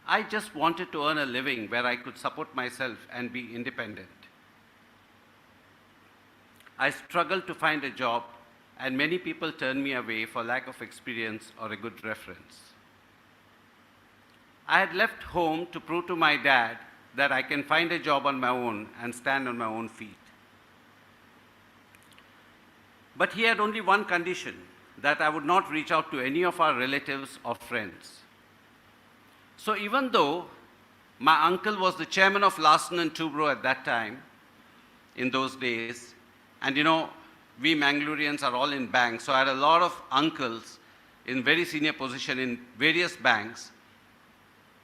I just wanted to earn a living where I could support myself and be independent. I struggled to find a job, and many people turned me away for lack of experience or a good reference. I had left home to prove to my dad that I can find a job on my own and stand on my own feet. But he had only one condition, that I would not reach out to any of our relatives or friends. So even though my uncle was the chairman of Larsen & Toubro at that time, in those days, and you know, we Mangaloreans are all in banks, so I had a lot of uncles in very senior position in various banks,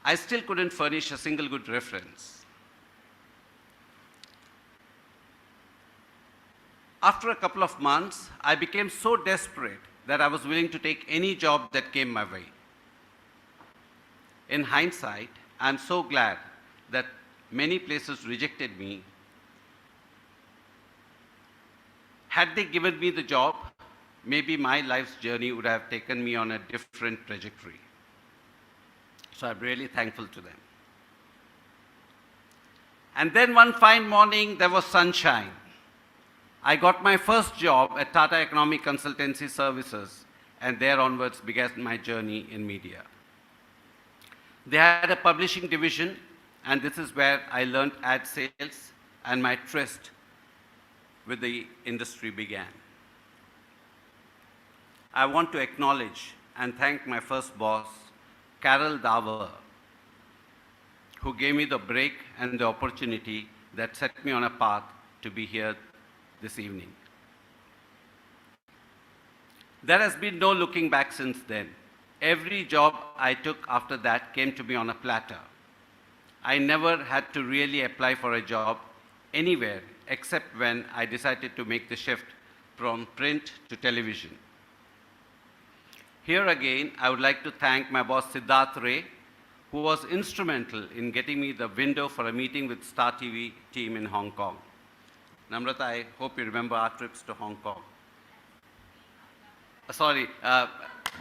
I still couldn't furnish a single good reference. After a couple of months, I became so desperate that I was willing to take any job that came my way. In hindsight, I'm so glad that many places rejected me. Had they given me the job, maybe my life's journey would have taken me on a different trajectory. So I'm really thankful to them. And then one fine morning, there was sunshine. I got my first job at Tata Economic Consultancy Services, and there onwards began my journey in media. They had a publishing division, and this is where I learned ad sales, and my tryst with the industry began. I want to acknowledge and thank my first boss, Carol Daver, who gave me the break and the opportunity that set me on a path to be here this evening. There has been no looking back since then. Every job I took after that came to me on a platter. I never had to really apply for a job anywhere except when I decided to make the shift from print to television. Here again, I would like to thank my boss Siddharth Ray, who was instrumental in getting me the window for a meeting with Star TV team in Hong Kong. Namrata, I hope you remember our trips to Hong Kong.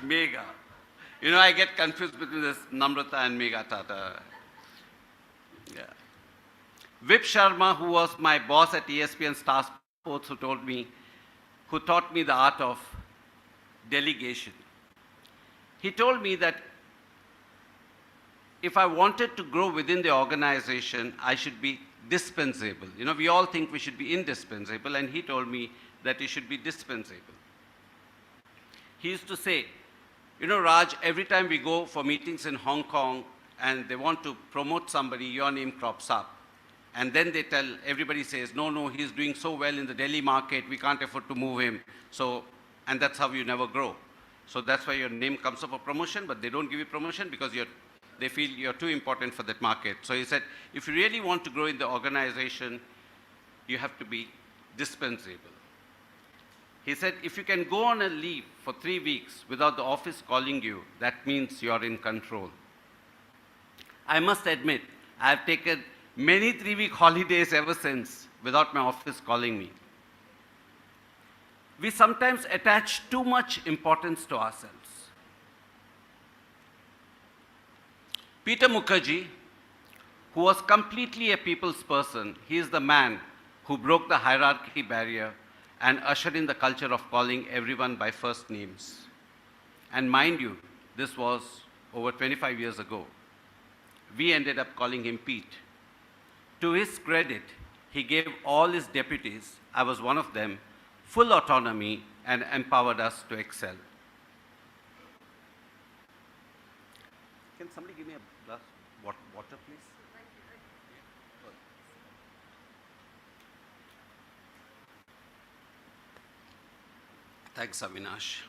Mega. You know, I get confused between this Namrata and Mega Tata. Yeah. Vip Sharma, who was my boss at ESPN Star Sports, who taught me the art of delegation. He told me that if I wanted to grow within the organization, I should be dispensable. You know, we all think we should be indispensable, and he told me that you should be dispensable. He used to say, you know, Raj, every time we go for meetings in Hong Kong and they want to promote somebody, your name crops up. And then they tell, everybody says, no, he's doing so well in the Delhi market, we can't afford to move him. So, and that's how you never grow. So that's why your name comes up for promotion, but they don't give you promotion because they feel you're too important for that market. So he said, if you really want to grow in the organization, you have to be dispensable. He said, if you can go on a leave for 3 weeks without the office calling you, that means you're in control. I must admit, I've taken many 3-week holidays ever since without my office calling me. We sometimes attach too much importance to ourselves. Peter Mukherjee, who was completely a people's person, he is the man who broke the hierarchy barrier and ushered in the culture of calling everyone by first names. And mind you, this was over 25 years ago. We ended up calling him Pete. To his credit, he gave all his deputies, I was one of them, full autonomy and empowered us to excel. Can somebody give me a glass of water, please? Thanks, Avinash.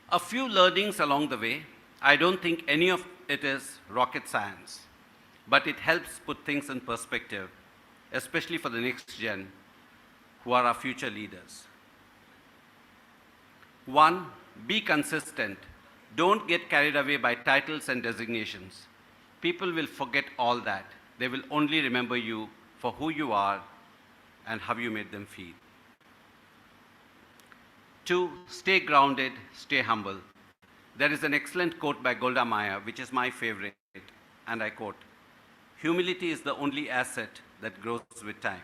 A few learnings along the way. I don't think any of it is rocket science, but it helps put things in perspective, especially for the next gen, who are our future leaders. 1, be consistent. Don't get carried away by titles and designations. People will forget all that. They will only remember you for who you are and how you made them feel. 2, stay grounded, stay humble. There is an excellent quote by Golda Meir, which is my favorite, and I quote, "Humility is the only asset that grows with time."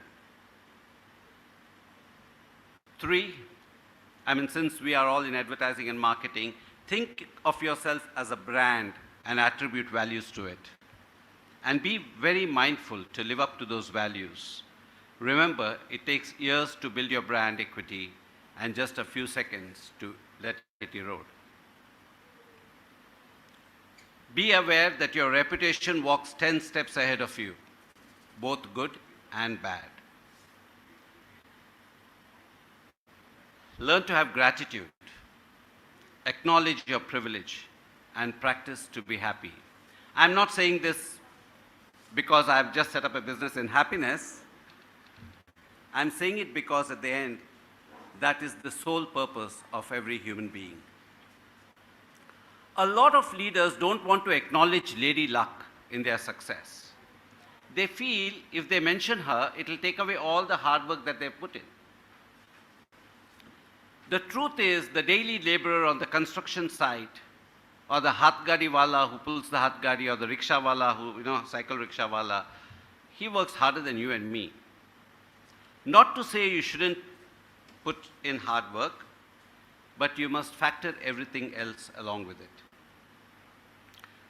3, since we are all in advertising and marketing, think of yourself as a brand and attribute values to it. And be very mindful to live up to those values. Remember, it takes years to build your brand equity and just a few seconds to let it erode. Be aware that your reputation walks 10 steps ahead of you, both good and bad. Learn to have gratitude, acknowledge your privilege, and practice to be happy. I'm not saying this because I've just set up a business in happiness. I'm saying it because at the end, that is the sole purpose of every human being. A lot of leaders don't want to acknowledge Lady Luck in their success. They feel if they mention her, it'll take away all the hard work that they've put in. The truth is, the daily laborer on the construction site, or the hath gadi wala who pulls the hath gadi, or the rickshaw wala who, cycle rickshaw wala, he works harder than you and me. Not to say you shouldn't put in hard work, but you must factor everything else along with it.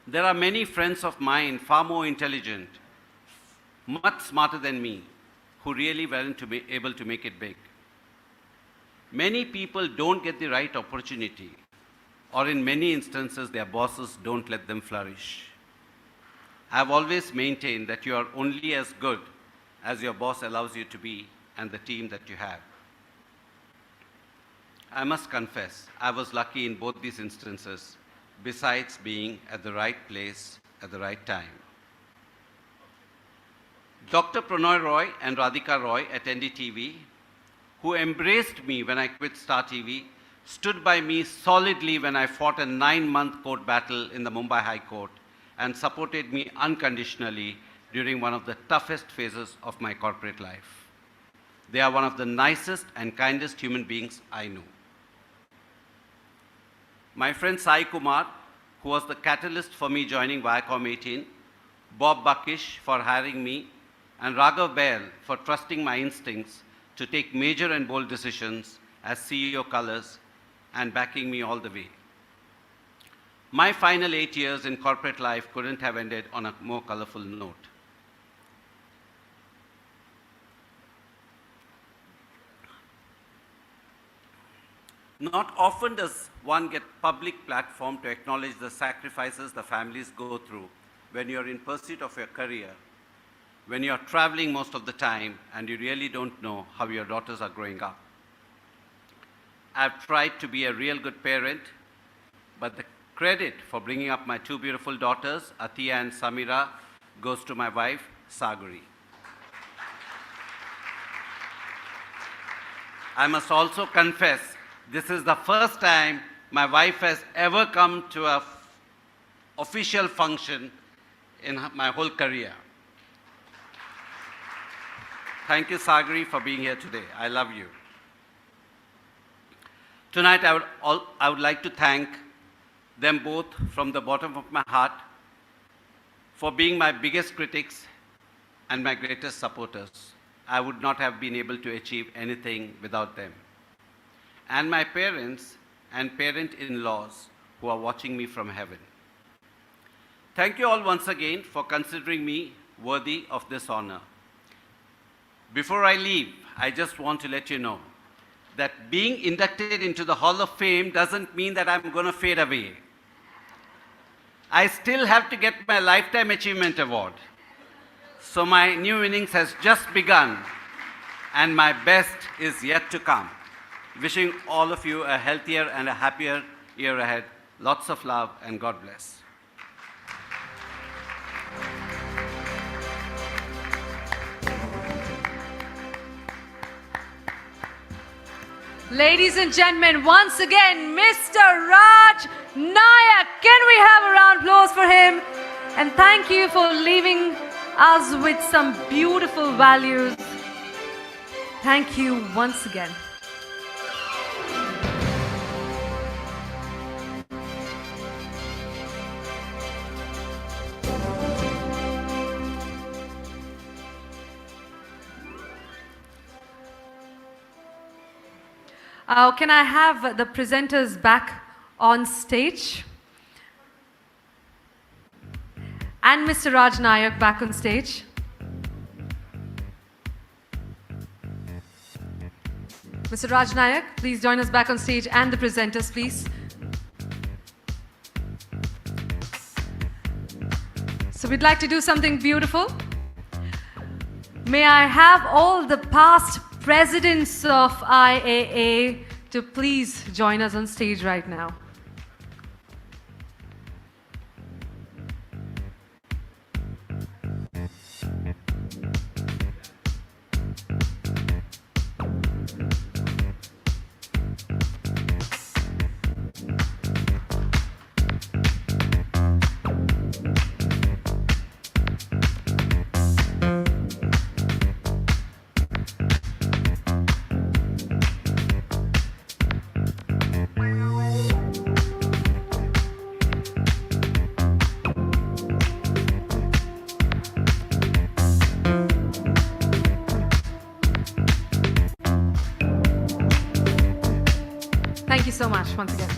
There are many friends of mine, far more intelligent, much smarter than me, who really weren't able to make it big. Many people don't get the right opportunity, or in many instances, their bosses don't let them flourish. I've always maintained that you are only as good as your boss allows you to be and the team that you have. I must confess, I was lucky in both these instances, besides being at the right place at the right time. Dr. Pranoy Roy and Radhika Roy at NDTV, who embraced me when I quit Star TV, stood by me solidly when I fought a 9-month court battle in the Mumbai High Court, and supported me unconditionally during one of the toughest phases of my corporate life. They are one of the nicest and kindest human beings I know. My friend Sai Kumar, who was the catalyst for me joining Viacom 18, Bob Buckish for hiring me, and Raghav Bail for trusting my instincts to take major and bold decisions as CEO Colors and backing me all the way. My final 8 years in corporate life couldn't have ended on a more colorful note. Not often does one get public platform to acknowledge the sacrifices the families go through when you're in pursuit of your career, when you're traveling most of the time and you really don't know how your daughters are growing up. I've tried to be a real good parent, but the credit for bringing up my 2 beautiful daughters, Atiya and Samira, goes to my wife, Sagari. I must also confess, this is the first time my wife has ever come to an official function in my whole career. Thank you, Sagari, for being here today. I love you. Tonight, I would like to thank them both from the bottom of my heart for being my biggest critics and my greatest supporters. I would not have been able to achieve anything without them. And my parents and parent-in-laws who are watching me from heaven. Thank you all once again for considering me worthy of this honor. Before I leave, I just want to let you know that being inducted into the Hall of Fame doesn't mean that I'm going to fade away. I still have to get my Lifetime Achievement Award. So my new innings has just begun, and my best is yet to come. Wishing all of you a healthier and a happier year ahead. Lots of love and God bless. Ladies and gentlemen, once again, Mr. Raj Nayak. Can we have a round of applause for him? And thank you for leaving us with some beautiful values. Thank you once again. Can I have the presenters back on stage? And Mr. Raj Nayak back on stage. Mr. Raj Nayak, please join us back on stage, and the presenters, please. So we'd like to do something beautiful. May I have all the past presidents of IAA to please join us on stage right now. Thank you so much once again.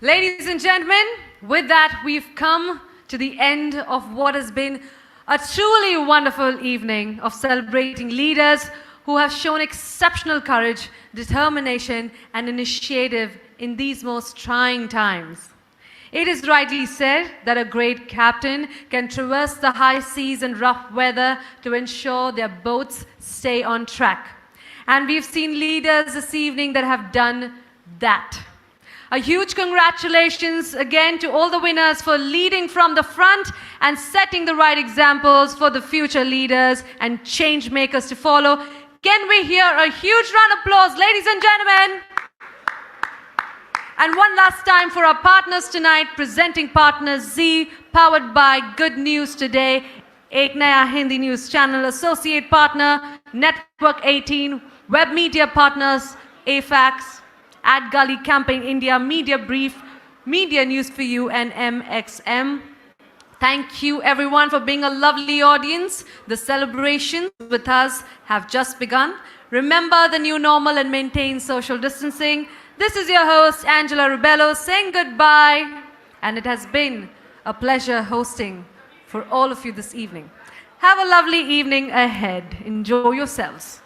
Ladies and gentlemen, with that, we've come to the end of what has been a truly wonderful evening of celebrating leaders who have shown exceptional courage, determination, and initiative in these most trying times. It is rightly said that a great captain can traverse the high seas and rough weather to ensure their boats stay on track. And we've seen leaders this evening that have done that. A huge congratulations again to all the winners for leading from the front and setting the right examples for the future leaders and change makers to follow. Can we hear a huge round of applause, ladies and gentlemen? And one last time for our partners tonight, presenting partner Z, powered by Good News Today, Ek Naya Hindi News Channel, associate partner, Network 18, web media partners, AFAX, Ad Gully Campaign India, Media Brief, Media News for You, and MXM. Thank you everyone for being a lovely audience. The celebrations with us have just begun. Remember the new normal and maintain social distancing. This is your host, Angela Rubello, saying goodbye. And it has been a pleasure hosting for all of you this evening. Have a lovely evening ahead. Enjoy yourselves.